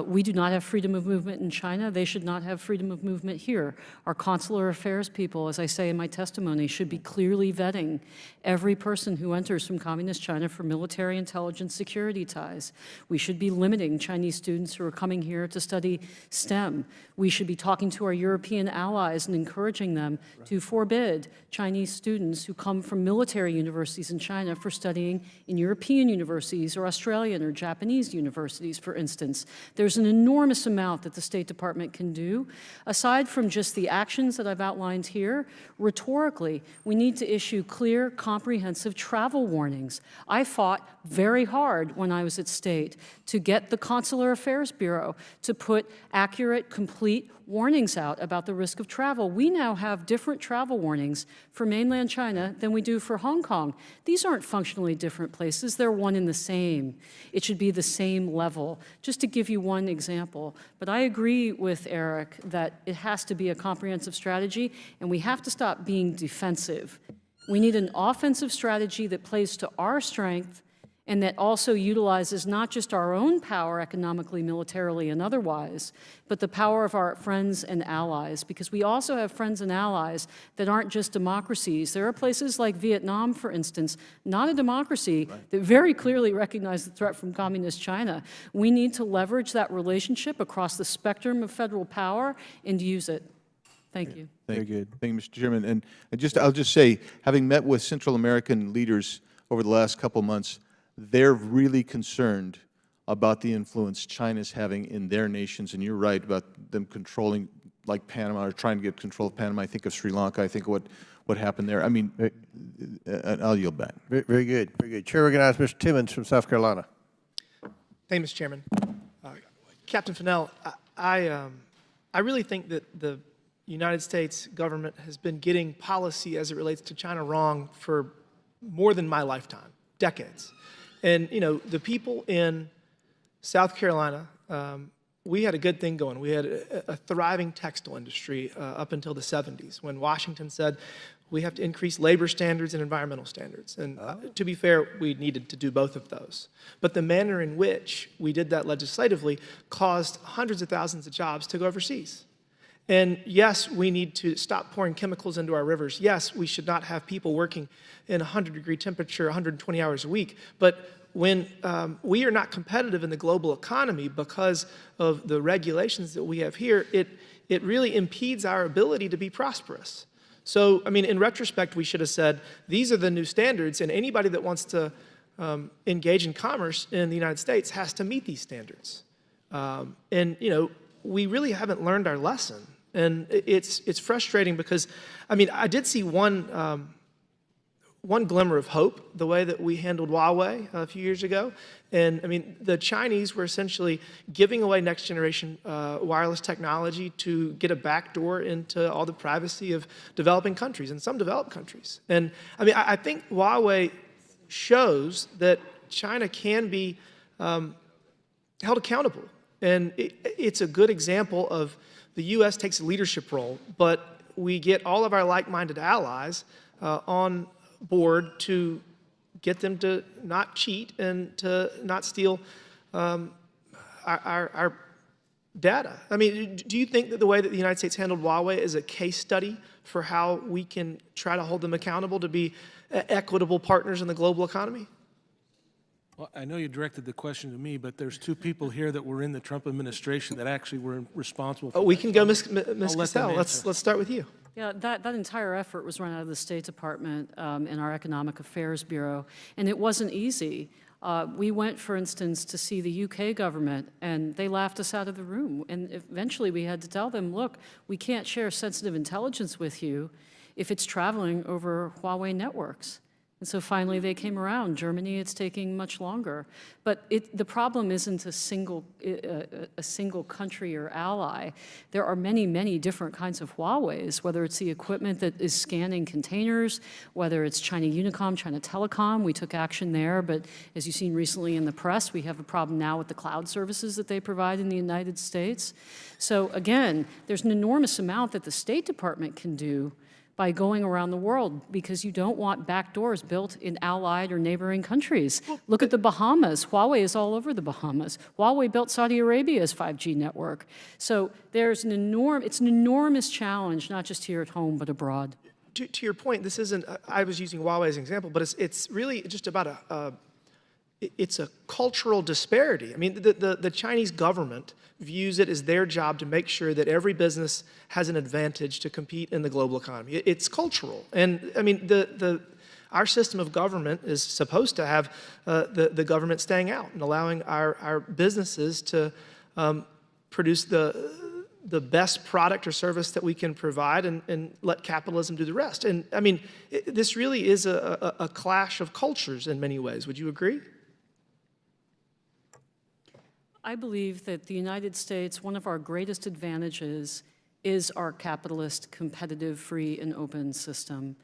We do not have freedom of movement in China. They should not have freedom of movement here. Our consular affairs people, as I say in my testimony, should be clearly vetting every person who enters from Communist China for military intelligence security ties. We should be limiting Chinese students who are coming here to study STEM. We should be talking to our European allies and encouraging them to forbid Chinese students who come from military universities in China for studying in European universities or Australian or Japanese universities, for instance. There's an enormous amount that the State Department can do. Aside from just the actions that I've outlined here, rhetorically, we need to issue clear, comprehensive travel warnings. I fought very hard when I was at State to get the Consular Affairs Bureau to put accurate, complete warnings out about the risk of travel. We now have different travel warnings for mainland China than we do for Hong Kong. These aren't functionally different places. They're one and the same. It should be the same level. Just to give you one example, but I agree with Eric that it has to be a comprehensive strategy, and we have to stop being defensive. We need an offensive strategy that plays to our strength and that also utilizes not just our own power economically, militarily, and otherwise, but the power of our friends and allies, because we also have friends and allies that aren't just democracies. There are places like Vietnam, for instance, not a democracy, that very clearly recognize the threat from Communist China. We need to leverage that relationship across the spectrum of federal power and use it. Thank you. Very good. Thank you, Mr. Chairman. And I'll just say, having met with Central American leaders over the last couple months, they're really concerned about the influence China's having in their nations. And you're right about them controlling, like Panama, or trying to get control of Panama. I think of Sri Lanka. I think of what happened there. I mean, I'll yield back. Very good. Very good. Chair recognizes Mr. Timmons from South Carolina. Thank you, Mr. Chairman. Captain Fennell, I really think that the United States government has been getting policy as it relates to China wrong for more than my lifetime, decades. And, you know, the people in South Carolina, we had a good thing going. We had a thriving textile industry up until the 70s when Washington said we have to increase labor standards and environmental standards. And to be fair, we needed to do both of those. But the manner in which we did that legislatively caused hundreds of thousands of jobs to go overseas. And yes, we need to stop pouring chemicals into our rivers. Yes, we should not have people working in 100-degree temperature 120 hours a week. But when we are not competitive in the global economy because of the regulations that we have here, it really impedes our ability to be prosperous. So, I mean, in retrospect, we should have said, these are the new standards, and anybody that wants to engage in commerce in the United States has to meet these standards. And, you know, we really haven't learned our lesson. And it's frustrating because, I mean, I did see one glimmer of hope, the way that we handled Huawei a few years ago. And I mean, the Chinese were essentially giving away next generation wireless technology to get a backdoor into all the privacy of developing countries and some developed countries. And I mean, I think Huawei shows that China can be held accountable. And it's a good example of the U.S. takes a leadership role, but we get all of our like-minded allies on board to get them to not cheat and to not steal our data. I mean, do you think that the way that the United States handled Huawei is a case study for how we can try to hold them accountable to be equitable partners in the global economy? Well, I know you directed the question to me, but there's two people here that were in the Trump administration that actually were responsible for We that. can go, Ms. I'll let them Cassell. Let's answer. start with you. Yeah, that entire effort was run out of the State Department and our Economic Affairs Bureau, and it wasn't easy. We went, for instance, to see the UK government, and they laughed us out of the room. And eventually we had to tell them, look, we can't share sensitive intelligence with you if it's traveling over Huawei networks. And so finally they came around. Germany, it's taking much longer. But the problem isn't a single country or ally. There are many, many different kinds of Huaweis, whether it's the equipment that is scanning containers, whether it's China Unicom, China Telecom. We took action there, but as you've seen recently in the press, we have a problem now with the cloud services that they provide in the United States. So again, there's an enormous amount that the State Department can do by going around the world, because you don't want backdoors built in allied or neighboring countries. Look at the Bahamas. Huawei is all over the Bahamas. Huawei built Saudi Arabia's 5G network. So there's an enormous challenge, not just here at home, but abroad. To your point, this isn't, I was using Huawei as an example, but it's really just about it's a cultural disparity. I mean, the Chinese government views it as their job to make sure that every business has an advantage to compete in the global economy. It's cultural. And I mean, our system of government is supposed to have the government staying out and allowing our businesses to produce the best product or service that we can provide and let capitalism do the rest. And I mean, this really is a clash of cultures in many ways. Would you agree? I believe that the United States, one of our greatest advantages is our capitalist, competitive, free, and open system.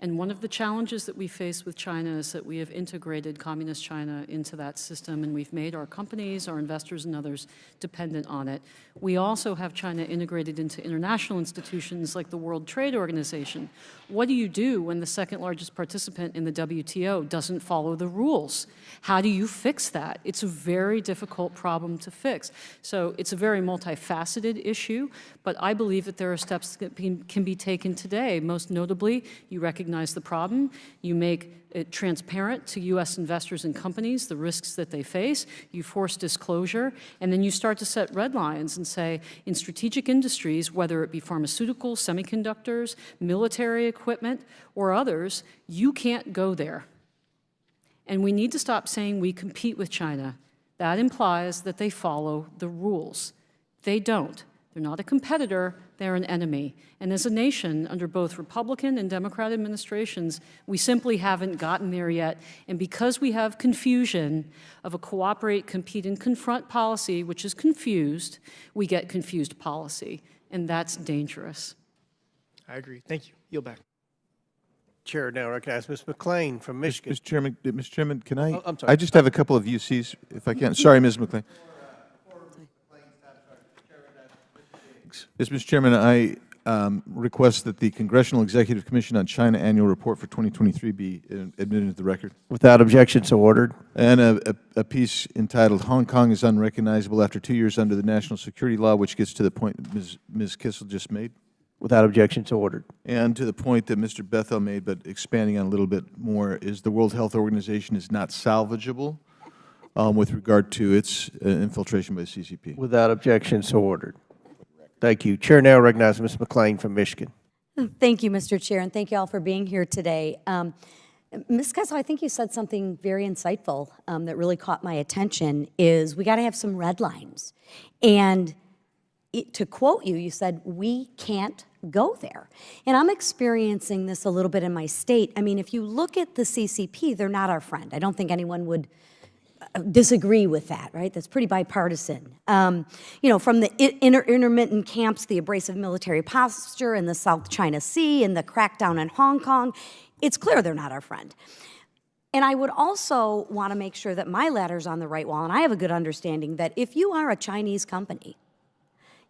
And one of the challenges that we face with China is that we have integrated Communist China into that system, and we've made our companies, our investors, and others dependent on it. We also have China integrated into international institutions like the World Trade Organization. What do you do when the second largest participant in the WTO doesn't follow the rules? How do you fix that? It's a very difficult problem to fix. So it's a very multifaceted issue, but I believe that there are steps that can be taken today. Most notably, you recognize the problem, you make it transparent to U.S. investors and companies, the risks that they face, you force disclosure, and then you start to set red lines and say, in strategic industries, whether it be pharmaceuticals, semiconductors, military equipment, or others, you can't go there. And we need to stop saying we compete with China. That implies that they follow the rules. They don't. They're not a competitor, they're an enemy. And as a nation, under both Republican and Democrat administrations, we simply haven't gotten there yet. And because we have confusion of a cooperate, compete, and confront policy, which is confused, we get confused policy. And that's dangerous. I agree. Thank you. Yield back. Chair now recognizes Ms. McClain from Michigan. Mr. Chairman, can I? Oh, I'm sorry. I just have a couple of UCs, if I can. Sorry, Ms. McClain. Yes, Mr. Chairman, I request that the Congressional Executive Commission on China Annual Report for 2023 be admitted into the record. Without objection, so ordered. And a piece entitled, Hong Kong is Unrecognizable After 2 Years Under the National Security Law, which gets to the point that Ms. Kissel just made. Without objection, so ordered. And to the point that Mr. Bethel made, but expanding on a little bit more, is the World Health Organization is not salvageable. with regard to its infiltration by the CCP. Without objection, so ordered. Thank you. Chair now recognizes Ms. McLean from Michigan. Thank you, Mr. Chair, and thank you all for being here today. Ms. Kessel, I think you said something very insightful that really caught my attention, is we got to have some red lines. And to quote you, you said, we can't go there. And I'm experiencing this a little bit in my state. I mean, if you look at the CCP, they're not our friend. I don't think anyone would disagree with that, right? That's pretty bipartisan. You know, from the intermittent camps, the abrasive military posture in the South China Sea, and the crackdown in Hong Kong, it's clear they're not our friend. And I would also want to make sure that my ladder's on the right wall, and I have a good understanding that if you are a Chinese company,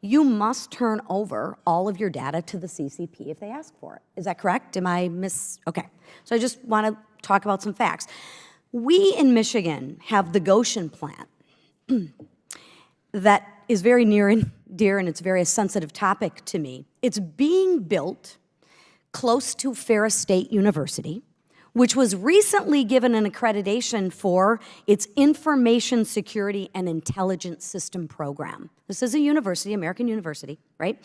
you must turn over all of your data to the CCP if they ask for it. Is that correct? Am I okay. So I just want to talk about some facts. We in Michigan have the Goshen plant that is very near and dear, and it's a very sensitive topic to me. It's being built close to Ferris State University, which was recently given an accreditation for its Information Security and Intelligence System program. This is a university, American university, right?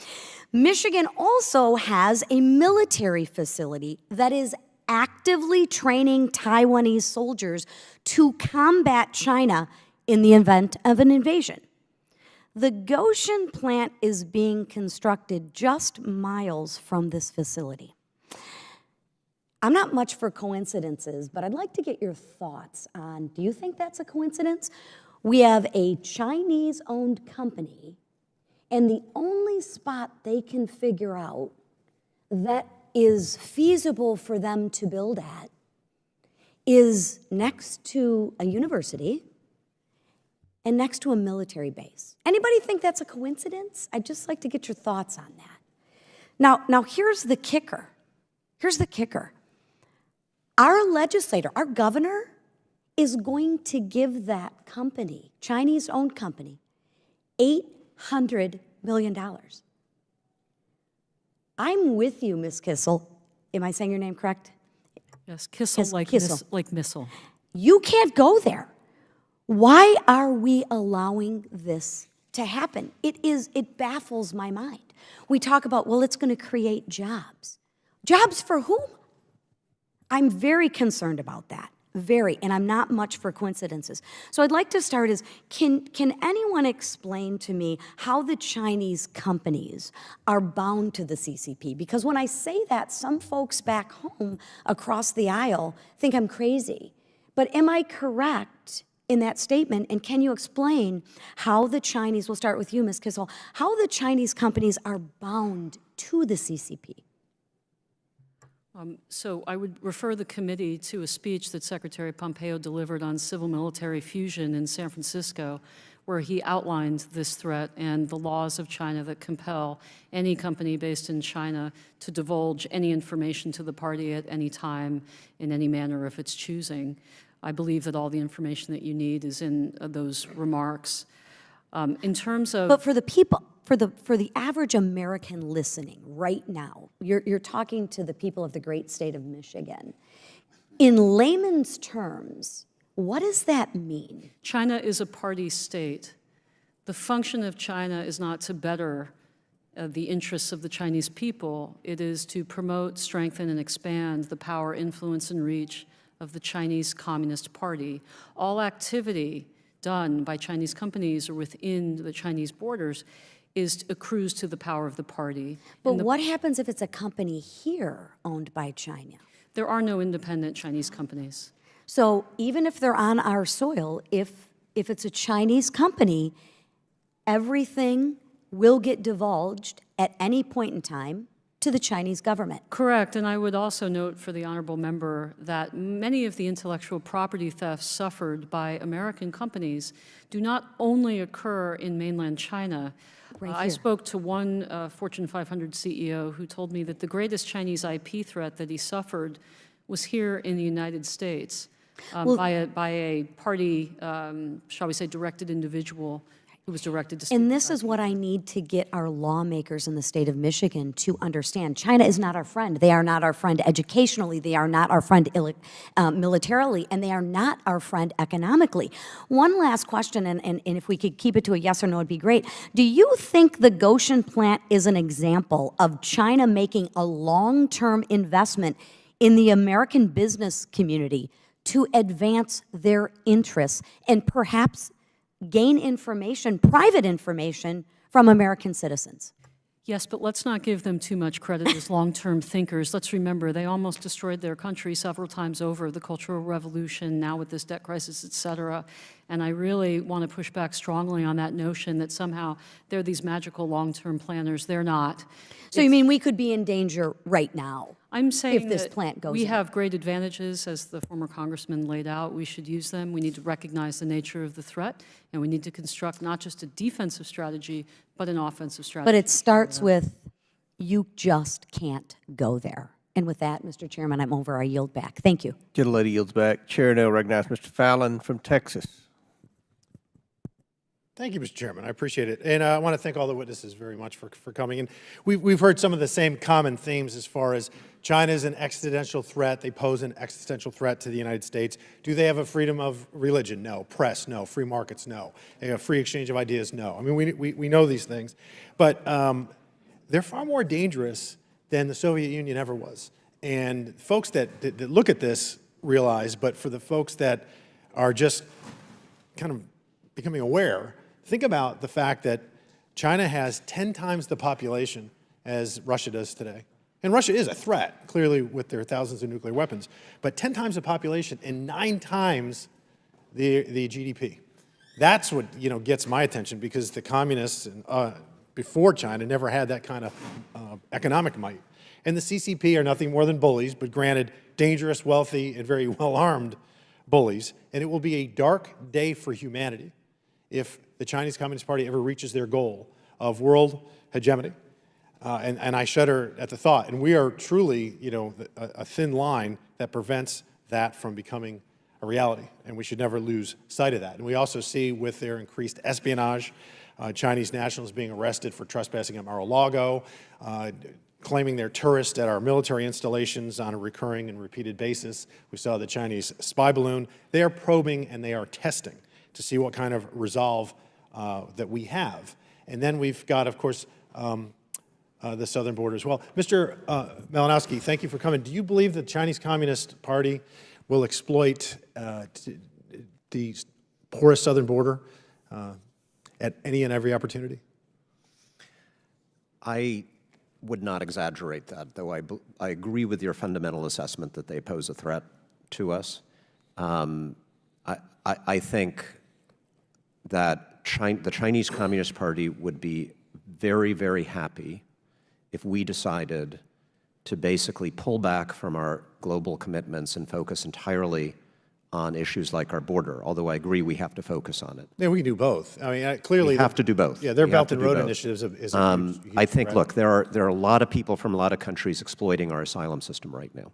Michigan also has a military facility that is actively training Taiwanese soldiers to combat China in the event of an invasion. The Goshen plant is being constructed just miles from this facility. I'm not much for coincidences, but I'd like to get your thoughts on, do you think that's a coincidence? We have a Chinese-owned company, and the only spot they can figure out that is feasible for them to build at is next to a university and next to a military base. Anybody think that's a coincidence? I'd just like to get your thoughts on that. Now here's the kicker. Here's the kicker. Our legislator, our governor, is going to give that company, Chinese-owned company, $800 million. I'm with you, Ms. Kissel. Am I saying your name correct? Yes, Kissel, like Kissel. like missile. You can't go there. Why are we allowing this to happen? It baffles my mind. We talk about, well, it's going to create jobs. Jobs for whom? I'm very concerned about that, very, and I'm not much for coincidences. So I'd like to start is, can anyone explain to me how the Chinese companies are bound to the CCP? Because when I say that, some folks back home across the aisle think I'm crazy. But am I correct in that statement? And can you explain how the Chinese, we'll start with you, Ms. Kissel, how the Chinese companies are bound to the CCP? So I would refer the committee to a speech that Secretary Pompeo delivered on civil-military fusion in San Francisco, where he outlined this threat and the laws of China that compel any company based in China to divulge any information to the party at any time in any manner if it's choosing. I believe that all the information that you need is in those remarks. In terms of— But for the people, for the average American listening right now, you're talking to the people of the great state of Michigan. In layman's terms, what does that mean? China is a party state. The function of China is not to better the interests of the Chinese people. It is to promote, strengthen, and expand the power, influence, and reach of the Chinese Communist Party. All activity done by Chinese companies or within the Chinese borders accrues to the power of the party. But what happens if it's a company here owned by China? There are no independent Chinese companies. So even if they're on our soil, if it's a Chinese company, everything will get divulged at any point in time to the Chinese government. Correct, and I would also note for the honorable member that many of the intellectual property thefts suffered by American companies do not only occur in mainland China. I spoke to one Fortune 500 CEO who told me that the greatest Chinese IP threat that he suffered was here in the United States by a party, shall we say, directed individual It was directed to. And this is what I need to get our lawmakers in the state of Michigan to understand. China is not our friend. They are not our friend educationally. They are not our friend militarily. And they are not our friend economically. One last question, and if we could keep it to a yes or no, it'd be great. Do you think the Goshen plant is an example of China making a long-term investment in the American business community to advance their interests and perhaps gain information, private information, from American citizens? Yes, but let's not give them too much credit as long-term thinkers. Let's remember, they almost destroyed their country several times over, the Cultural Revolution, now with this debt crisis, et cetera. And I really want to push back strongly on that notion that somehow they're these magical long-term planners. They're not. So you mean we could be in danger right now? I'm saying if this that plant goes we in? have great advantages, as the former congressman laid out. We should use them. We need to recognize the nature of the threat, and we need to construct not just a defensive strategy, but an offensive strategy. But it starts with, you just can't go there. And with that, Mr. Chairman, I'm over. I yield back. Thank you. Gentlelady yields back. Chair now recognizes Mr. Fallon from Texas. Thank you, Mr. Chairman. I appreciate it. And I want to thank all the witnesses very much for coming. And we've heard some of the same common themes as far as China is an existential threat. They pose an existential threat to the United States. Do they have a freedom of religion? No. Press? No. Free markets? No. They have free exchange of ideas? No. I mean, we know these things. But they're far more dangerous than the Soviet Union ever was. And folks that look at this realize, but for the folks that are just kind of becoming aware, think about the fact that China has 10 times the population as Russia does today. And Russia is a threat, clearly, with their thousands of nuclear weapons, but 10 times the population and 9 times the GDP. That's what gets my attention, because the communists before China never had that kind of economic might. And the CCP are nothing more than bullies, but granted, dangerous, wealthy, and very well-armed bullies. And it will be a dark day for humanity if the Chinese Communist Party ever reaches their goal of world hegemony. And I shudder at the thought. And we are truly, a thin line that prevents that from becoming a reality. And we should never lose sight of that. And we also see, with their increased espionage, Chinese nationals being arrested for trespassing at Mar-a-Lago, claiming they're tourists at our military installations on a recurring and repeated basis. We saw the Chinese spy balloon. They are probing and they are testing to see what kind of resolve that we have. And then we've got, of course, the southern border as well. Mr. Malinowski, thank you for coming. Do you believe the Chinese Communist Party will exploit the porous southern border at any and every opportunity? I would not exaggerate that, though I agree with your fundamental assessment that they pose a threat to us. I think that the Chinese Communist Party would be very, very happy if we decided to basically pull back from our global commitments and focus entirely on issues like our border, although I agree we have to focus on it. Yeah, we can do both. I mean, clearly— We have to do both. Yeah, their We have Belt to and do Road both. Initiative is a huge I think, threat. look, there are a lot of people from a lot of countries exploiting our asylum system right now,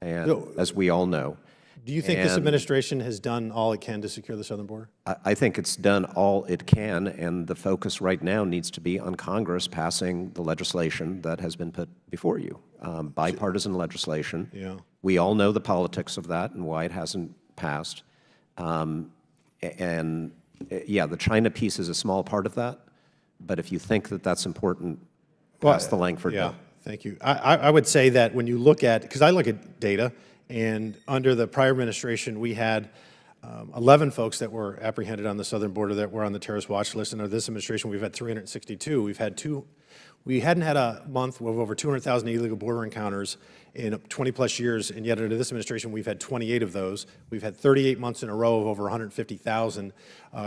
and as we all know. Do you think this administration has done all it can to secure the southern border? I think it's done all it can, and the focus right now needs to be on Congress passing the legislation that has been put before you, bipartisan legislation. Yeah. We all know the politics of that and why it hasn't passed. And yeah, the China piece is a small part of that, but if you think that that's important, pass the Langford bill. Yeah, thank you. I would say that when you look at, because I look at data, and under the prior administration, we had 11 folks that were apprehended on the southern border that were on the terrorist watch list. And under this administration, we've had 362. We hadn't had a month with over 200,000 illegal border encounters in 20-plus years, and yet under this administration, we've had 28 of those. We've had 38 months in a row of over 150,000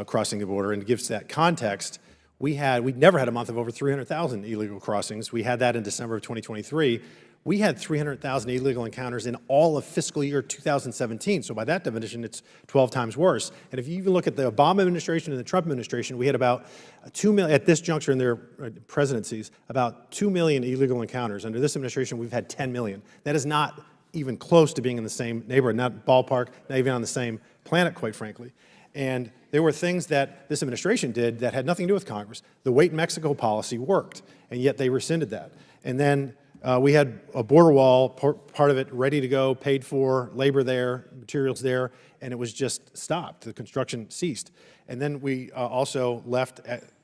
crossing the border. And to give that context, we'd never had a month of over 300,000 illegal crossings. We had that in December of 2023. We had 300,000 illegal encounters in all of fiscal year 2017. So by that definition, it's 12 times worse. And if you even look at the Obama administration and the Trump administration, we had about 2 million, at this juncture in their presidencies, about 2 million illegal encounters. Under this administration, we've had 10 million. That is not even close to being in the same neighborhood, not ballpark, not even on the same planet, quite frankly. And there were things that this administration did that had nothing to do with Congress. The Wait in Mexico policy worked, and yet they rescinded that. And then we had a border wall, part of it ready to go, paid for, labor there, materials there, and it was just stopped. The construction ceased. And then we also left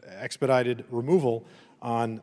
expedited removal on,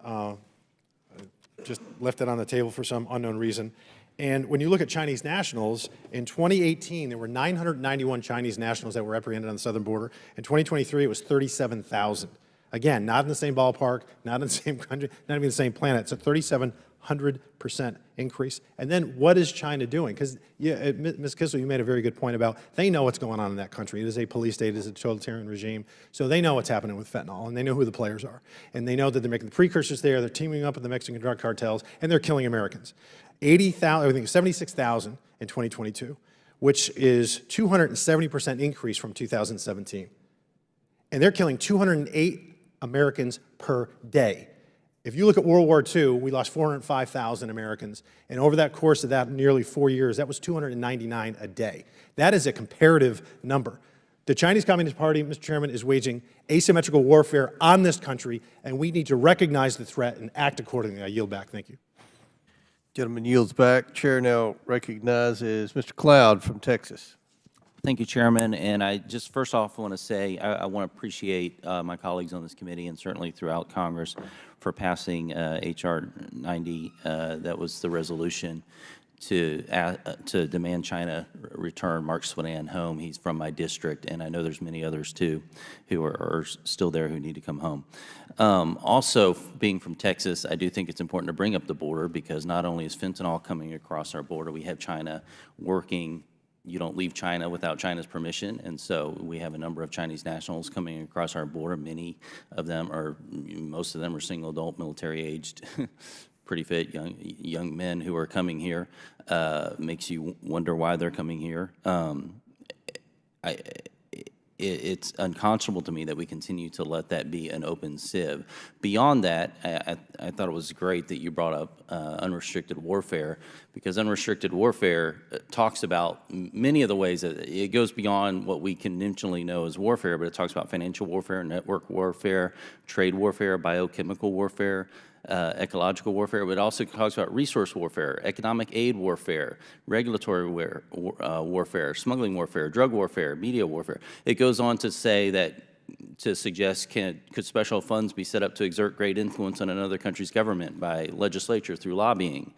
just left it on the table for some unknown reason. And when you look at Chinese nationals, in 2018, there were 991 Chinese nationals that were apprehended on the southern border. In 2023, it was 37,000. Again, not in the same ballpark, not in the same country, not even the same planet. It's a 3,700% increase. And then what is China doing? Because Ms. Kissel, you made a very good point about they know what's going on in that country. It is a police state, it is a totalitarian regime. So they know what's happening with fentanyl, and they know who the players are. And they know that they're making the precursors there, they're teaming up with the Mexican drug cartels, and they're killing Americans. 76,000 in 2022, which is 270% increase from 2017. And they're killing 208 Americans per day. If you look at World War II, we lost 405,000 Americans. And over that course of that nearly 4 years, that was 299 a day. That is a comparative number. The Chinese Communist Party, Mr. Chairman, is waging asymmetrical warfare on this country, and we need to recognize the threat and act accordingly. I yield back. Thank you. Gentleman yields back. Chair now recognizes Mr. Cloud from Texas. Thank you, Chairman. And I just first off want to say I want to appreciate my colleagues on this committee and certainly throughout Congress for passing H.R. 90. That was the resolution to demand China return Mark Swadan home. He's from my district, and I know there's many others too who are still there who need to come home. Also, being from Texas, I do think it's important to bring up the border because not only is fentanyl coming across our border, we have China working. You don't leave China without China's permission, and so we have a number of Chinese nationals coming across our border. Most of them are single adult, military-aged, pretty fit young men who are coming here. Makes you wonder why they're coming here. It's unconscionable to me that we continue to let that be an open sieve. Beyond that, I thought it was great that you brought up unrestricted warfare, because unrestricted warfare talks about many of the ways that it goes beyond what we conventionally know as warfare, but it talks about financial warfare, network warfare, trade warfare, biochemical warfare, ecological warfare, but it also talks about resource warfare, economic aid warfare, regulatory warfare, smuggling warfare, drug warfare, media warfare. It goes on to say that, to suggest could special funds be set up to exert great influence on another country's government by legislature through lobbying?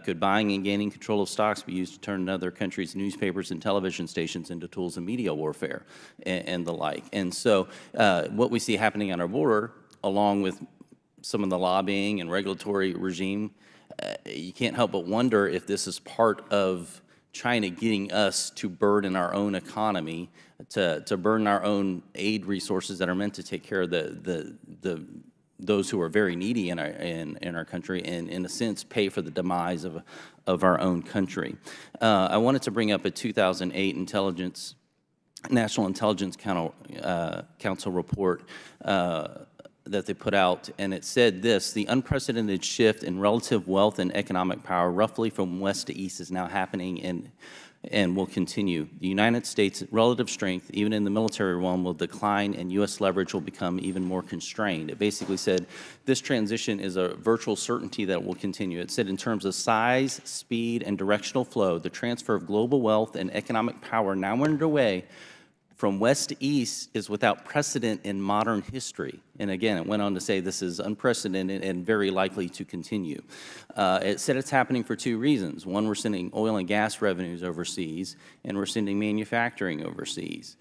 Could buying and gaining control of stocks be used to turn another country's newspapers and television stations into tools of media warfare and the like? And so what we see happening on our border, along with some of the lobbying and regulatory regime, you can't help but wonder if this is part of China getting us to burden our own economy, to burden our own aid resources that are meant to take care of those who are very needy in our country, and in a sense pay for the demise of our own country. I wanted to bring up a 2008 National Intelligence Council report that they put out, and it said this: the unprecedented shift in relative wealth and economic power roughly from west to east is now happening and will continue. The United States' relative strength, even in the military realm, will decline, and U.S. leverage will become even more constrained. It basically said this transition is a virtual certainty that will continue. It said in terms of size, speed, and directional flow, the transfer of global wealth and economic power now underway from west to east is without precedent in modern history. And again, it went on to say this is unprecedented and very likely to continue. It said it's happening for two reasons. One, we're sending oil and gas revenues overseas, and we're sending manufacturing overseas.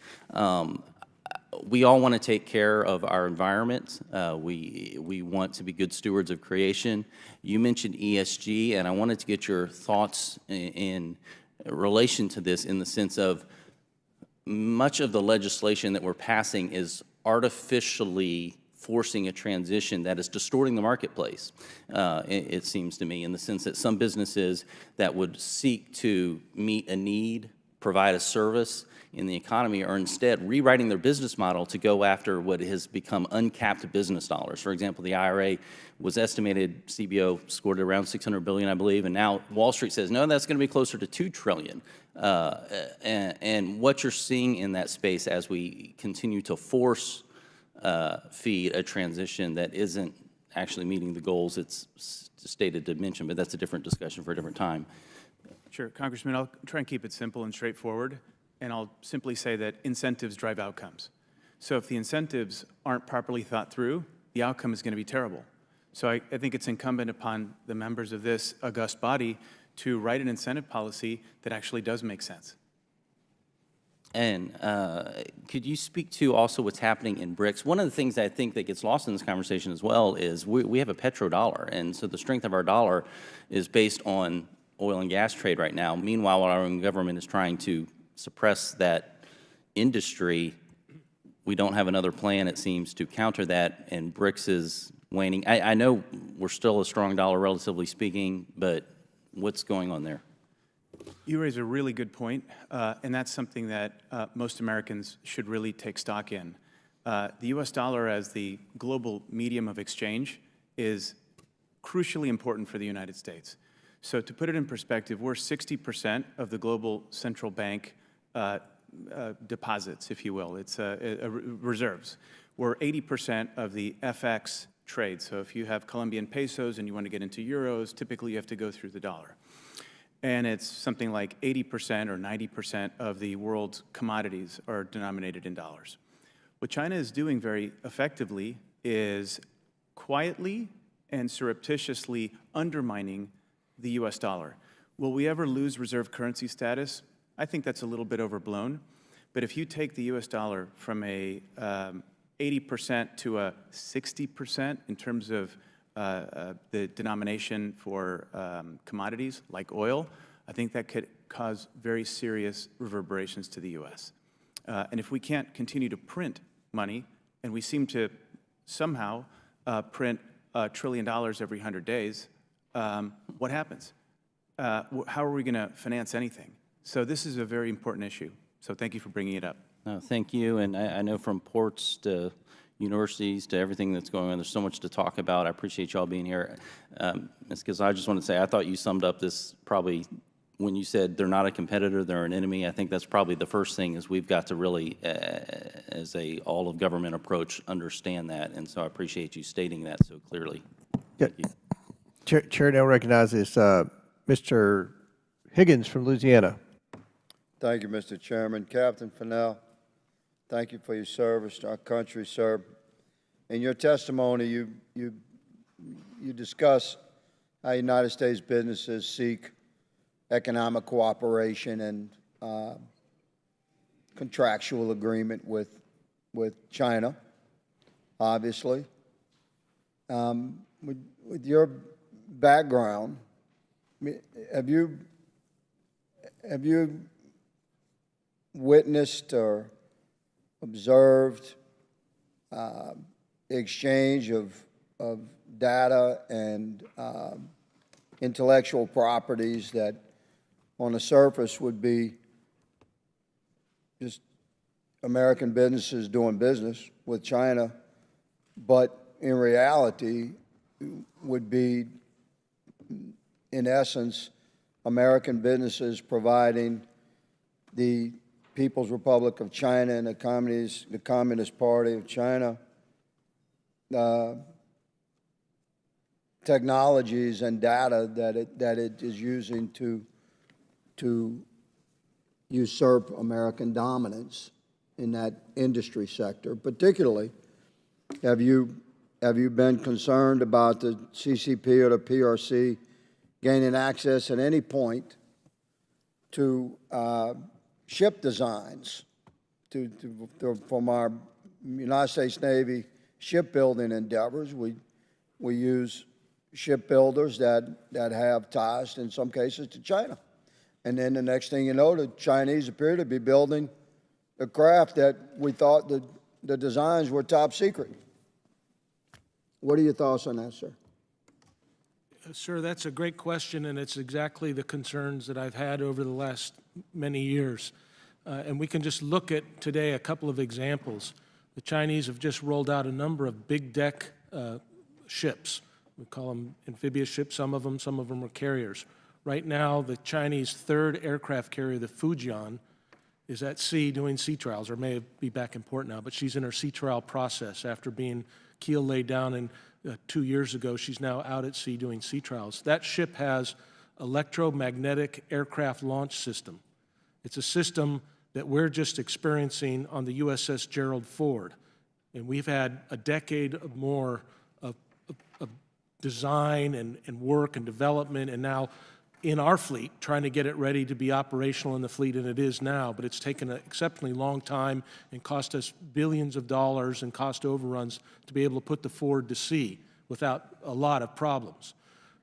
We all want to take care of our environment. We want to be good stewards of creation. You mentioned ESG, and I wanted to get your thoughts in relation to this, in the sense of much of the legislation that we're passing is artificially forcing a transition that is distorting the marketplace, it seems to me, in the sense that some businesses that would seek to meet a need provide a service in the economy are instead rewriting their business model to go after what has become uncapped business dollars. For example, the IRA was estimated, CBO scored around $600 billion, I believe, and now Wall Street says, no, that's going to be closer to $2 trillion. And what you're seeing in that space as we continue to force feed a transition that isn't actually meeting the goals it's stated to mention, but that's a different discussion for a different time. Sure, Congressman, I'll try and keep it simple and straightforward, and I'll simply say that incentives drive outcomes. So if the incentives aren't properly thought through, the outcome is going to be terrible. So I think it's incumbent upon the members of this august body to write an incentive policy that actually does make sense. And could you speak to also what's happening in BRICS? One of the things I think that gets lost in this conversation as well is we have a petrodollar, and so the strength of our dollar is based on oil and gas trade right now. Meanwhile, our own government is trying to suppress that industry. We don't have another plan, it seems, to counter that, and BRICS is waning. I know we're still a strong dollar, relatively speaking, but what's going on there? You raise a really good point, and that's something that most Americans should really take stock in. The U.S. dollar as the global medium of exchange is crucially important for the United States. So to put it in perspective, we're 60% of the global central bank deposits, if you will. It's reserves. We're 80% of the FX trade. So if you have Colombian pesos and you want to get into euros, typically you have to go through the dollar. And it's something like 80% or 90% of the world's commodities are denominated in dollars. What China is doing very effectively is quietly and surreptitiously undermining the U.S. dollar. Will we ever lose reserve currency status? I think that's a little bit overblown. But if you take the U.S. dollar from a 80% to a 60% in terms of the denomination for commodities like oil, I think that could cause very serious reverberations to the U.S. And if we can't continue to print money, and we seem to somehow print $1 trillion every 100 days, what happens? How are we going to finance anything? So this is a very important issue. So thank you for bringing it up. Thank you, and I know from ports to universities to everything that's going on, there's so much to talk about. I appreciate you all being here. Ms. Giz, I just want to say, I thought you summed up this probably when you said they're not a competitor, they're an enemy. I think that's probably the first thing is we've got to really, as a all-of-government approach, understand that, and so I appreciate you stating that so clearly. Yeah. Chair now recognizes Mr. Higgins from Louisiana. Thank you, Mr. Chairman. Captain Fennell, thank you for your service to our country, sir. In your testimony, you discuss how United States businesses seek economic cooperation and contractual agreement with China, obviously. With your background, have you witnessed or observed exchange of data and intellectual properties that on the surface would be just American businesses doing business with China, but in reality would be, in essence, American businesses providing the People's Republic of China and the Communist Party of China technologies and data that it is using to usurp American dominance in that industry sector. Particularly, have you been concerned about the CCP or the PRC gaining access at any point to ship designs from our United States Navy shipbuilding endeavors? We use shipbuilders that have ties, in some cases, to China. And then the next thing you know, the Chinese appear to be building a craft that we thought the designs were top secret. What are your thoughts on that, sir? Sir, that's a great question, and it's exactly the concerns that I've had over the last many years. And we can just look at today a couple of examples. The Chinese have just rolled out a number of big deck ships. We call them amphibious ships, some of them are carriers. Right now, the Chinese third aircraft carrier, the Fujian, is at sea doing sea trials, or may be back in port now, but she's in her sea trial process after being keel laid down, and 2 years ago, she's now out at sea doing sea trials. That ship has electromagnetic aircraft launch system. It's a system that we're just experiencing on the USS Gerald Ford. And we've had a decade or more of design and work and development, and now in our fleet, trying to get it ready to be operational in the fleet, and it is now, but it's taken an exceptionally long time and cost us billions of dollars and cost overruns to be able to put the Ford to sea without a lot of problems.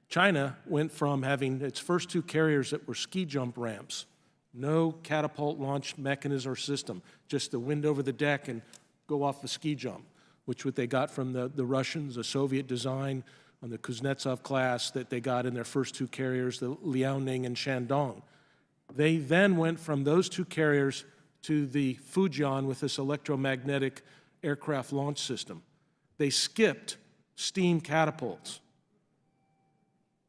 China went from having its first 2 carriers that were ski jump ramps, no catapult launch mechanism or system, just the wind over the deck and go off the ski jump, which what they got from the Russians, a Soviet design on the Kuznetsov class that they got in their first 2 carriers, the Liaoning and Shandong. They then went from those 2 carriers to the Fujian with this electromagnetic aircraft launch system. They skipped steam catapults.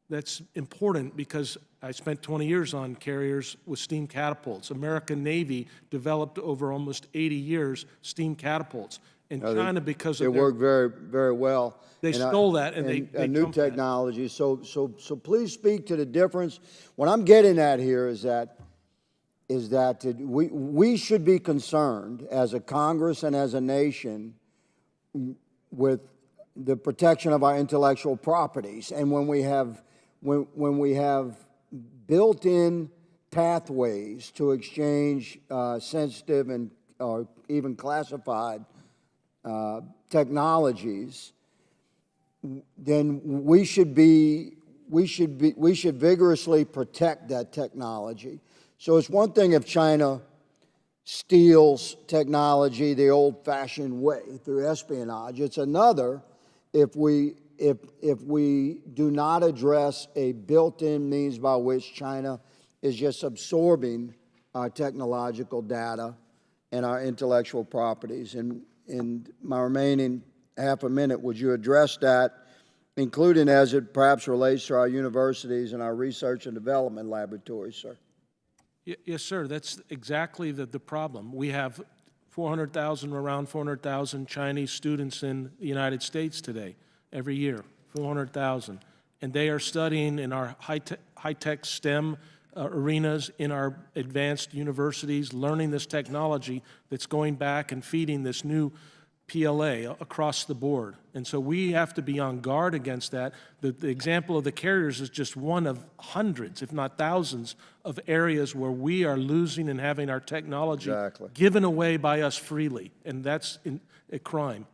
That's important because I spent 20 years on carriers with steam catapults. American Navy developed over almost 80 years steam catapults. And China, because of they work very, very well. They stole that, and they new jumped that. technology. So please speak to the difference. What I'm getting at here is that we should be concerned as a Congress and as a nation with the protection of our intellectual properties, and when we have built-in pathways to exchange sensitive and even classified technologies, then we should vigorously protect that technology. So it's one thing if China steals technology the old-fashioned way through espionage. It's another if we do not address a built-in means by which China is just absorbing our technological data and our intellectual properties. And in my remaining half a minute, would you address that, including as it perhaps relates to our universities and our research and development laboratories, sir? Yes, sir. That's exactly the problem. We have around 400,000 Chinese students in the United States today, every year, 400,000. And they are studying in our high-tech STEM arenas, in our advanced universities, learning this technology that's going back and feeding this new PLA across the board. And so we have to be on guard against that. The example of the carriers is just one of hundreds, if not thousands, of areas where we are losing and having our technology given away by us freely, and that's a crime.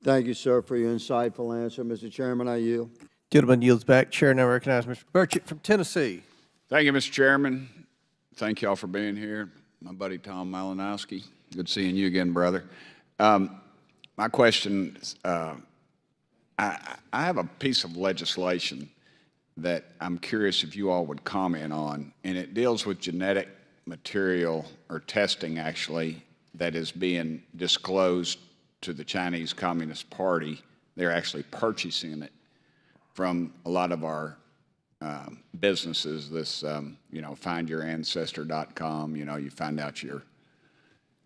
Thank you, sir, for your insightful answer. Mr. Chairman, I yield. Gentleman yields back. Chair now recognizes Mr. Burchett from Tennessee. Thank you, Mr. Chairman. Thank you all for being here. My buddy Tom Malinowski, good seeing you again, brother. My question is, I have a piece of legislation that I'm curious if you all would comment on, and it deals with genetic material or testing, actually, that is being disclosed to the Chinese Communist Party. They're actually purchasing it from a lot of our businesses, this, findyouраncestor.com, you find out your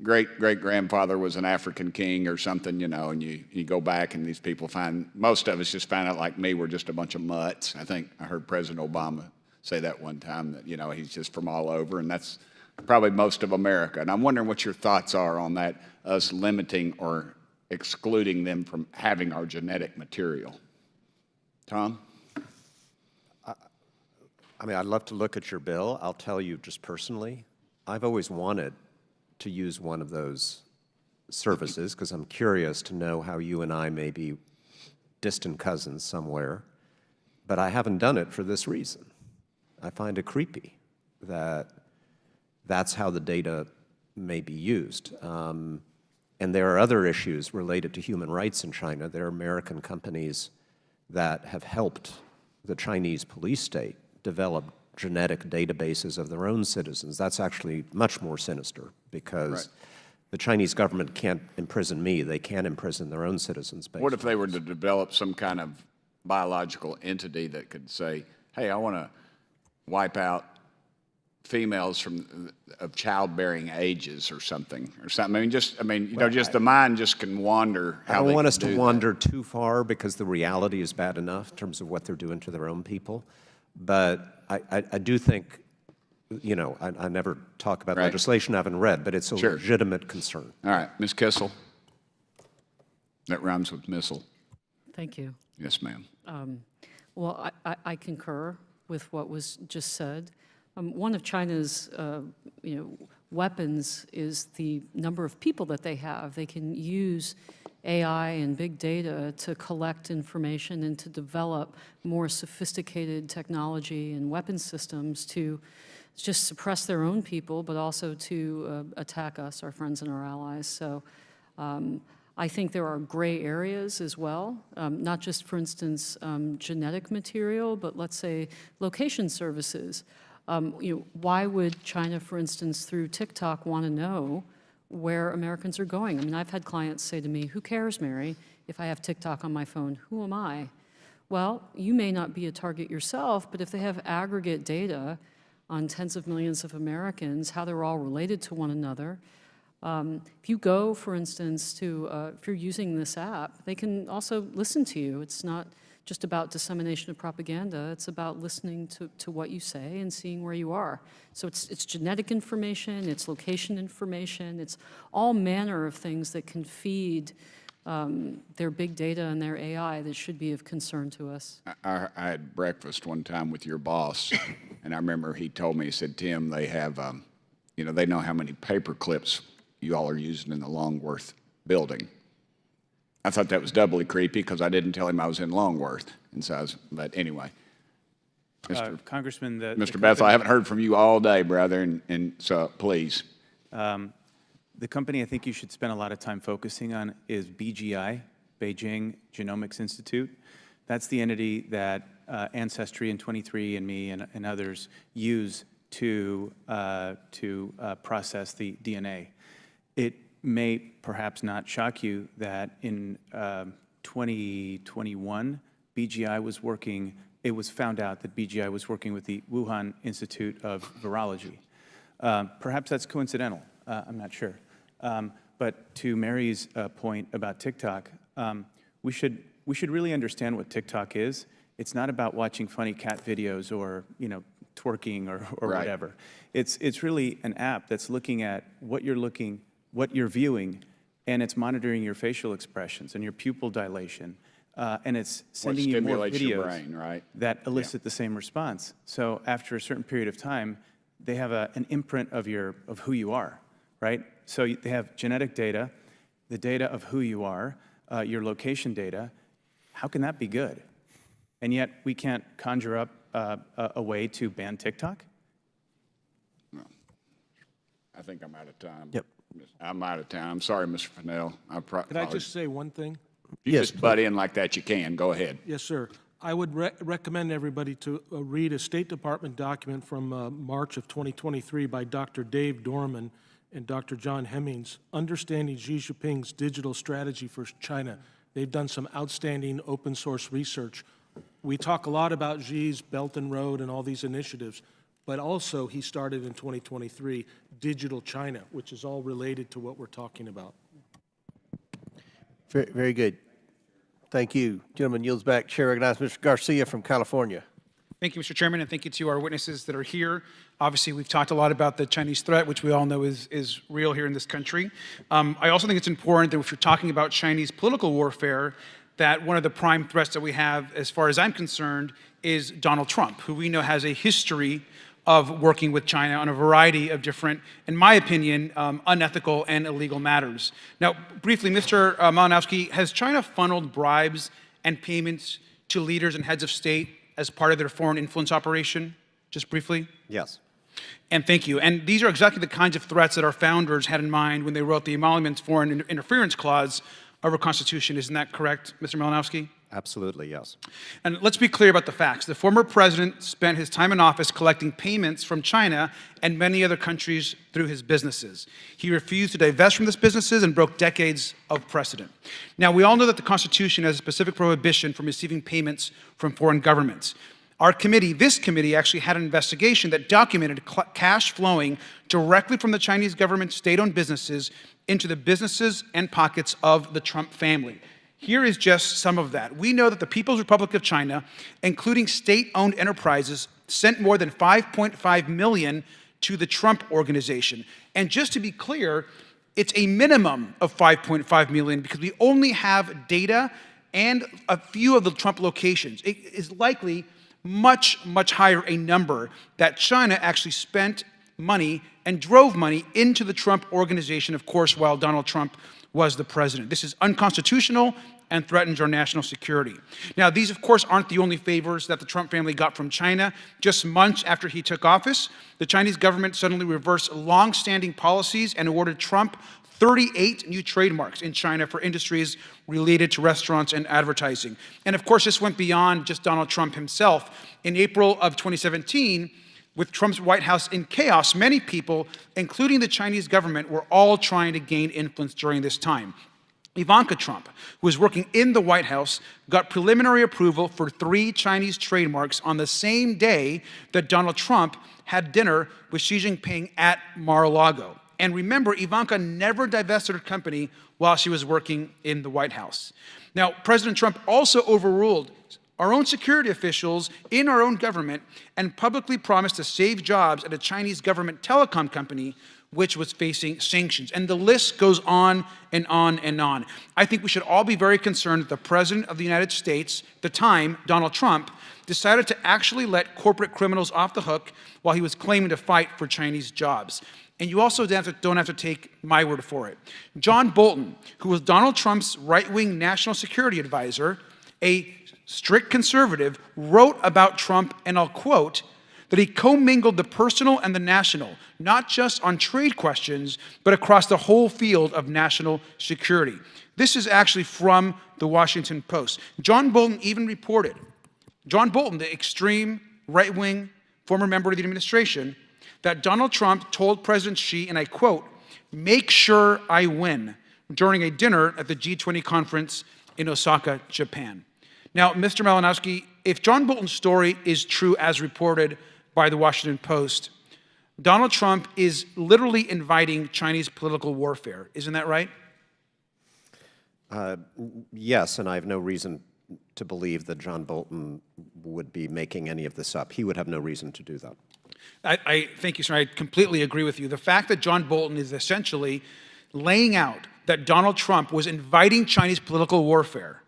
great-great-grandfather was an African king or something, and you go back and these people most of us just find out like me, we're just a bunch of mutts. I think I heard President Obama say that one time, that, he's just from all over, and that's probably most of America. And I'm wondering what your thoughts are on that, us limiting or excluding them from having our genetic material. Tom? I'd love to look at your bill. I'll tell you just personally, I've always wanted to use one of those services because I'm curious to know how you and I may be distant cousins somewhere, but I haven't done it for this reason. I find it creepy that that's how the data may be used. And there are other issues related to human rights in China. There are American companies that have helped the Chinese police state develop genetic databases of their own citizens. That's actually much more sinister because Right. the Chinese government can't imprison me. They can't imprison their own citizens. What if they were to develop some kind of biological entity that could say, hey, I want to wipe out females of childbearing ages or something? I mean, just the mind just can wander. I don't want us to wander too far because the reality is bad enough in terms of what they're doing to their own people. But I do think, you know, I never talk about legislation I haven't read, but it's a legitimate concern. All right, Ms. Kissel. That rhymes with missile. Thank you. Yes, ma'am. Well, I concur with what was just said. One of China's, weapons is the number of people that they have. They can use AI and big data to collect information and to develop more sophisticated technology and weapon systems to just suppress their own people, but also to attack us, our friends and our allies. So I think there are gray areas as well, not just, for instance, genetic material, but let's say location services. Why would China, for instance, through TikTok want to know where Americans are going? I mean, I've had clients say to me, who cares, Mary, if I have TikTok on my phone? Who am I? Well, you may not be a target yourself, but if they have aggregate data on tens of millions of Americans, how they're all related to one another. If you go, for instance, to, if you're using this app, they can also listen to you. It's not just about dissemination of propaganda. It's about listening to what you say and seeing where you are. So it's genetic information, it's location information, it's all manner of things that can feed their big data and their AI that should be of concern to us. I had breakfast one time with your boss, and I remember he told me, he said, Tim, they have, they know how many paper clips you all are using in the Longworth building. I thought that was doubly creepy because I didn't tell him I was in Longworth. And so but anyway. Congressman, Mr. Bethel, I haven't heard from you all day, brother, and so please. The company I think you should spend a lot of time focusing on is BGI, Beijing Genomics Institute. That's the entity that Ancestry and 23andMe and others use to process the DNA. It may perhaps not shock you that in 2021, BGI was working, it was found out that BGI was working with the Wuhan Institute of Virology. Perhaps that's coincidental, I'm not sure. But to Mary's point about TikTok, we should really understand what TikTok is. It's not about watching funny cat videos or, twerking or whatever. It's really an app that's looking at what you're viewing, and it's monitoring your facial expressions and your pupil dilation, and it's sending you more videos that elicit the same response. So after a certain period of time, they have an imprint of who you are, right? So they have genetic data, the data of who you are, your location data. How can that be good? And yet we can't conjure up a way to ban TikTok? No. I think I'm out of time. Yep. I'm out of time. I'm sorry, Mr. Fennell. Could I just say one thing? You just butt in like that, you can. Go ahead. Yes, sir. I would recommend everybody to read a State Department document from March of 2023 by Dr. Dave Dorman and Dr. John Hemmings, Understanding Xi Jinping's Digital Strategy for China. They've done some outstanding open source research. We talk a lot about Xi's Belt and Road and all these initiatives, but also he started in 2023 Digital China, which is all related to what we're talking about. Very, very good. Thank you. Gentleman yields back. Chair recognizes Mr. Garcia from California. Thank you, Mr. Chairman, and thank you to our witnesses that are here. Obviously, we've talked a lot about the Chinese threat, which we all know is real here in this country. I also think it's important that if you're talking about Chinese political warfare, that one of the prime threats that we have, as far as I'm concerned, is Donald Trump, who we know has a history of working with China on a variety of different, in my opinion, unethical and illegal matters. Now, briefly, Mr. Malinowski, has China funneled bribes and payments to leaders and heads of state as part of their foreign influence operation? Just briefly. Yes. And thank you. And these are exactly the kinds of threats that our founders had in mind when they wrote the Emoluments Foreign Interference Clause of our Constitution. Isn't that correct, Mr. Malinowski? Absolutely, yes. And let's be clear about the facts. The former president spent his time in office collecting payments from China and many other countries through his businesses. He refused to divest from those businesses and broke decades of precedent. Now, we all know that the Constitution has a specific prohibition from receiving payments from foreign governments. Our committee, this committee, actually had an investigation that documented cash flowing directly from the Chinese government's state-owned businesses into the businesses and pockets of the Trump family. Here is just some of that. We know that the People's Republic of China, including state-owned enterprises, sent more than $5.5 million to the Trump organization. And just to be clear, it's a minimum of $5.5 million because we only have data and a few of the Trump locations. It is likely much, much higher a number that China actually spent money and drove money into the Trump organization, of course, while Donald Trump was the president. This is unconstitutional and threatens our national security. Now, these, of course, aren't the only favors that the Trump family got from China. Just months after he took office, the Chinese government suddenly reversed long-standing policies and awarded Trump 38 new trademarks in China for industries related to restaurants and advertising. And of course, this went beyond just Donald Trump himself. In April of 2017, with Trump's White House in chaos, many people, including the Chinese government, were all trying to gain influence during this time. Ivanka Trump, who was working in the White House, got preliminary approval for 3 Chinese trademarks on the same day that Donald Trump had dinner with Xi Jinping at Mar-a-Lago. And remember, Ivanka never divested her company while she was working in the White House. Now, President Trump also overruled our own security officials in our own government and publicly promised to save jobs at a Chinese government telecom company which was facing sanctions. And the list goes on and on and on. I think we should all be very concerned that the President of the United States, at the time, Donald Trump, decided to actually let corporate criminals off the hook while he was claiming to fight for Chinese jobs. And you also don't have to take my word for it. John Bolton, who was Donald Trump's right-wing national security advisor, a strict conservative, wrote about Trump, and I'll quote, that he commingled the personal and the national, not just on trade questions, but across the whole field of national security. This is actually from the Washington Post. John Bolton even reported, John Bolton, the extreme right-wing former member of the administration, that Donald Trump told President Xi, and I quote, "Make sure I win," during a dinner at the G20 conference in Osaka, Japan. Now, Mr. Malinowski, if John Bolton's story is true as reported by the Washington Post, Donald Trump is literally inviting Chinese political warfare. Isn't that right? Yes, and I have no reason to believe that John Bolton would be making any of this up. He would have no reason to do that. I thank you, sir. I completely agree with you. The fact that John Bolton is essentially laying out that Donald Trump was inviting Chinese political warfare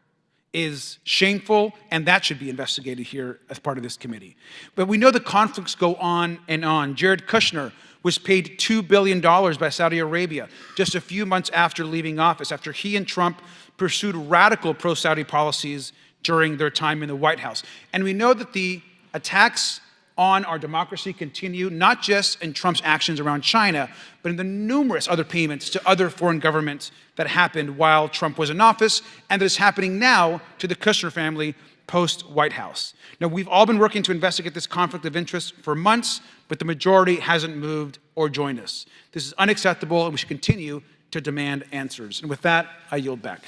is shameful, and that should be investigated here as part of this committee. But we know the conflicts go on and on. Jared Kushner was paid $2 billion by Saudi Arabia just a few months after leaving office, after he and Trump pursued radical pro-Saudi policies during their time in the White House. And we know that the attacks on our democracy continue, not just in Trump's actions around China, but in the numerous other payments to other foreign governments that happened while Trump was in office, and that is happening now to the Kushner family post-White House. Now, we've all been working to investigate this conflict of interest for months, but the majority hasn't moved or joined us. This is unacceptable, and we should continue to demand answers. And with that, I yield back.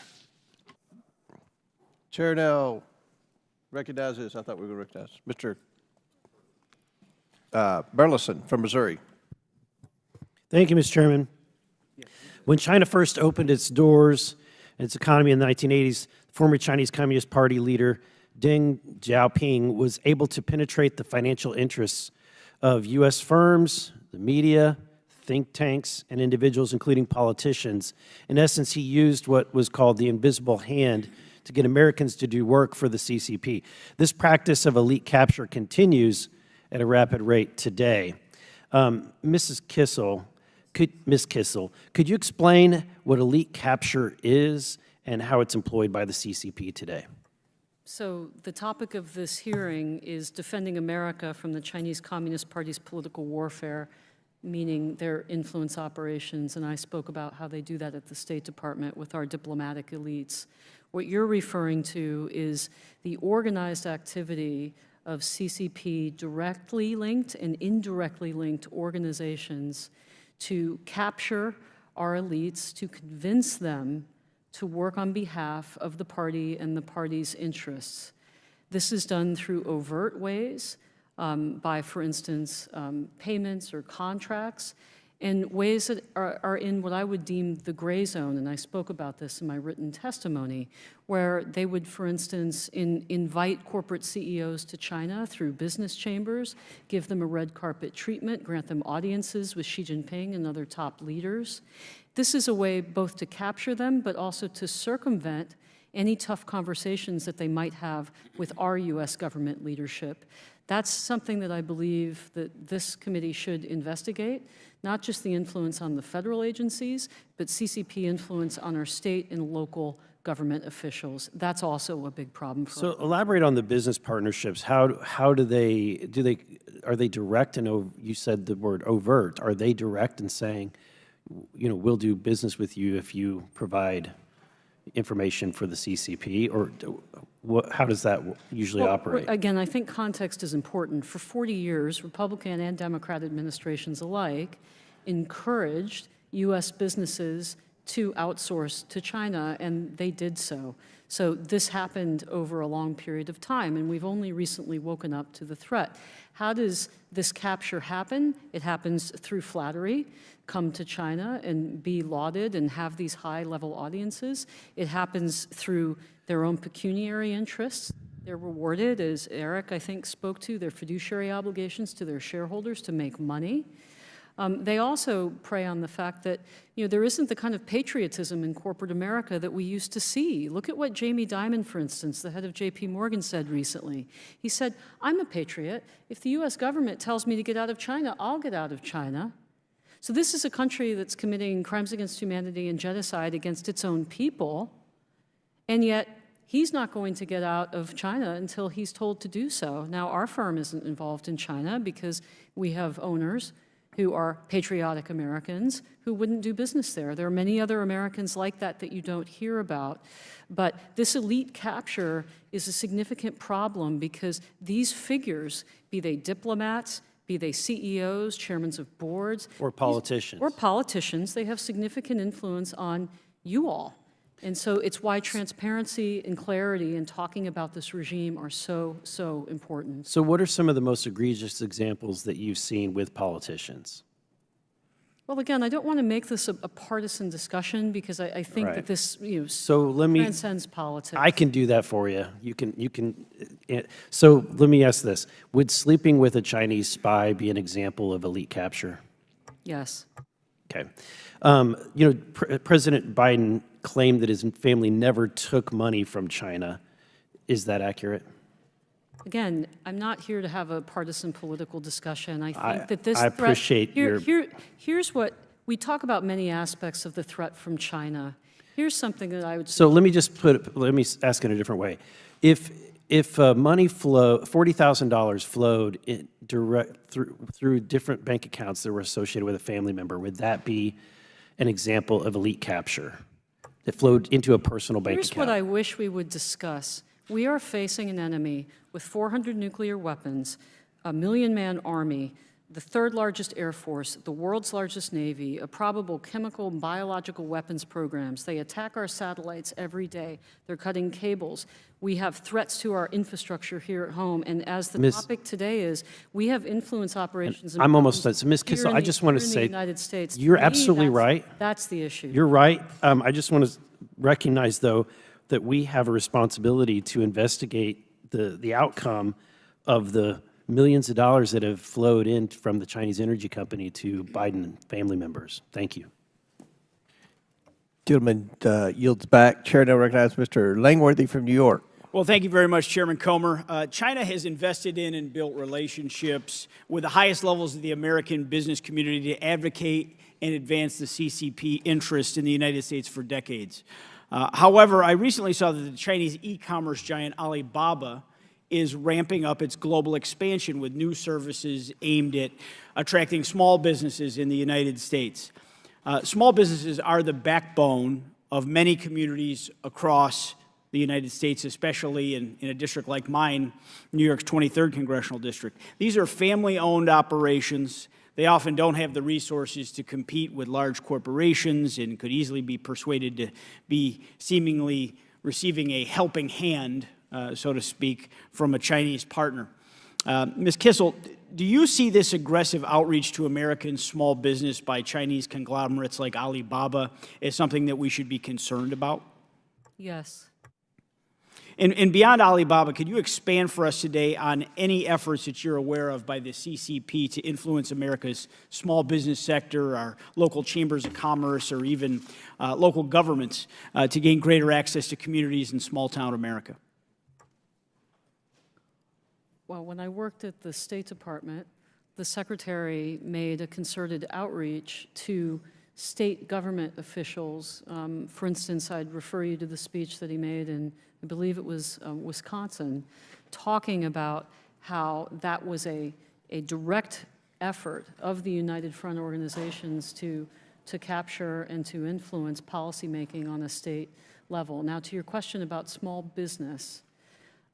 Chair now recognizes, I thought we were going to recognize, Mr. Burleson from Missouri. Thank you, Mr. Chairman. When China first opened its doors and its economy in the 1980s, former Chinese Communist Party leader Deng Xiaoping was able to penetrate the financial interests of U.S. firms, the media, think tanks, and individuals, including politicians. In essence, he used what was called the invisible hand to get Americans to do work for the CCP. This practice of elite capture continues at a rapid rate today. Ms. Kissel, could you explain what elite capture is and how it's employed by the CCP today? So the topic of this hearing is defending America from the Chinese Communist Party's political warfare, meaning their influence operations, and I spoke about how they do that at the State Department with our diplomatic elites. What you're referring to is the organized activity of CCP directly linked and indirectly linked organizations to capture our elites, to convince them to work on behalf of the party and the party's interests. This is done through overt ways, by, for instance, payments or contracts, and ways that are in what I would deem the gray zone, and I spoke about this in my written testimony, where they would, for instance, invite corporate CEOs to China through business chambers, give them a red carpet treatment, grant them audiences with Xi Jinping and other top leaders. This is a way both to capture them, but also to circumvent any tough conversations that they might have with our U.S. government leadership. That's something that I believe that this committee should investigate, not just the influence on the federal agencies, but CCP influence on our state and local government officials. That's also a big problem for us. So elaborate on the business partnerships. How are they direct and you said the word overt. Are they direct in saying, we'll do business with you if you provide information for the CCP, or how does that usually operate? Again, I think context is important. For 40 years, Republican and Democrat administrations alike encouraged U.S. businesses to outsource to China, and they did so. So this happened over a long period of time, and we've only recently woken up to the threat. How does this capture happen? It happens through flattery. Come to China and be lauded and have these high-level audiences. It happens through their own pecuniary interests. They're rewarded, as Eric, I think, spoke to, their fiduciary obligations to their shareholders to make money. They also prey on the fact that there isn't the kind of patriotism in corporate America that we used to see. Look at what Jamie Dimon, for instance, the head of J.P. Morgan, said recently. He said, I'm a patriot. If the U.S. government tells me to get out of China, I'll get out of China. So this is a country that's committing crimes against humanity and genocide against its own people, and yet he's not going to get out of China until he's told to do so. Now, our firm isn't involved in China because we have owners who are patriotic Americans who wouldn't do business there. There are many other Americans like that you don't hear about. But this elite capture is a significant problem because these figures, be they diplomats, be they CEOs, chairmen of boards. Or politicians. Or politicians, they have significant influence on you all. And so it's why transparency and clarity in talking about this regime are so, so important. So what are some of the most egregious examples that you've seen with politicians? Well, again, I don't want to make this a partisan discussion because I think that this transcends politics. I can do that for you. So let me ask this. Would sleeping with a Chinese spy be an example of elite capture? Yes. Okay. President Biden claimed that his family never took money from China. Is that accurate? Again, I'm not here to have a partisan political discussion. I think that this I appreciate here's what, we talk about many aspects of the threat from China. Here's something that I would say. So let me ask in a different way. If money $40,000 flowed through different bank accounts that were associated with a family member, would that be an example of elite capture that flowed into a personal bank account? Here's what I wish we would discuss. We are facing an enemy with 400 nuclear weapons, a million-man army, the third largest Air Force, the world's largest Navy, a probable chemical and biological weapons programs. They attack our satellites every day. They're cutting cables. We have threats to our infrastructure here at home. And as the topic today is, we have influence operations. I'm almost done. So Ms. Kissel, I just want to say, United States. You're absolutely right. That's the issue. You're right. I just want to recognize, though, that we have a responsibility to investigate the outcome of the millions of dollars that have flowed in from the Chinese energy company to Biden family members. Thank you. Gentleman yields back. Chair now recognizes Mr. Langworthy from New York. Well, thank you very much, Chairman Comer. China has invested in and built relationships with the highest levels of the American business community to advocate and advance the CCP interest in the United States for decades. However, I recently saw that the Chinese e-commerce giant Alibaba is ramping up its global expansion with new services aimed at attracting small businesses in the United States. Small businesses are the backbone of many communities across the United States, especially in a district like mine, New York's 23rd Congressional District. These are family-owned operations. They often don't have the resources to compete with large corporations and could easily be persuaded to be seemingly receiving a helping hand, so to speak, from a Chinese partner. Ms. Kissel, do you see this aggressive outreach to American small business by Chinese conglomerates like Alibaba as something that we should be concerned about? Yes. And beyond Alibaba, could you expand for us today on any efforts that you're aware of by the CCP to influence America's small business sector, our local chambers of commerce, or even local governments to gain greater access to communities in small-town America? Well, when I worked at the State Department, the Secretary made a concerted outreach to state government officials. For instance, I'd refer you to the speech that he made in, I believe it was Wisconsin, talking about how that was a direct effort of the United Front organizations to capture and to influence policymaking on a state level. Now, to your question about small business,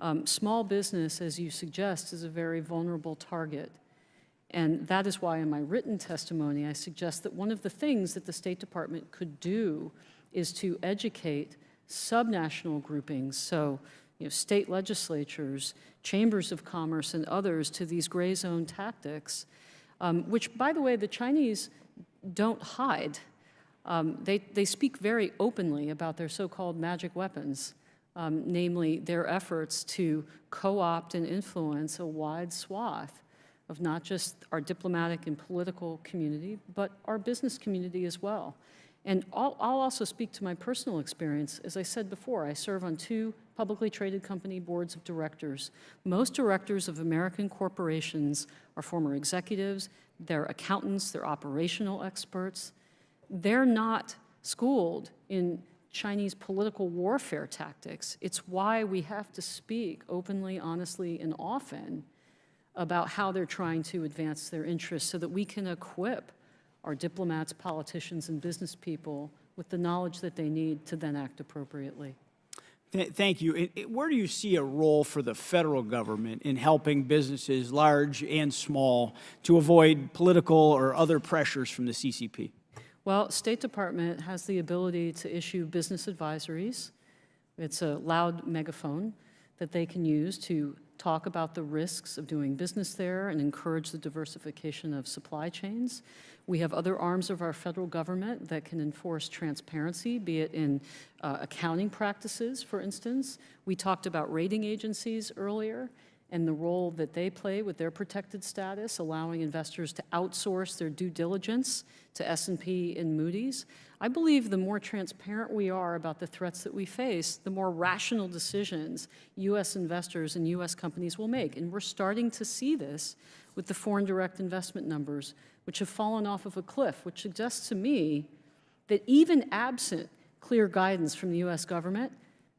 as you suggest, is a very vulnerable target. And that is why in my written testimony, I suggest that one of the things that the State Department could do is to educate subnational groupings, so state legislatures, chambers of commerce, and others to these gray zone tactics, which, by the way, the Chinese don't hide. They speak very openly about their so-called magic weapons, namely their efforts to co-opt and influence a wide swath of not just our diplomatic and political community, but our business community as well. And I'll also speak to my personal experience. As I said before, I serve on 2 publicly traded company boards of directors. Most directors of American corporations are former executives, they're accountants, they're operational experts. They're not schooled in Chinese political warfare tactics. It's why we have to speak openly, honestly, and often about how they're trying to advance their interests so that we can equip our diplomats, politicians, and business people with the knowledge that they need to then act appropriately. Thank you. Where do you see a role for the federal government in helping businesses, large and small, to avoid political or other pressures from the CCP? Well, State Department has the ability to issue business advisories. It's a loud megaphone that they can use to talk about the risks of doing business there and encourage the diversification of supply chains. We have other arms of our federal government that can enforce transparency, be it in accounting practices, for instance. We talked about rating agencies earlier and the role that they play with their protected status, allowing investors to outsource their due diligence to S&P and Moody's. I believe the more transparent we are about the threats that we face, the more rational decisions U.S. investors and U.S. companies will make. And we're starting to see this with the foreign direct investment numbers, which have fallen off of a cliff, which suggests to me that even absent clear guidance from the U.S. government,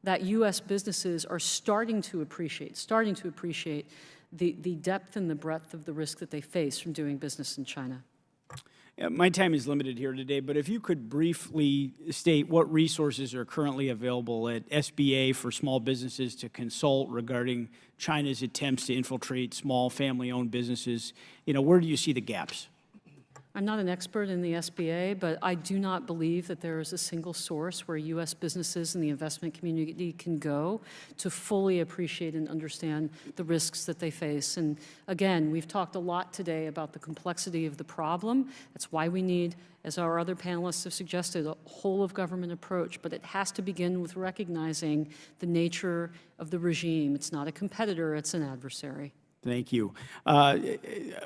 that U.S. businesses are starting to appreciate the depth and the breadth of the risk that they face from doing business in China. My time is limited here today, but if you could briefly state what resources are currently available at SBA for small businesses to consult regarding China's attempts to infiltrate small family-owned businesses, where do you see the gaps? I'm not an expert in the SBA, but I do not believe that there is a single source where U.S. businesses and the investment community can go to fully appreciate and understand the risks that they face. And again, we've talked a lot today about the complexity of the problem. That's why we need, as our other panelists have suggested, a whole-of-government approach. But it has to begin with recognizing the nature of the regime. It's not a competitor, it's an adversary. Thank you.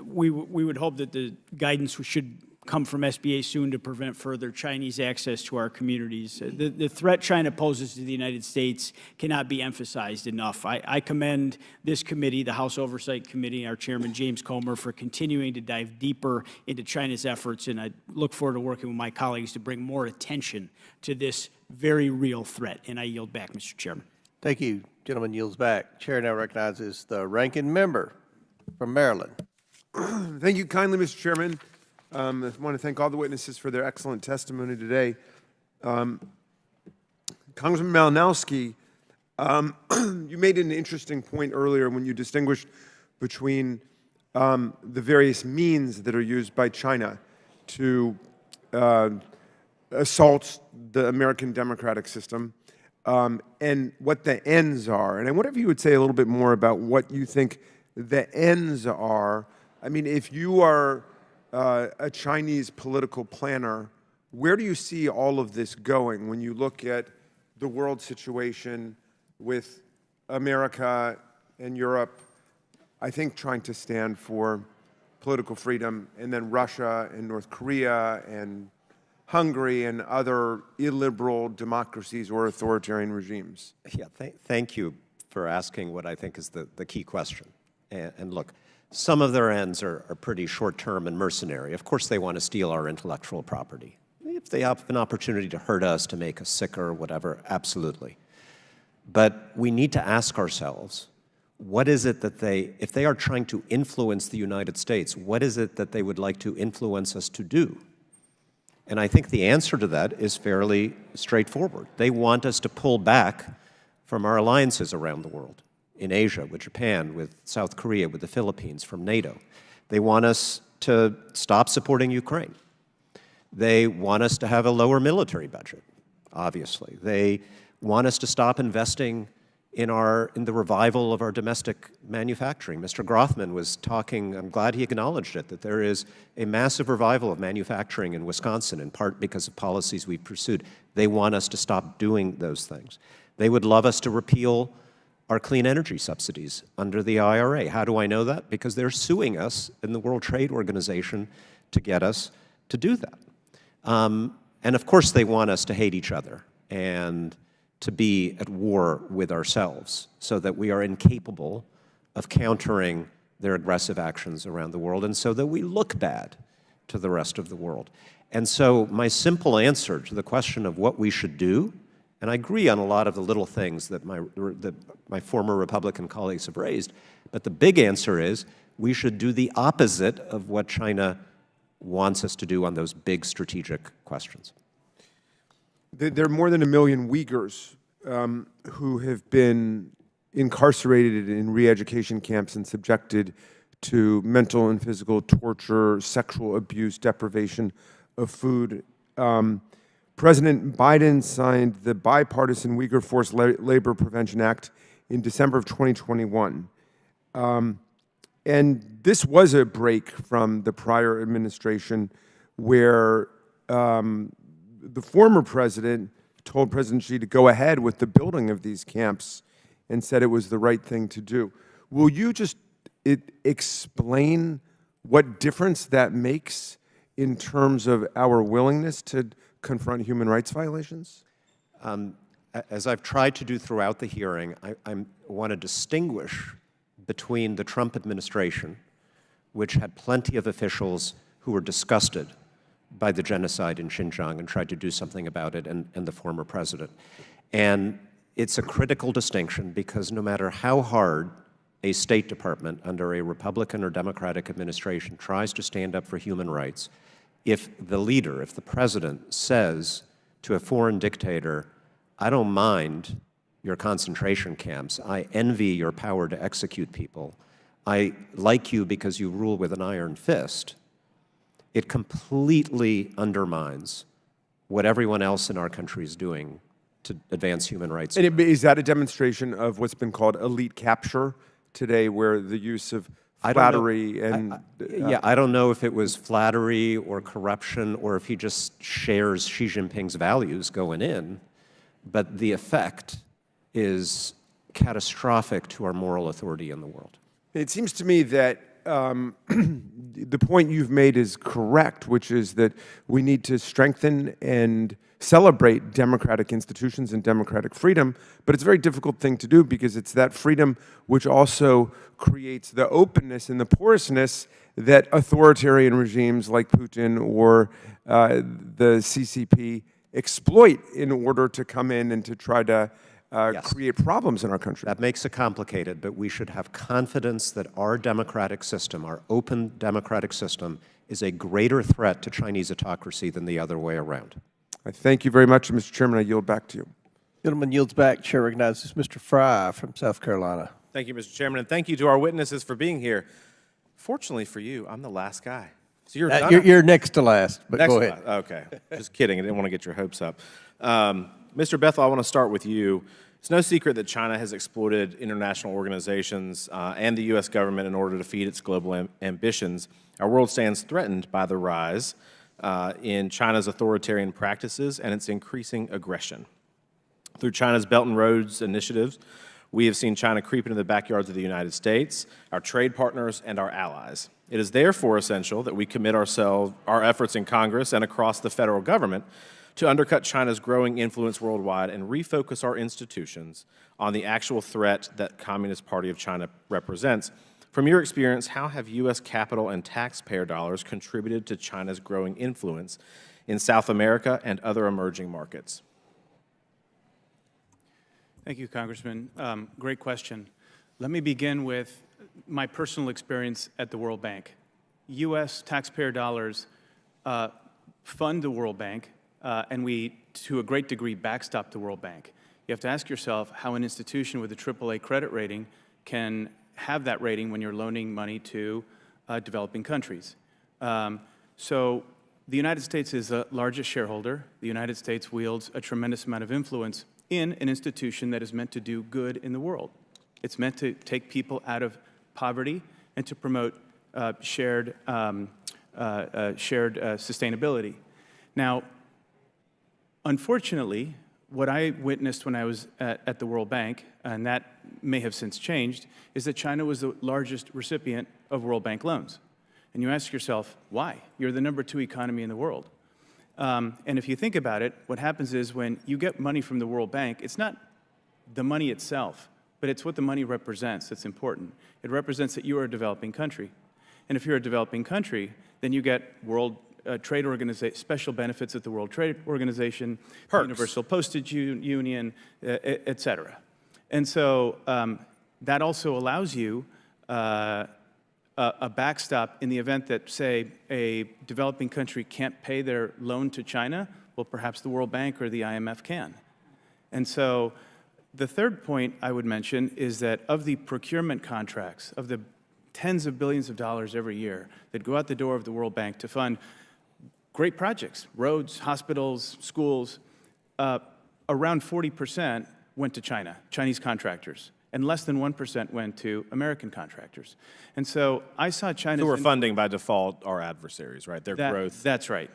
We would hope that the guidance should come from SBA soon to prevent further Chinese access to our communities. The threat China poses to the United States cannot be emphasized enough. I commend this committee, the House Oversight Committee, our chairman, James Comer, for continuing to dive deeper into China's efforts, and I look forward to working with my colleagues to bring more attention to this very real threat. And I yield back, Mr. Chairman. Thank you. Gentleman yields back. Chair now recognizes the ranking member from Maryland. Thank you kindly, Mr. Chairman. I want to thank all the witnesses for their excellent testimony today. Congressman Malinowski, You made an interesting point earlier when you distinguished between the various means that are used by China to assault the American democratic system and what the ends are. And I wonder if you would say a little bit more about what you think the ends are. I mean, if you are a Chinese political planner, where do you see all of this going when you look at the world situation with America and Europe, I think, trying to stand for political freedom, and then Russia and North Korea and Hungary and other illiberal democracies or authoritarian regimes? Yeah, thank you for asking what I think is the key question. And look, some of their ends are pretty short-term and mercenary. Of course, they want to steal our intellectual property. If they have an opportunity to hurt us, to make us sicker, whatever, absolutely. But we need to ask ourselves, what is it that if they are trying to influence the United States, what is it that they would like to influence us to do? And I think the answer to that is fairly straightforward. They want us to pull back from our alliances around the world, in Asia, with Japan, with South Korea, with the Philippines, from NATO. They want us to stop supporting Ukraine. They want us to have a lower military budget, obviously. They want us to stop investing in the revival of our domestic manufacturing. Mr. Grothman was talking, I'm glad he acknowledged it, that there is a massive revival of manufacturing in Wisconsin, in part because of policies we've pursued. They want us to stop doing those things. They would love us to repeal our clean energy subsidies under the IRA. How do I know that? Because they're suing us in the World Trade Organization to get us to do that. And of course they want us to hate each other and to be at war with ourselves so that we are incapable of countering their aggressive actions around the world and so that we look bad to the rest of the world. And so my simple answer to the question of what we should do, and I agree on a lot of the little things that my former Republican colleagues have raised, but the big answer is we should do the opposite of what China wants us to do on those big strategic questions. There are more than 1 million Uyghurs who have been incarcerated in re-education camps and subjected to mental and physical torture, sexual abuse, deprivation of food. President Biden signed the Bipartisan Uyghur Forced Labor Prevention Act in December of 2021. And this was a break from the prior administration where the former president told President Xi to go ahead with the building of these camps and said it was the right thing to do. Will you just explain what difference that makes in terms of our willingness to confront human rights violations? As I've tried to do throughout the hearing, I want to distinguish between the Trump administration, which had plenty of officials who were disgusted by the genocide in Xinjiang and tried to do something about it, and the former president. And it's a critical distinction because no matter how hard a State Department under a Republican or Democratic administration tries to stand up for human rights, if the leader, if the president says to a foreign dictator, I don't mind your concentration camps, I envy your power to execute people, I like you because you rule with an iron fist, it completely undermines what everyone else in our country is doing to advance human rights. And is that a demonstration of what's been called elite capture today, where the use of flattery and... Yeah, I don't know if it was flattery or corruption or if he just shares Xi Jinping's values going in, but the effect is catastrophic to our moral authority in the world. It seems to me that the point you've made is correct, which is that we need to strengthen and celebrate democratic institutions and democratic freedom, but it's a very difficult thing to do because it's that freedom which also creates the openness and the porousness that authoritarian regimes like Putin or the CCP exploit in order to come in and to try to create problems in our country. That makes it complicated, but we should have confidence that our democratic system, our open democratic system, is a greater threat to Chinese autocracy than the other way around. I thank you very much, Mr. Chairman. I yield back to you. Gentleman yields back. Chair recognizes Mr. Fry from South Carolina. Thank you, Mr. Chairman, and thank you to our witnesses for being here. Fortunately for you, I'm the last guy. So You're next to last, but Next go ahead. Okay, just kidding. I didn't want to get your hopes up. Mr. Bethel, I want to start with you. It's no secret that China has exploited international organizations and the U.S. government in order to feed its global ambitions. Our world stands threatened by the rise in China's authoritarian practices and its increasing aggression. Through China's Belt and Roads initiatives, we have seen China creep into the backyards of the United States, our trade partners, and our allies. It is therefore essential that we commit our efforts in Congress and across the federal government to undercut China's growing influence worldwide and refocus our institutions on the actual threat that Communist Party of China represents. From your experience, how have U.S. capital and taxpayer dollars contributed to China's growing influence in South America and other emerging markets? Thank you, Congressman. Great question. Let me begin with my personal experience at the World Bank. U.S. taxpayer dollars fund the World Bank, and we, to a great degree, backstop the World Bank. You have to ask yourself how an institution with a AAA credit rating can have that rating when you're loaning money to developing countries. So the United States is the largest shareholder. The United States wields a tremendous amount of influence in an institution that is meant to do good in the world. It's meant to take people out of poverty and to promote shared sustainability. Now, unfortunately, what I witnessed when I was at the World Bank, and that may have since changed, is that China was the largest recipient of World Bank loans. And you ask yourself, why? You're the #2 economy in the world. And if you think about it, what happens is when you get money from the World Bank, it's not the money itself, but it's what the money represents that's important. It represents that you are a developing country. And if you're a developing country, then you get World Trade Organization, special benefits at the World Trade Organization, Universal Postage Union, et cetera. And so that also allows you a backstop in the event that, say, a developing country can't pay their loan to China. Well, perhaps the World Bank or the IMF can. And so the third point I would mention is that of the procurement contracts, of the tens of billions of dollars every year that go out the door of the World Bank to fund great projects, roads, hospitals, schools, around 40% went to China, Chinese contractors, and less than 1% went to American contractors. And so I saw China. So we're funding by default our adversaries, right? Their growth. That's right.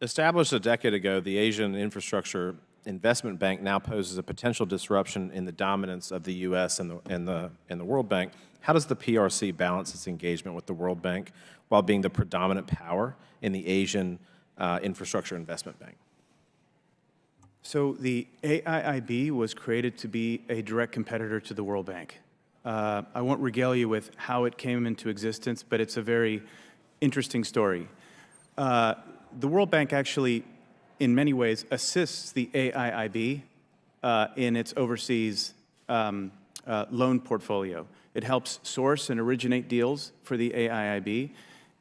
Established a decade ago, the Asian Infrastructure Investment Bank now poses a potential disruption in the dominance of the U.S. and the World Bank. How does the PRC balance its engagement with the World Bank while being the predominant power in the Asian Infrastructure Investment Bank? So the AIIB was created to be a direct competitor to the World Bank. I won't regale you with how it came into existence, but it's a very interesting story. The World Bank actually, in many ways, assists the AIIB in its overseas loan portfolio. It helps source and originate deals for the AIIB.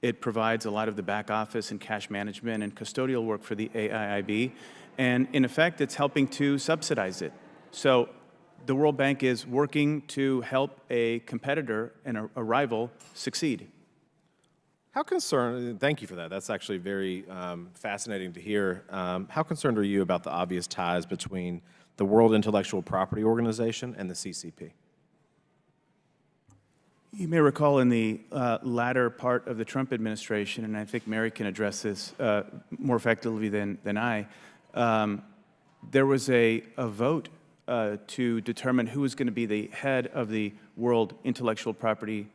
It provides a lot of the back office and cash management and custodial work for the AIIB. And in effect, it's helping to subsidize it. So the World Bank is working to help a competitor and a rival succeed. How concerned, thank you for that. That's actually very fascinating to hear. How concerned are you about the obvious ties between the World Intellectual Property Organization and the CCP? You may recall in the latter part of the Trump administration, and I think Mary can address this more effectively than I, there was a vote to determine who was going to be the head of the World Intellectual Property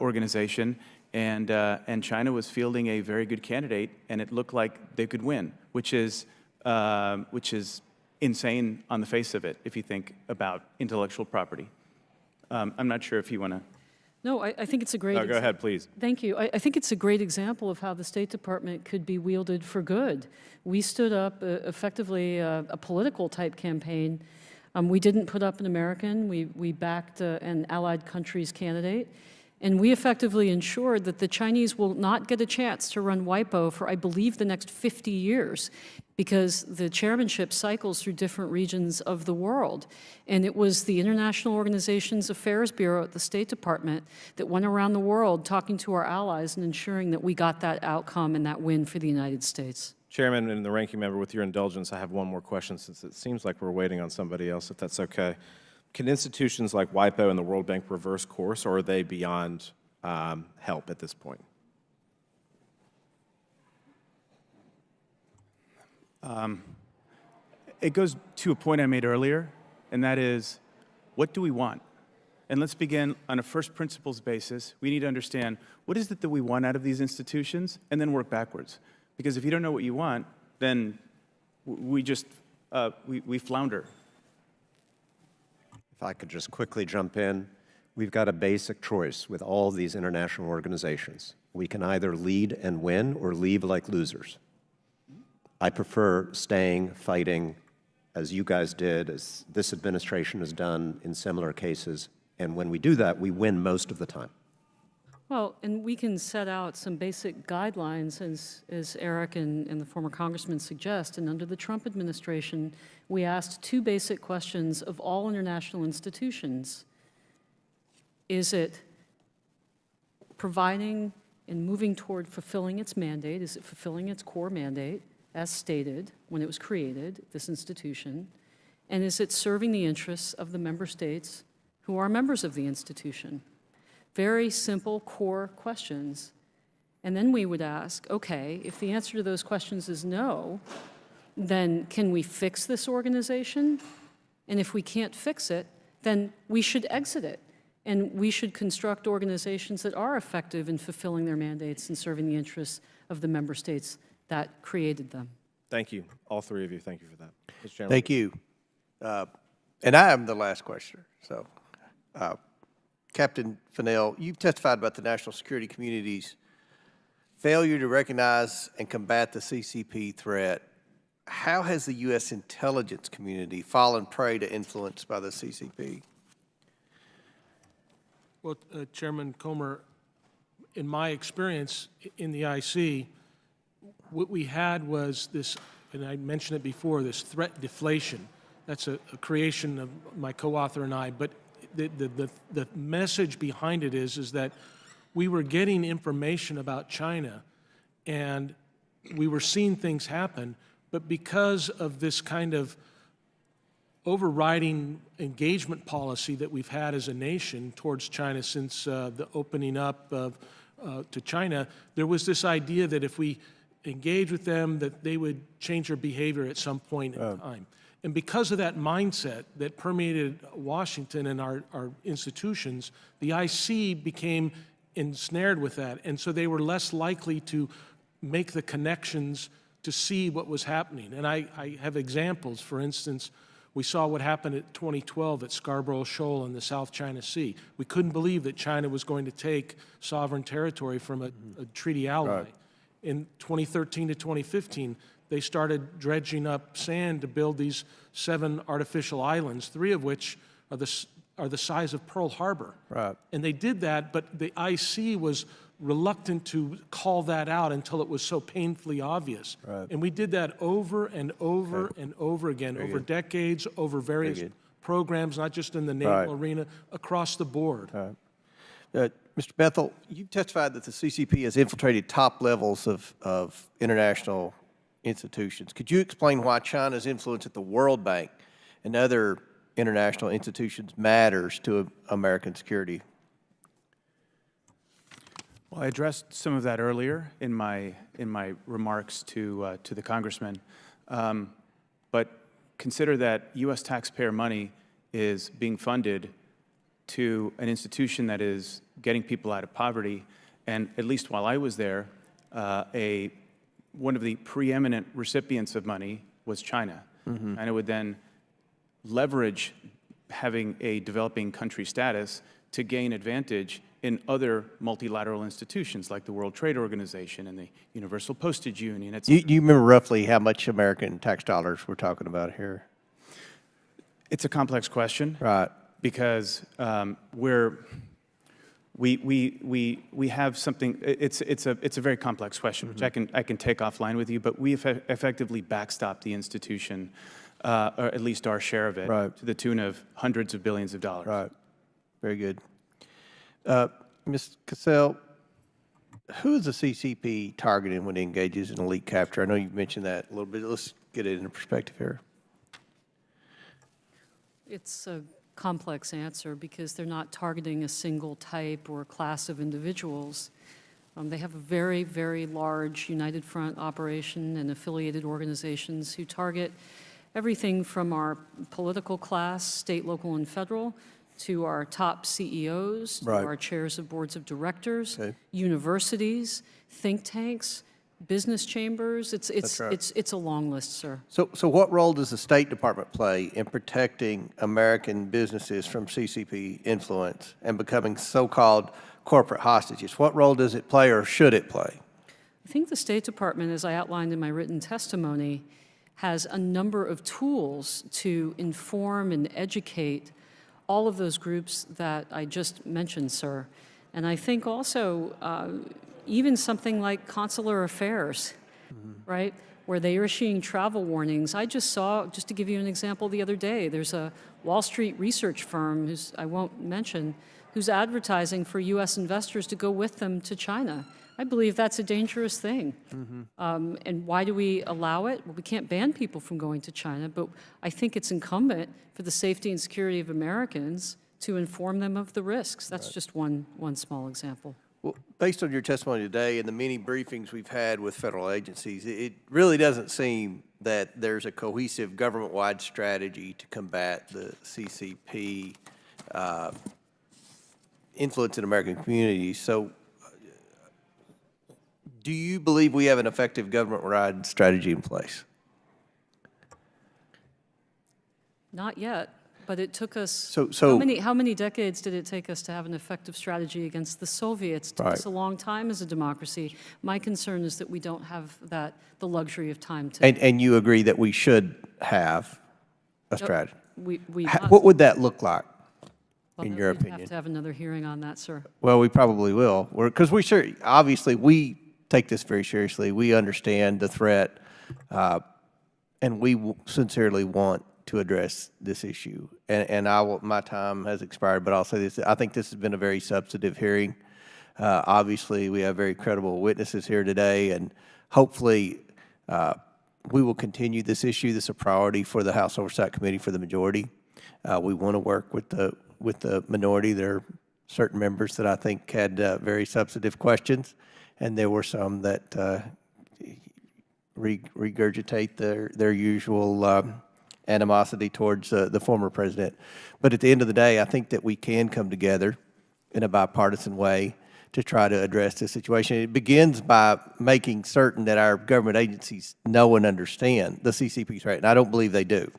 Organization, and China was fielding a very good candidate, and it looked like they could win, which is insane on the face of it if you think about intellectual property. I'm not sure if you want to. No, I think it's a great. No, go ahead, please. Thank you. I think it's a great example of how the State Department could be wielded for good. We stood up effectively a political type campaign. We didn't put up an American. We backed an allied country's candidate. And we effectively ensured that the Chinese will not get a chance to run WIPO for, I believe, the next 50 years, because the chairmanship cycles through different regions of the world. And it was the International Organizations Affairs Bureau at the State Department that went around the world talking to our allies and ensuring that we got that outcome and that win for the United States. Chairman and the ranking member, with your indulgence, I have one more question since it seems like we're waiting on somebody else, if that's okay. Can institutions like WIPO and the World Bank reverse course, or are they beyond help at this point? It goes to a point I made earlier, and that is, what do we want? And let's begin on a first principles basis. We need to understand, what is it that we want out of these institutions, and then work backwards. Because if you don't know what you want, then we just, we flounder. If I could just quickly jump in, we've got a basic choice with all these international organizations. We can either lead and win or leave like losers. I prefer staying, fighting, as you guys did, as this administration has done in similar cases. And when we do that, we win most of the time. Well, and we can set out some basic guidelines, as Eric and the former congressman suggest. And under the Trump administration, we asked two basic questions of all international institutions. Is it providing and moving toward fulfilling its mandate? Is it fulfilling its core mandate, as stated when it was created, this institution? And is it serving the interests of the member states who are members of the institution? Very simple core questions. And then we would ask, okay, if the answer to those questions is no, then can we fix this organization? And if we can't fix it, then we should exit it. And we should construct organizations that are effective in fulfilling their mandates and serving the interests of the member states that created them. Thank you, all three of you. Thank you for that. Mr. Chairman. Thank you. And I am the last questioner. So, Captain Fennell, you've testified about the national security community's failure to recognize and combat the CCP threat. How has the U.S. intelligence community fallen prey to influence by the CCP? Well, Chairman Comer, in my experience in the IC, what we had was this, and I mentioned it before, this threat deflation. That's a creation of my co-author and I, but the message behind it is that we were getting information about China and we were seeing things happen, but because of this kind of overriding engagement policy that we've had as a nation towards China since the opening up to China, there was this idea that if we engage with them, that they would change their behavior at some point in time. And because of that mindset that permeated Washington and our institutions, the IC became ensnared with that. And so they were less likely to make the connections to see what was happening. And I have examples. For instance, we saw what happened at 2012 at Scarborough Shoal in the South China Sea. We couldn't believe that China was going to take sovereign territory from a treaty ally. Right. In 2013 to 2015, they started dredging up sand to build these 7 artificial islands, 3 of which are the size of Pearl Harbor. Right. And they did that, but the IC was reluctant to call that out until it was so painfully obvious. Right. And we did that over and over and over again, over decades, over various programs, not just in the naval arena, across the board. Mr. Bethel, you testified that the CCP has infiltrated top levels of international institutions. Could you explain why China's influence at the World Bank and other international institutions matters to American security? Well, I addressed some of that earlier in my remarks to the congressman, but consider that U.S. taxpayer money is being funded to an institution that is getting people out of poverty, and at least while I was there, one of the preeminent recipients of money was China. Mm-hmm. And it would then leverage having a developing country status to gain advantage in other multilateral institutions like the World Trade Organization and the Universal Postage Union, et cetera. Do you remember roughly how much American tax dollars we're talking about here? It's a complex question. Right. Because we're we have something, it's a very complex question, which I can take offline with you, but we've effectively backstopped the institution, or at least our share of it, to the tune of hundreds of billions of dollars. Right. Very good. Ms. Cassell, who is the CCP targeting when it engages in elite capture? I know you mentioned that a little bit. Let's get it into perspective here. It's a complex answer because they're not targeting a single type or class of individuals. They have a very, very large United Front operation and affiliated organizations who target everything from our political class, state, local, and federal, to our top CEOs, to our chairs of boards of directors, universities, think tanks, business chambers. It's a long list, sir. So what role does the State Department play in protecting American businesses from CCP influence and becoming so-called corporate hostages? What role does it play, or should it play? I think the State Department, as I outlined in my written testimony, has a number of tools to inform and educate all of those groups that I just mentioned, sir. And I think also even something like consular affairs, right, where they are issuing travel warnings. I just saw, just to give you an example, the other day, there's a Wall Street research firm, who's, I won't mention, who's advertising for U.S. investors to go with them to China. I believe that's a dangerous thing. And why do we allow it? Well, we can't ban people from going to China, but I think it's incumbent for the safety and security of Americans to inform them of the risks. That's just one small example. Well, based on your testimony today and the many briefings we've had with federal agencies, it really doesn't seem that there's a cohesive government-wide strategy to combat the CCP influence in American communities. So do you believe we have an effective government-wide strategy in place? Not yet, but it took us, So how many decades did it take us to have an effective strategy against the Soviets? It took us a long time as a democracy. My concern is that we don't have the luxury of time to. And you agree that we should have a strategy? We What would that look like, in your We'd opinion? have to have another hearing on that, sir. Well, we probably will, because obviously, we take this very seriously. We understand the threat, and we sincerely want to address this issue. And my time has expired, but I'll say this. I think this has been a very substantive hearing. Obviously, we have very credible witnesses here today, and hopefully we will continue this issue. This is a priority for the House Oversight Committee for the majority. We want to work with the minority. There are certain members that I think had very substantive questions, and there were some that regurgitate their usual animosity towards the former president. But at the end of the day, I think that we can come together in a bipartisan way to try to address this situation. It begins by making certain that our government agencies know and understand the CCP threat, and I don't believe they do.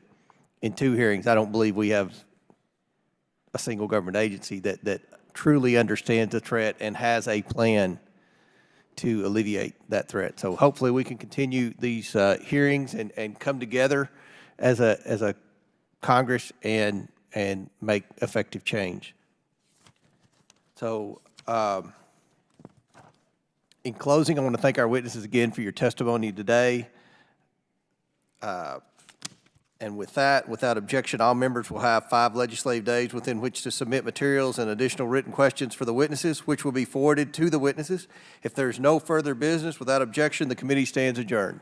In 2 hearings, I don't believe we have a single government agency that truly understands the threat and has a plan to alleviate that threat. So hopefully we can continue these hearings and come together as a Congress and make effective change. So in closing, I want to thank our witnesses again for your testimony today. And with that, without objection, all members will have 5 legislative days within which to submit materials and additional written questions for the witnesses, which will be forwarded to the witnesses. If there's no further business, without objection, the committee stands adjourned.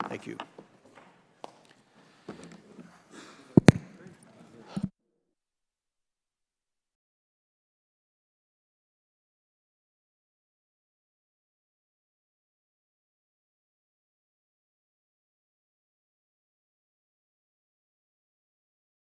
Thank you.